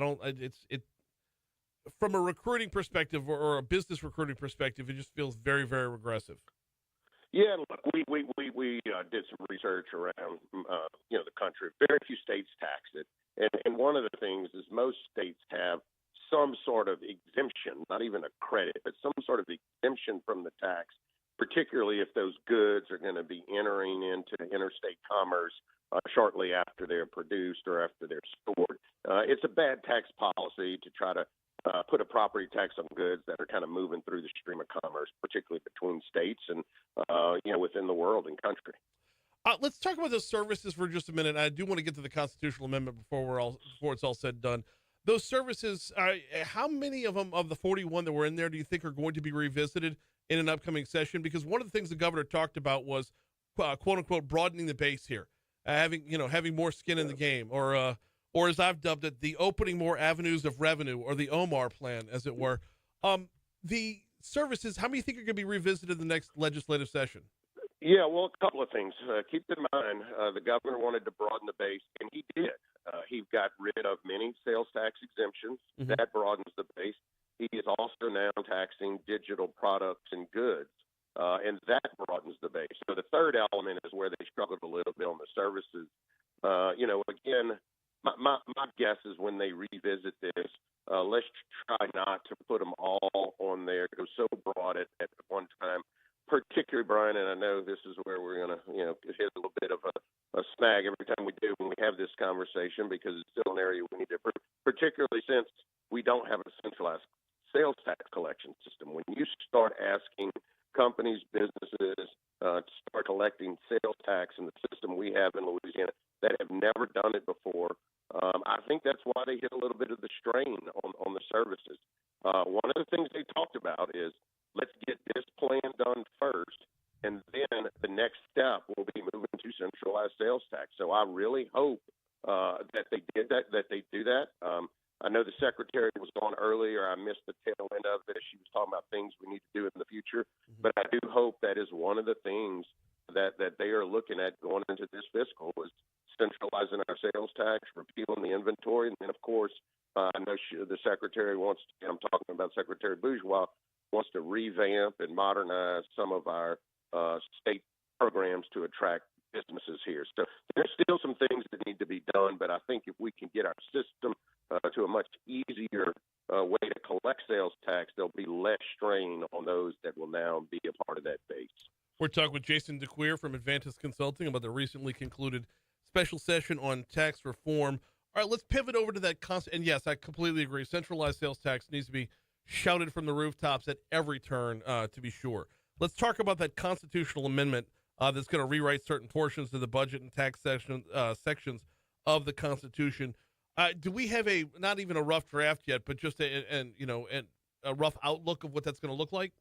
From a recruiting perspective or a business recruiting perspective, it just feels very, very regressive. Yeah, look, we did some research around the country. Very few states tax it, and one of the things is most states have some sort of exemption, not even a credit, but some sort of exemption from the tax, particularly if those goods are going to be entering into interstate commerce shortly after they're produced or after they're stored. It's a bad tax policy to try to put a property tax on goods that are kind of moving through the stream of commerce, particularly between states and within the world and country. Let's talk about those services for just a minute. I do want to get to the constitutional amendment before it's all said and done. Those services, how many of them, of the 41 that were in there, do you think are going to be revisited in an upcoming session? Because one of the things the governor talked about was, quote unquote, broadening the base here, having more skin in the game, or as I've dubbed it, the opening more avenues of revenue, or the Omar plan, as it were. The services, how many think are going to be revisited in the next legislative session? Yeah, well, a couple of things. Keep in mind, the governor wanted to broaden the base, and he did. He got rid of many sales tax exemptions. Mm-hmm. That broadens the base. He is also now taxing digital products and goods, and that broadens the base. So the third element is where they struggled a little bit on the services. Again, my guess is when they revisit this, let's try not to put them all on there. Go so broad at one time. Particularly, Brian, and I know this is where we're going to, hit a little bit of a snag every time we do when we have this conversation, because it's still an area we need to improve, particularly since we don't have a centralized sales tax collection system. When you start asking companies, businesses to start collecting sales tax in the system we have in Louisiana that have never done it before, I think that's why they hit a little bit of the strain on the services. One of the things they talked about is, let's get this plan done first, and then the next step will be moving to centralized sales tax. So I really hope that they did that they do that. I know the secretary was on earlier. I missed the tail end of it. She was talking about things we need to do in the future. Mm-hmm. But I do hope that is one of the things that they are looking at going into this fiscal, is centralizing our sales tax, repealing the inventory. And then, of course, I know the secretary wants to, I'm talking about Secretary Bourgeois, wants to revamp and modernize some of our state programs to attract businesses here. So there's still some things that need to be done, but I think if we can get our system to a much easier way to collect sales tax, there'll be less strain on those that will now be a part of that base. We're talking with Jason DeCuir from Advantis Consulting about the recently concluded special session on tax reform. All right, let's pivot over to that and yes, I completely agree. Centralized sales tax needs to be shouted from the rooftops at every turn, to be sure. Let's talk about that constitutional amendment that's going to rewrite certain portions of the budget and tax sections of the Constitution. Do we have not even a rough draft yet, but just a rough outlook of what that's going to look like?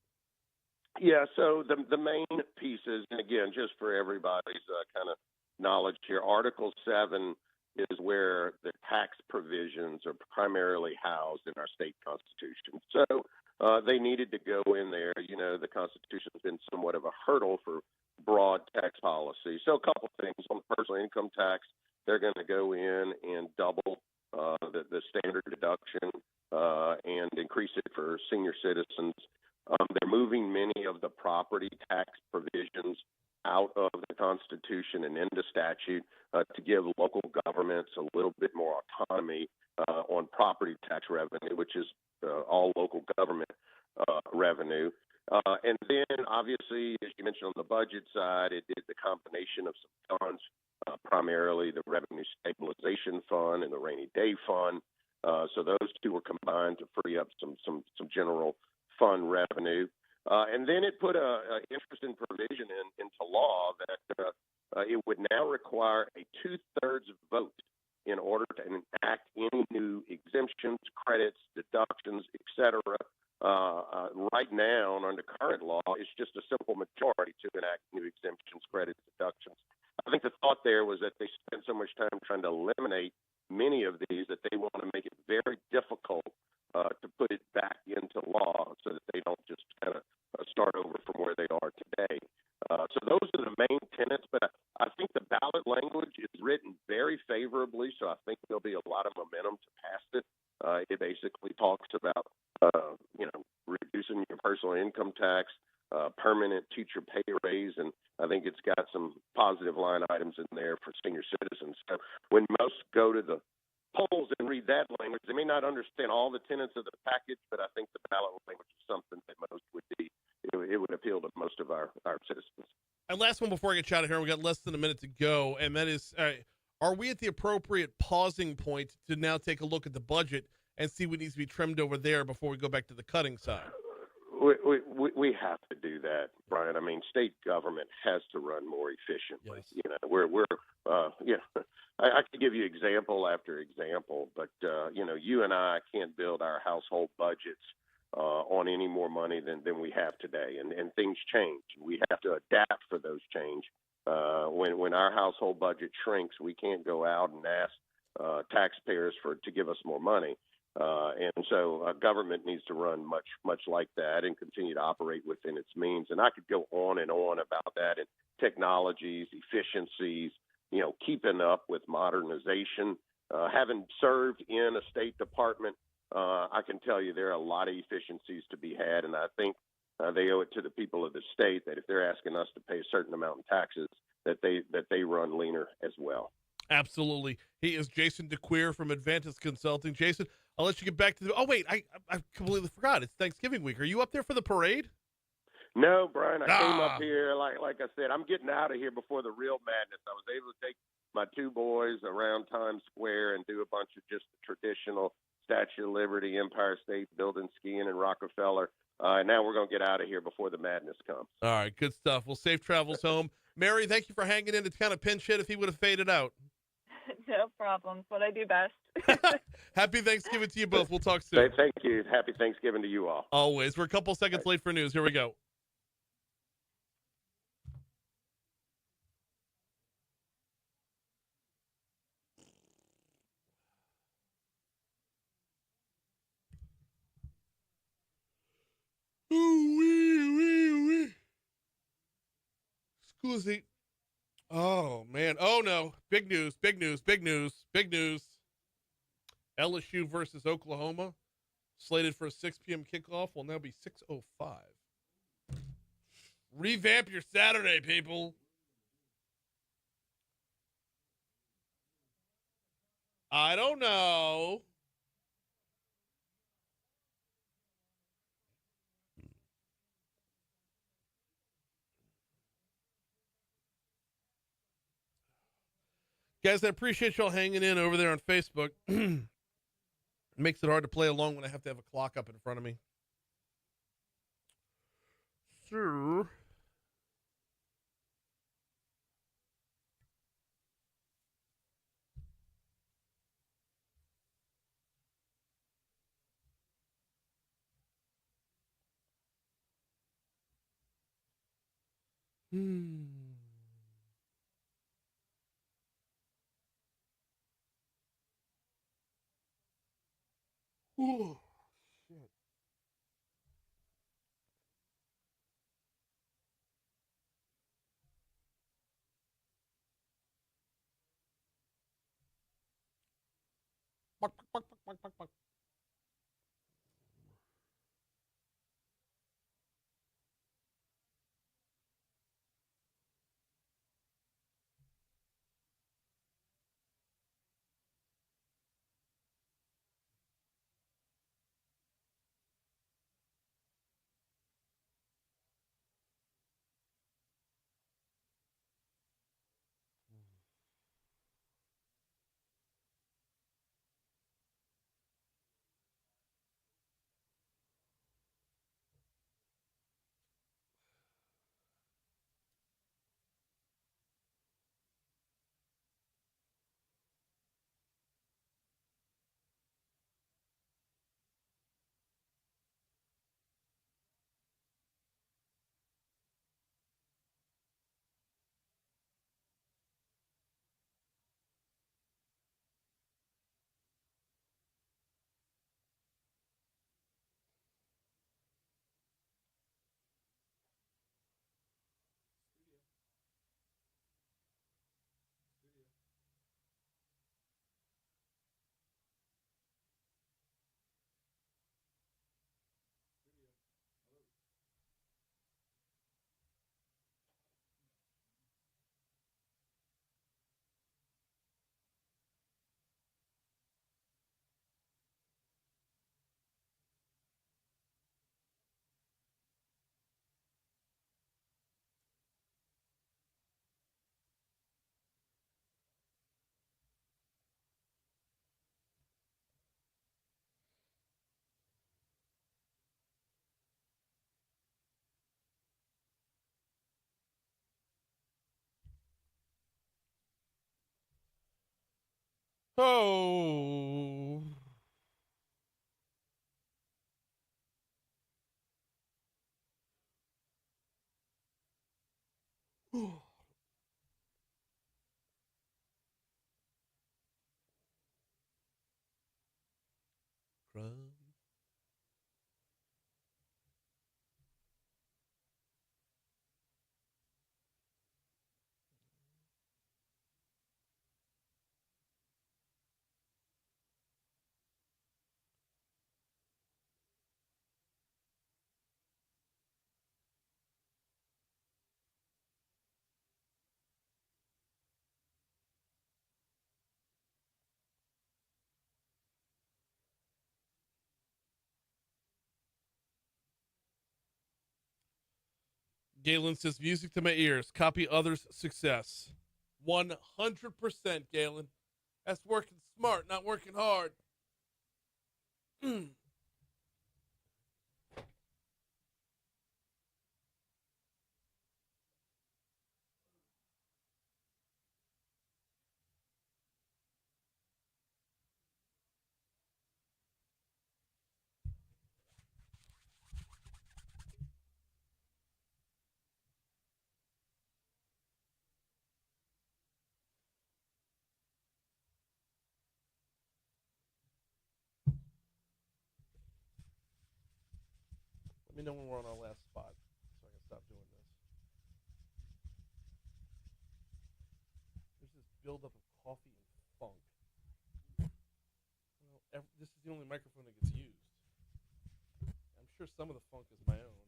Yeah, so the main pieces, and again, just for everybody's kind of knowledge here, Article 7 is where the tax provisions are primarily housed in our state constitution. So they needed to go in there. You know, the Constitution's been somewhat of a hurdle for broad tax policy. So a couple things. On the personal income tax, they're going to go in and double the standard deduction and increase it for senior citizens. They're moving many of the property tax provisions out of the Constitution and into statute to give local governments a little bit more autonomy on property tax revenue, which is all local government revenue. And then, obviously, as you mentioned on the budget side, it did the combination of some funds, primarily the Revenue Stabilization Fund and the Rainy Day Fund. So those two were combined to free up some general fund revenue. And then it put an interesting provision into law that it would now require a 2/3 vote in order to enact any new exemptions, credits, deductions, etc. Right now, under current law, it's just a simple majority to enact new exemptions, credits, deductions. I think the thought there was that they spent so much time trying to eliminate many of these that they want to make it very difficult to put it back into law so that they don't just kind of start over from where they are today. So those are the main tenets, but I think the ballot language is written very favorably, so I think there'll be a lot of momentum to pass it. It basically talks about, reducing your personal income tax, permanent teacher pay raise, and I think it's got some positive line items in there for senior citizens. So when most go to the polls and read that language, they may not understand all the tenets of the package, but I think the ballot language is something that most it would appeal to most of our citizens. And last one before I get you out of here, we got less than a minute to go, and that is, are we at the appropriate pausing point to now take a look at the budget and see what needs to be trimmed over there before we go back to the cutting side? We have to do that, Brian. I mean, state government has to run more efficiently. Yes. You know, I could give you example after example, but you and I can't build our household budgets on any more money than we have today, and things change. We have to adapt for those change. When our household budget shrinks, we can't go out and ask taxpayers to give us more money. And so government needs to run much like that and continue to operate within its means. And I could go on and on about that, and technologies, efficiencies, keeping up with modernization. Having served in a State Department, I can tell you there are a lot of efficiencies to be had, and I think they owe it to the people of the state that if they're asking us to pay a certain amount in taxes, that they run leaner as well. Absolutely. He is Jason DeCuir from Advantis Consulting. Jason, I'll let you get back to the. Oh wait, I completely forgot. It's Thanksgiving week. Are you up there for the parade? No, Brian. I came up here like I said. I'm getting out of here before the real madness. I was able to take my two boys around Times Square and do a bunch of just the traditional Statue of Liberty, Empire State Building, skiing, and Rockefeller. Now we're going to get out of here before the madness comes. All right, good stuff. Well, safe travels home. Mary, thank you for hanging in. It's kind of pinch hit if he would have faded out. No problem. What I do best. Happy Thanksgiving to you both. We'll talk soon. Thank you. Happy Thanksgiving to you all. Always. We're a couple seconds late for news. Here we go. Scusi. Oh, man. Oh, no. Big news, big news, big news, big news. LSU versus Oklahoma, slated for a 6 p.m. kickoff, will now be 6:05. Revamp your Saturday, people. I don't know. Guys, I appreciate y'all hanging in over there on Facebook. It makes it hard to play along when I have to have a clock up in front of me. sir. Oh, shit. Buck, buck, buck, buck, buck, buck. Oh. Crumb. Galen says, music to my ears. Copy others' success. 100%, Galen. That's working smart, not working hard. Let me know when we're on our last spot so I can stop doing this. There's this buildup of coffee and funk. Well, this is the only microphone that gets used. I'm sure some of the funk is my own.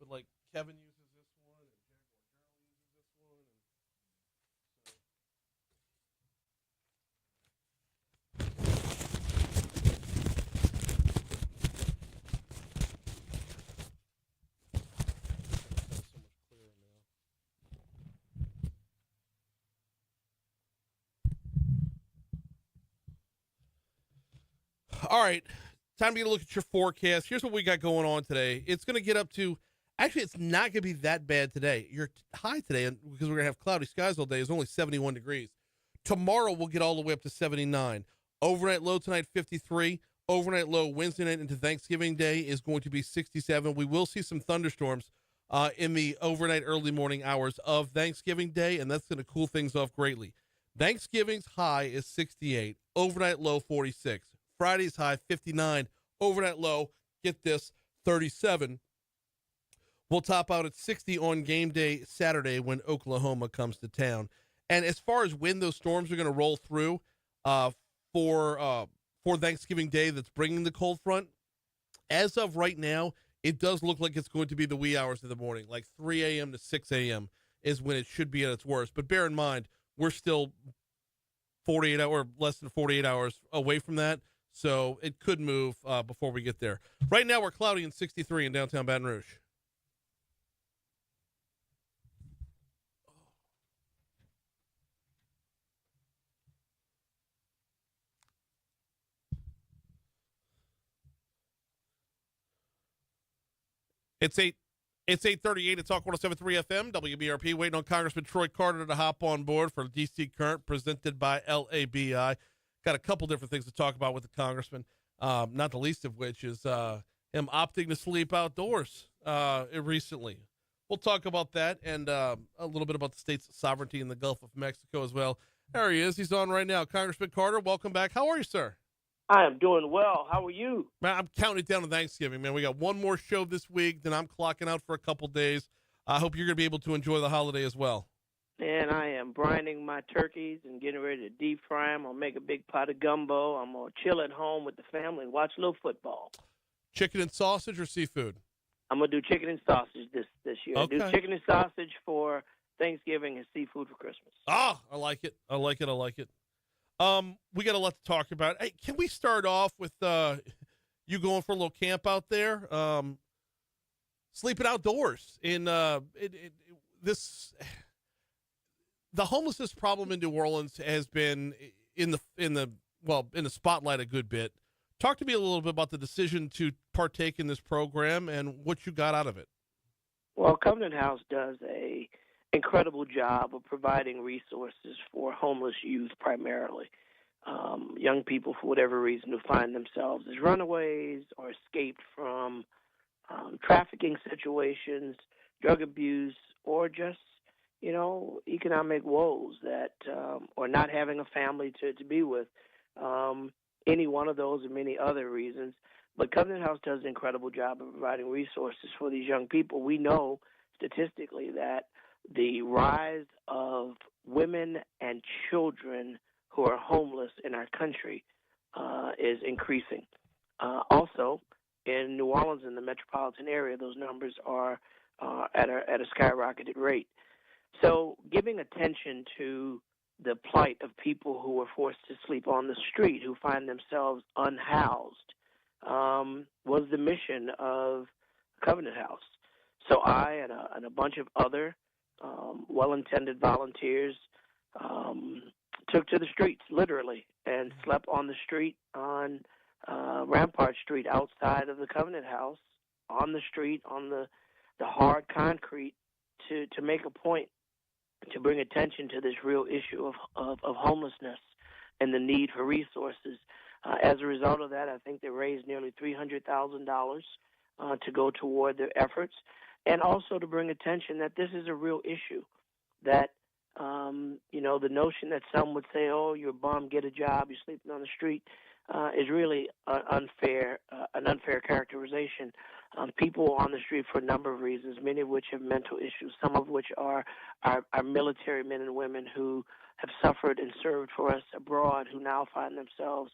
But like Kevin uses this one, and Jaguar Charlie uses this one, and so. Sounds so much clearer now. All right, time to get a look at your forecast. Here's what we got going on today. It's going to get up to, actually, it's not going to be that bad today. Your high today, because we're going to have cloudy skies all day, is only 71 degrees. Tomorrow, we'll get all the way up to 79. Overnight low tonight, 53. Overnight low Wednesday night into Thanksgiving Day is going to be 67. We will see some thunderstorms in the overnight early morning hours of Thanksgiving Day, and that's going to cool things off greatly. Thanksgiving's high is 68. Overnight low 46. Friday's high 59. Overnight low, get this, 37. We'll top out at 60 on game day Saturday when Oklahoma comes to town. And as far as when those storms are going to roll through for Thanksgiving Day that's bringing the cold front, as of right now, it does look like it's going to be the wee hours of the morning, like 3 a.m. to 6 a.m. is when it should be at its worst. But bear in mind, we're still 48 hours, less than 48 hours away from that, so it could move before we get there. Right now, we're cloudy and 63 in downtown Baton Rouge. It's 8:38 at Talk 107.3 FM, WBRP, waiting on Congressman Troy Carter to hop on board for DC Current, presented by LABI. Got a couple different things to talk about with the Congressman, not the least of which is him opting to sleep outdoors recently. We'll talk about that and a little bit about the state's sovereignty in the Gulf of Mexico as well. There he is. He's on right now. Congressman Carter, welcome back. How are you, sir? I am doing well. How are you? Man, I'm counting it down to Thanksgiving, man. We got one more show this week, then I'm clocking out for a couple days. I hope you're going to be able to enjoy the holiday as well. And I am brining my turkeys and getting ready to deep fry them. I'll make a big pot of gumbo. I'm going to chill at home with the family and watch a little football. Chicken and sausage or seafood? I'm going to do chicken and sausage this year. Okay. Do chicken and sausage for Thanksgiving and seafood for Christmas. Ah, I like it. I like it. I like it. We got a lot to talk about. Hey, can we start off with you going for a little camp out there, sleeping outdoors in this? The homelessness problem in New Orleans has been in the spotlight a good bit. Talk to me a little bit about the decision to partake in this program and what you got out of it. Well, Covenant House does a incredible job of providing resources for homeless youth primarily. Young people, for whatever reason, who find themselves as runaways or escaped from trafficking situations, drug abuse, or just, economic woes that, or not having a family to be with. Any one of those and many other reasons. But Covenant House does an incredible job of providing resources for these young people. We know statistically that the rise of women and children who are homeless in our country is increasing. Also, in New Orleans and the metropolitan area, those numbers are at a skyrocketed rate. So giving attention to the plight of people who are forced to sleep on the street, who find themselves unhoused, was the mission of Covenant House. So I and a bunch of other well-intended volunteers took to the streets, literally, and slept on the street on Rampart Street outside of the Covenant House, on the street, on the hard concrete, to make a point to bring attention to this real issue of homelessness and the need for resources. As a result of that, I think they raised nearly $300,000 to go toward their efforts, and also to bring attention that this is a real issue, that, the notion that some would say, oh, you're a bum, get a job, you're sleeping on the street, is really an unfair characterization. People on the street for a number of reasons, many of which have mental issues, some of which are military men and women who have suffered and served for us abroad, who now find themselves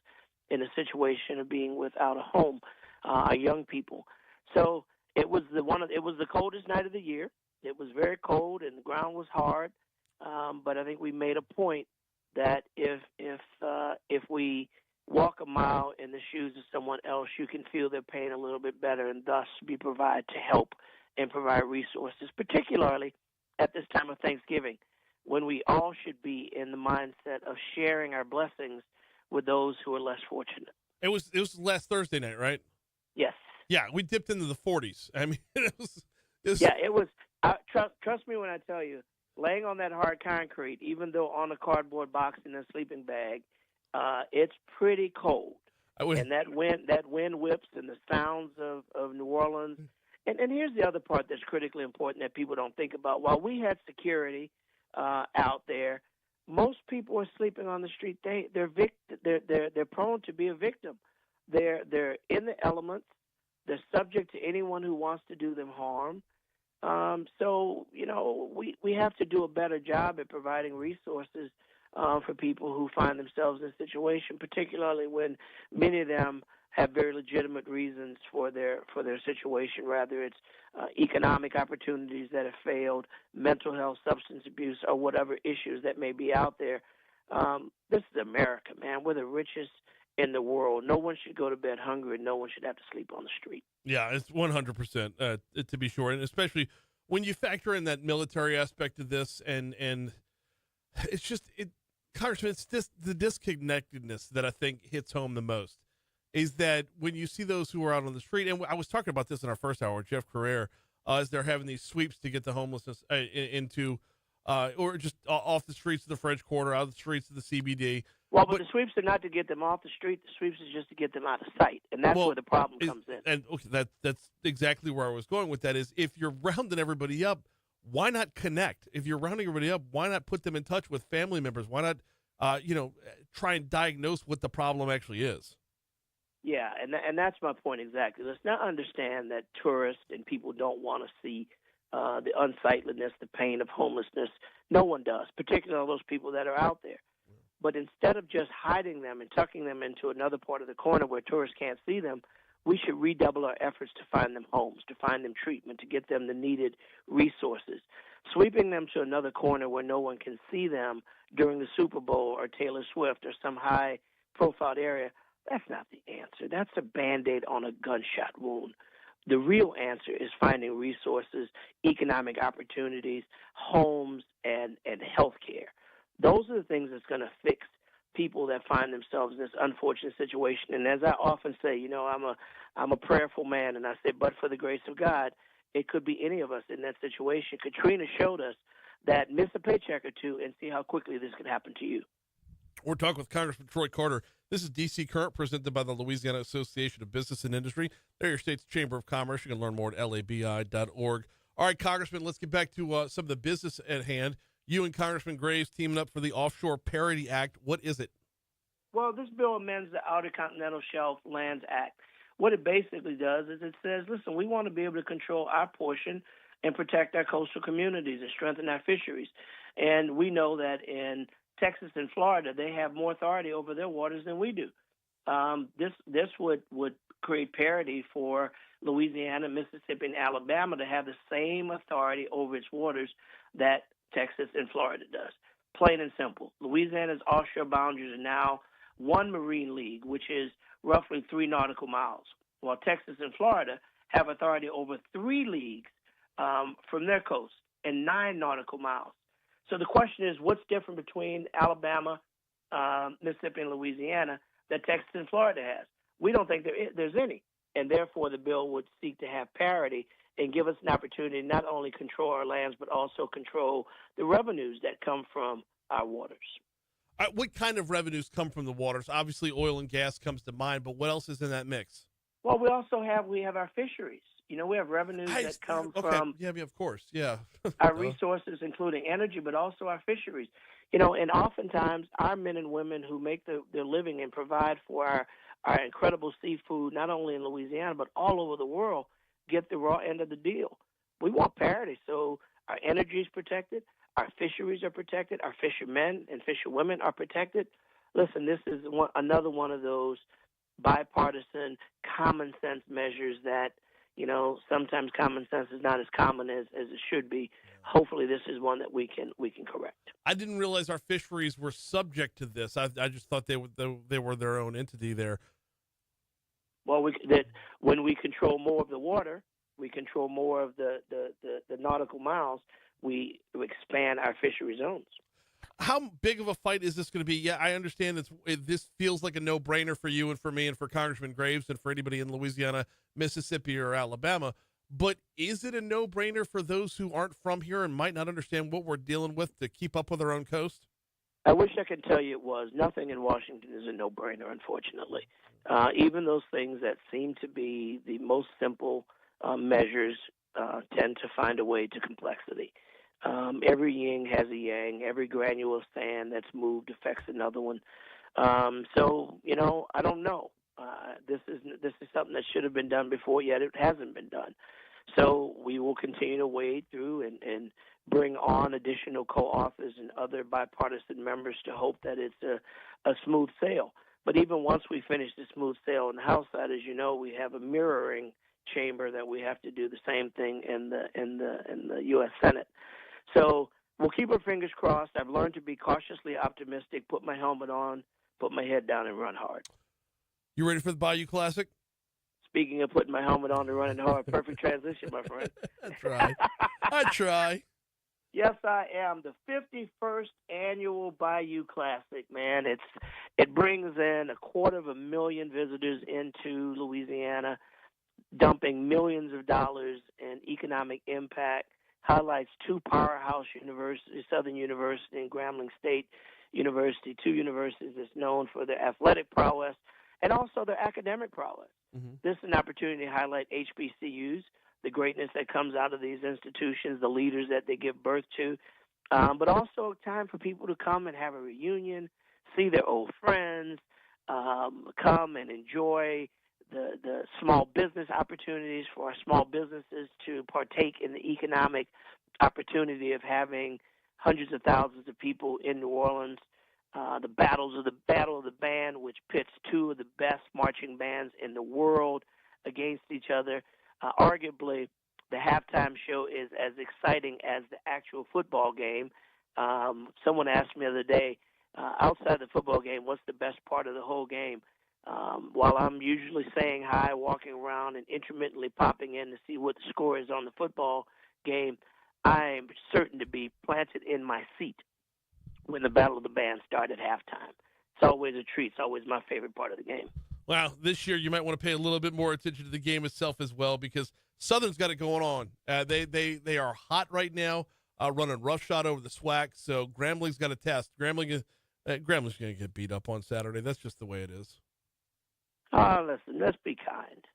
in a situation of being without a home, are young people. So it was the coldest night of the year. It was very cold and the ground was hard, but I think we made a point that if we walk a mile in the shoes of someone else, you can feel their pain a little bit better and thus be provided to help and provide resources, particularly at this time of Thanksgiving, when we all should be in the mindset of sharing our blessings with those who are less fortunate. It was last Thursday night, right? Yes. Yeah, we dipped into the 40s. I mean, it was Yeah, it was. Trust me when I tell you, laying on that hard concrete, even though on a cardboard box in a sleeping bag, it's pretty cold. And that wind whips and the sounds of New Orleans. And here's the other part that's critically important that people don't think about. While we had security out there, most people are sleeping on the street. They're prone to be a victim. They're in the elements. They're subject to anyone who wants to do them harm. So, we have to do a better job at providing resources for people who find themselves in a situation, particularly when many of them have very legitimate reasons for their situation, whether it's economic opportunities that have failed, mental health, substance abuse, or whatever issues that may be out there. This is America, man. We're the richest in the world. No one should go to bed hungry, and no one should have to sleep on the street. Yeah, it's 100% to be sure, and especially when you factor in that military aspect of this, and it's just Congressman, it's just the disconnectedness that I think hits home the most. Is that when you see those who are out on the street, and I was talking about this in our first hour, Jeff Crouere, as they're having these sweeps to get the homelessness into, or just off the streets of the French Quarter, out of the streets of the CBD. Well, but the sweeps are not to get them off the street. The sweeps is just to get them out of sight, and that's where the problem comes in. And okay, that's exactly where I was going with that. Is if you're rounding everybody up, why not connect? If you're rounding everybody up, why not put them in touch with family members? Why not, try and diagnose what the problem actually is? Yeah, and that's my point exactly. Let's not understand that tourists and people don't want to see the unsightliness, the pain of homelessness. No one does, particularly those people that are out there. But instead of just hiding them and tucking them into another part of the corner where tourists can't see them, we should redouble our efforts to find them homes, to find them treatment, to get them the needed resources. Sweeping them to another corner where no one can see them during the Super Bowl or Taylor Swift or some high-profile area, that's not the answer. That's a Band-Aid on a gunshot wound. The real answer is finding resources, economic opportunities, homes, and health care. Those are the things that's going to fix people that find themselves in this unfortunate situation. And as I often say, I'm a prayerful man, and I say, but for the grace of God, it could be any of us in that situation. Katrina showed us that miss a paycheck or two and see how quickly this could happen to you. We're talking with Congressman Troy Carter. This is D.C. Current, presented by the Louisiana Association of Business and Industry. They're your state's Chamber of Commerce. You can learn more at labi.org. All right, Congressman, let's get back to some of the business at hand. You and Congressman Graves teaming up for the Offshore Parity Act. What is it? Well, this bill amends the Outer Continental Shelf Lands Act. What it basically does is it says, listen, we want to be able to control our portion and protect our coastal communities and strengthen our fisheries. And we know that in Texas and Florida, they have more authority over their waters than we do. This would create parity for Louisiana, Mississippi, and Alabama to have the same authority over its waters that Texas and Florida does. Plain and simple. Louisiana's offshore boundaries are now one marine league, which is roughly 3 nautical miles, while Texas and Florida have authority over 3 leagues from their coast and 9 nautical miles. So the question is, what's different between Alabama, Mississippi, and Louisiana that Texas and Florida has? We don't think there's any, and therefore the bill would seek to have parity and give us an opportunity to not only control our lands but also control the revenues that come from our waters. What kind of revenues come from the waters? Obviously, oil and gas comes to mind, but what else is in that mix? Well, we have our fisheries. We have revenues that come from of course, our resources, including energy, but also our fisheries. And oftentimes our men and women who make their living and provide for our incredible seafood, not only in Louisiana but all over the world, get the raw end of the deal. We want parity, so our energy is protected, our fisheries are protected, our fishermen and fisherwomen are protected. Listen, this is another one of those bipartisan common sense measures that, sometimes common sense is not as common as it should be. Hopefully this is one that we can correct. I didn't realize our fisheries were subject to this. I just thought they were their own entity there. Well, when we control more of the water, we control more of the nautical miles, we expand our fishery zones. How big of a fight is this going to be? Yeah, I understand this feels like a no-brainer for you and for me and for Congressman Graves and for anybody in Louisiana, Mississippi, or Alabama. But is it a no-brainer for those who aren't from here and might not understand what we're dealing with to keep up with our own coast? I wish I could tell you it was. Nothing in Washington is a no-brainer, unfortunately. Even those things that seem to be the most simple measures tend to find a way to complexity. Every yin has a yang. Every granular of sand that's moved affects another one. So, I don't know. This is something that should have been done before, yet it hasn't been done. So we will continue to wade through and bring on additional co-authors and other bipartisan members to hope that it's a smooth sail. But even once we finish the smooth sail on the House side, as you know, we have a mirroring chamber that we have to do the same thing in the U.S. Senate. So we'll keep our fingers crossed. I've learned to be cautiously optimistic, put my helmet on, put my head down, and run hard. You ready for the Bayou Classic? Speaking of putting my helmet on and running hard, perfect transition, my friend. I try. Yes, I am. The 51st annual Bayou Classic, man. It brings in 250,000 visitors into Louisiana, dumping millions of dollars in economic impact, highlights two powerhouse universities, Southern University and Grambling State University, two universities that's known for their athletic prowess and also their academic prowess. Mm-hmm. This is an opportunity to highlight HBCUs, the greatness that comes out of these institutions, the leaders that they give birth to, but also time for people to come and have a reunion, see their old friends, come and enjoy the small business opportunities for our small businesses to partake in the economic opportunity of having hundreds of thousands of people in New Orleans. The Battle of the Band, which pits two of the best marching bands in the world against each other. Arguably, the halftime show is as exciting as the actual football game. Someone asked me the other day, outside the football game, what's the best part of the whole game? While I'm usually saying hi, walking around, and intermittently popping in to see what the score is on the football game, I am certain to be planted in my seat when the Battle of the Band starts at halftime. It's always a treat. It's always my favorite part of the game. Wow, this year you might want to pay a little bit more attention to the game itself as well, because Southern's got it going on. They are hot right now, running roughshod over the SWAC, so Grambling's got a test. Grambling's going to get beat up on Saturday. That's just the way it is. Listen, let's be kind.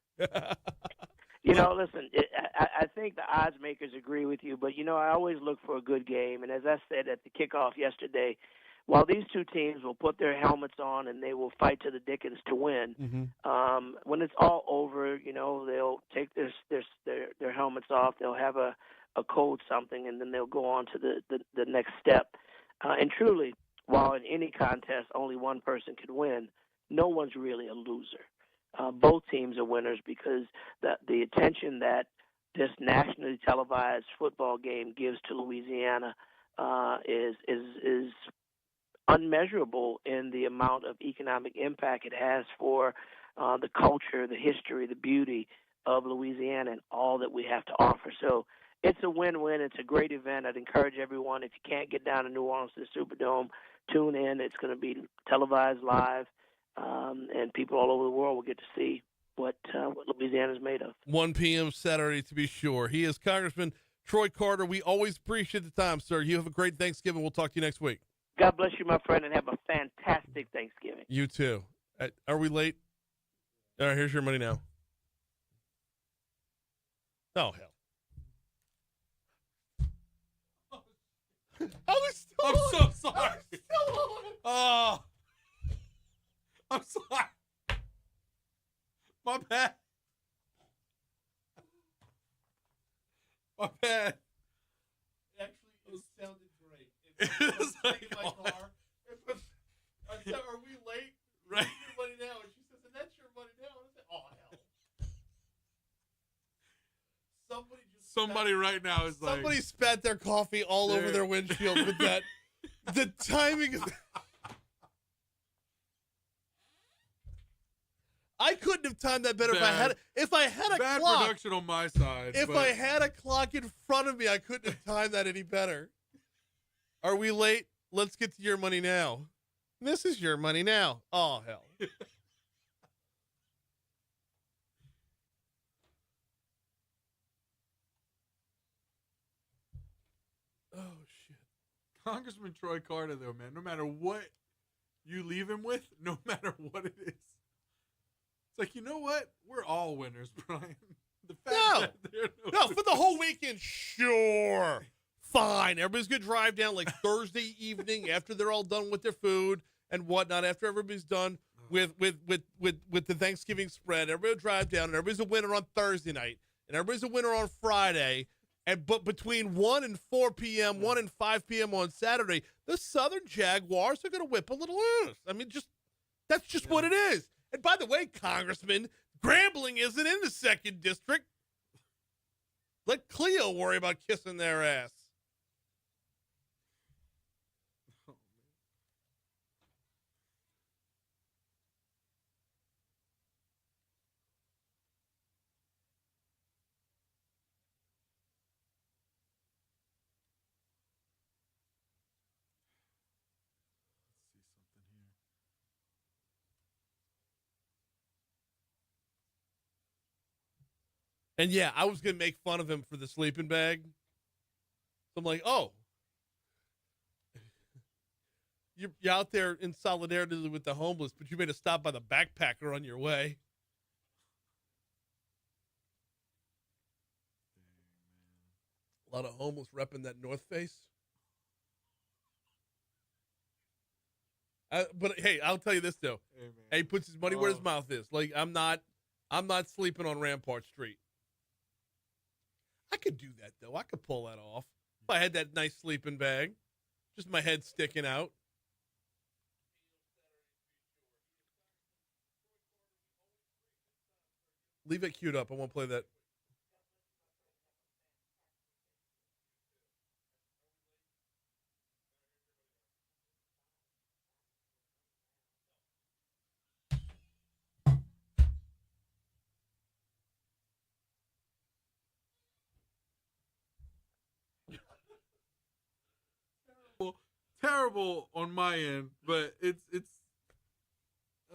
Listen, I think the odds makers agree with you, but, I always look for a good game. And as I said at the kickoff yesterday, while these two teams will put their helmets on and they will fight to the dickens to win, when it's all over, they'll take their helmets off, they'll have a cold something, and then they'll go on to the next step. And truly, while in any contest only one person could win, no one's really a loser. Both teams are winners because the attention that this nationally televised football game gives to Louisiana is unmeasurable in the amount of economic impact it has for the culture, the history, the beauty of Louisiana and all that we have to offer. So it's a win-win. It's a great event. I'd encourage everyone, if you can't get down to New Orleans to the Superdome, tune in. It's going to be televised live. And people all over the world will get to see what Louisiana is made of. 1 p.m. Saturday, to be sure. He is Congressman Troy Carter. We always appreciate the time, sir. You have a great Thanksgiving. We'll talk to you next week. God bless you, my friend, and have a fantastic Thanksgiving. You too. Are we late? All right, here's your money now. Oh, hell. I'm so sorry. Oh. I'm sorry. My bad. My bad. Actually, it sounded great. It was like my car. I said, are we late? Right. Your money now. And she says, and that's your money now. And I said, oh, hell. Somebody right now is like. Somebody spat their coffee all over their windshield with that. The timing of I couldn't have timed that better if I had a bad clock. Bad production on my side. If I had a clock in front of me, I couldn't have timed that any better. Are we late? let's get to your money now. This is your money now. Oh, hell. Oh, shit. Congressman Troy Carter, though, man, no matter what you leave him with, no matter what it is, it's like, you know what? We're all winners, Brian. The fact that No, for the whole weekend, sure. Fine. Everybody's going to drive down like Thursday evening after they're all done with their food and whatnot, after everybody's done with the Thanksgiving spread. Everybody will drive down, and everybody's a winner on Thursday night, and everybody's a winner on Friday. But between 1 and 4 p.m., 1 and 5 p.m. on Saturday, the Southern Jaguars are going to whip a little ass. I mean, that's just what it is. And by the way, Congressman, Grambling isn't in the 2nd District. Let Cleo worry about kissing their ass. And yeah, I was going to make fun of him for the sleeping bag. So I'm like, oh, you're out there in solidarity with the homeless, but you made a stop by the backpacker on your way. A lot of homeless repping that North Face. But hey, I'll tell you this though. Hey, he puts his money where his mouth is. Like I'm not sleeping on Rampart Street. I could do that though. I could pull that off. If I had that nice sleeping bag, just my head sticking out. Leave it queued up. I won't play that. Terrible on my end, but it's like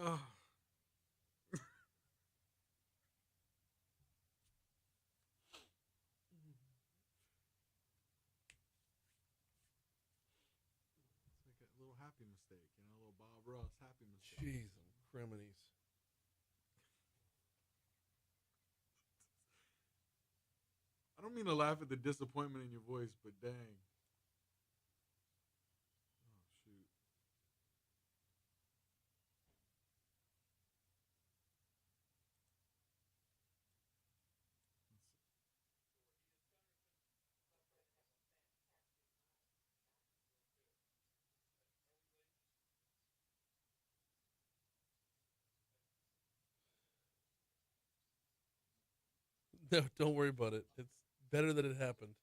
a little happy mistake, a little Bob Ross happy mistake. Jeez, criminies. I don't mean to laugh at the disappointment in your voice, but dang. No, don't worry about it. It's better that it happened.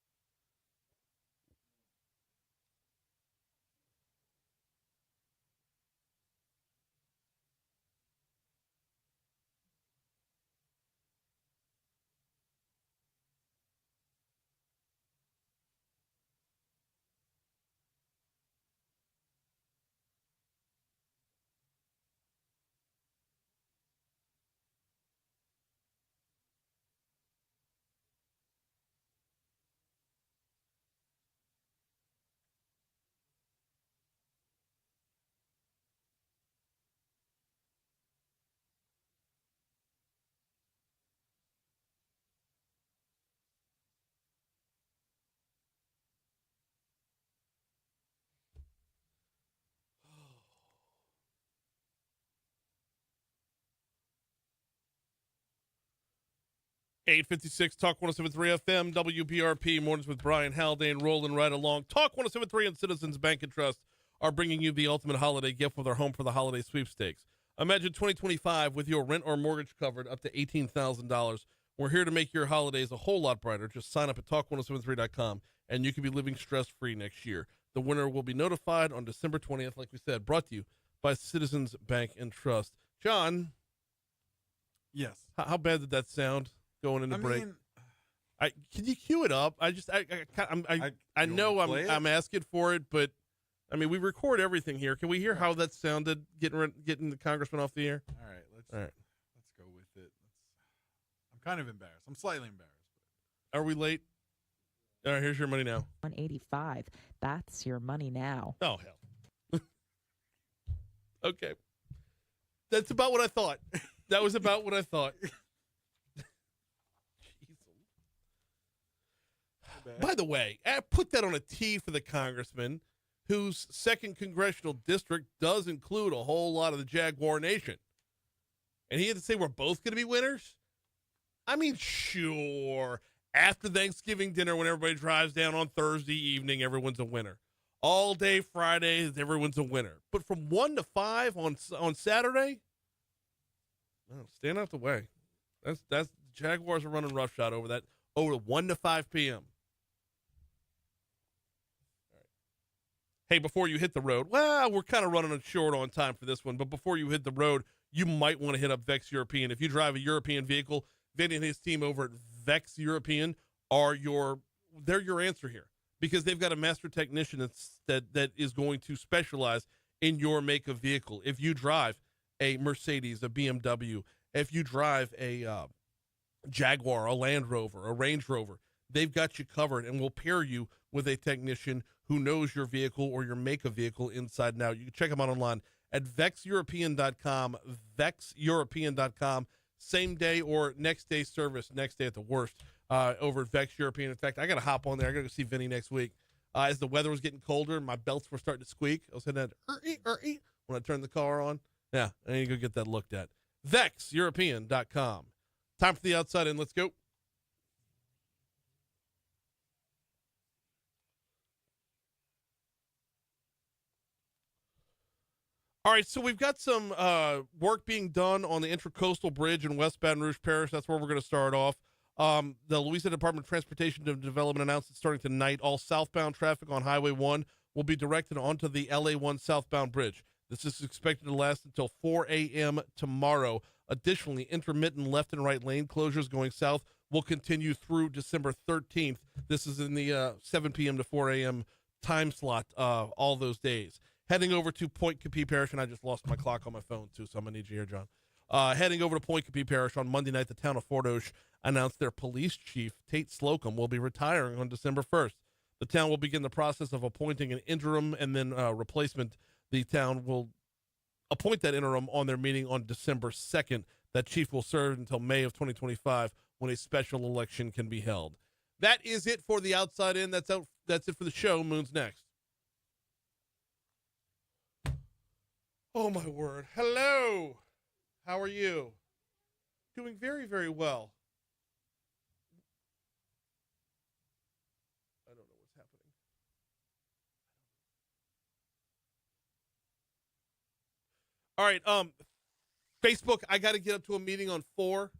$8:56 Talk 107.3 FM WPRP mornings with Brian Haldane rolling right along. Talk 107.3 and Citizens Bank and Trust are bringing you the ultimate holiday gift with our Home for the Holiday sweepstakes. Imagine 2025 with your rent or mortgage covered up to $18,000. We're here to make your holidays a whole lot brighter. Just sign up at talk1073.com and you can be living stress-free next year. The winner will be notified on December 20th, like we said, brought to you by Citizens Bank and Trust. John. Yes. How bad did that sound going into break? Mean, can you cue it up? I know I'm asking for it, but I mean, we record everything here. Can we hear how that sounded getting the congressman off the air? All right, let's go with it. I'm kind of embarrassed. I'm slightly embarrassed. Are we late? All right, here's your money now. 185. That's your money now. Oh, hell. Okay. That's about what I thought. That was about what I thought. By the way, I put that on a T for the congressman whose 2nd congressional district does include a whole lot of the Jaguar Nation. And he had to say we're both going to be winners? I mean, sure. After Thanksgiving dinner, when everybody drives down on Thursday evening, everyone's a winner. All day Friday, everyone's a winner. But from 1 to 5 on Saturday, no, stand out the way. That's Jaguars are running roughshod over that. Over to 1 to 5 p.m. Hey, before you hit the road, well, we're kind of running short on time for this one, but before you hit the road, you might want to hit up Vex European. If you drive a European vehicle, Vinny and his team over at Vex European they're your answer here, because they've got a master technician that is going to specialize in your make of vehicle. If you drive a Mercedes, a BMW, if you drive a Jaguar, a Land Rover, a Range Rover, they've got you covered and will pair you with a technician who knows your vehicle or your make of vehicle inside and out. You can check them out online at vexeuropean.com, vexeuropean.com. Same day or next day service, next day at the worst, over at Vex European. In fact, I got to hop on there. I got to go see Vinny next week. As the weather was getting colder and my belts were starting to squeak, I was hitting that when I turned the car on. Yeah, I need to go get that looked at. vexeuropean.com. Time for the outside in. Let's go. All right, so we've got some work being done on the Intracoastal Bridge in West Baton Rouge Parish. That's where we're going to start off. The Louisiana Department of Transportation Development announced it's starting tonight. All southbound traffic on Highway 1 will be directed onto the LA1 southbound bridge. This is expected to last until 4 a.m. tomorrow. Additionally, intermittent left and right lane closures going south will continue through December 13th. This is in the 7 p.m. to 4 a.m. time slot all those days. Heading over to Point Capee Parish, and I just lost my clock on my phone, too, so I'm going to need you here, John. Heading over to Point Capee Parish on Monday night, the town of Fort Oche announced their police chief, Tate Slocum, will be retiring on December 1st. The town will begin the process of appointing an interim and then replacement. The town will appoint that interim on their meeting on December 2nd. That chief will serve until May of 2025 when a special election can be held. That is it for the outside in. That's it for the show. Moon's next. Oh, my word. Hello. How are you? Doing very, very well. I don't know what's happening. All right. Facebook, I got to get up to a meeting on 4.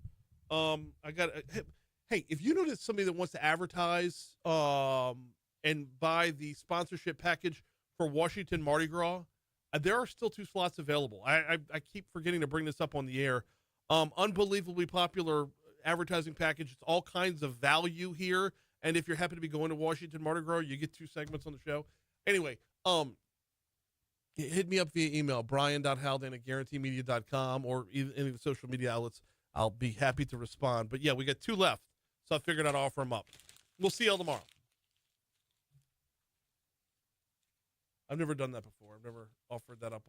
Hey, if you know that somebody that wants to advertise and buy the sponsorship package for Washington Mardi Gras, there are still 2 slots available. I keep forgetting to bring this up on the air. Unbelievably popular advertising package. It's all kinds of value here. And if you happen to be going to Washington Mardi Gras, you get 2 segments on the show. Anyway, hit me up via email, brian.haldan@guaranteemedia.com, or any of the social media outlets. I'll be happy to respond. But, yeah, we got 2 left, so I figured I'd offer them up. We'll see y'all tomorrow. I've never done that before. I've never offered that up on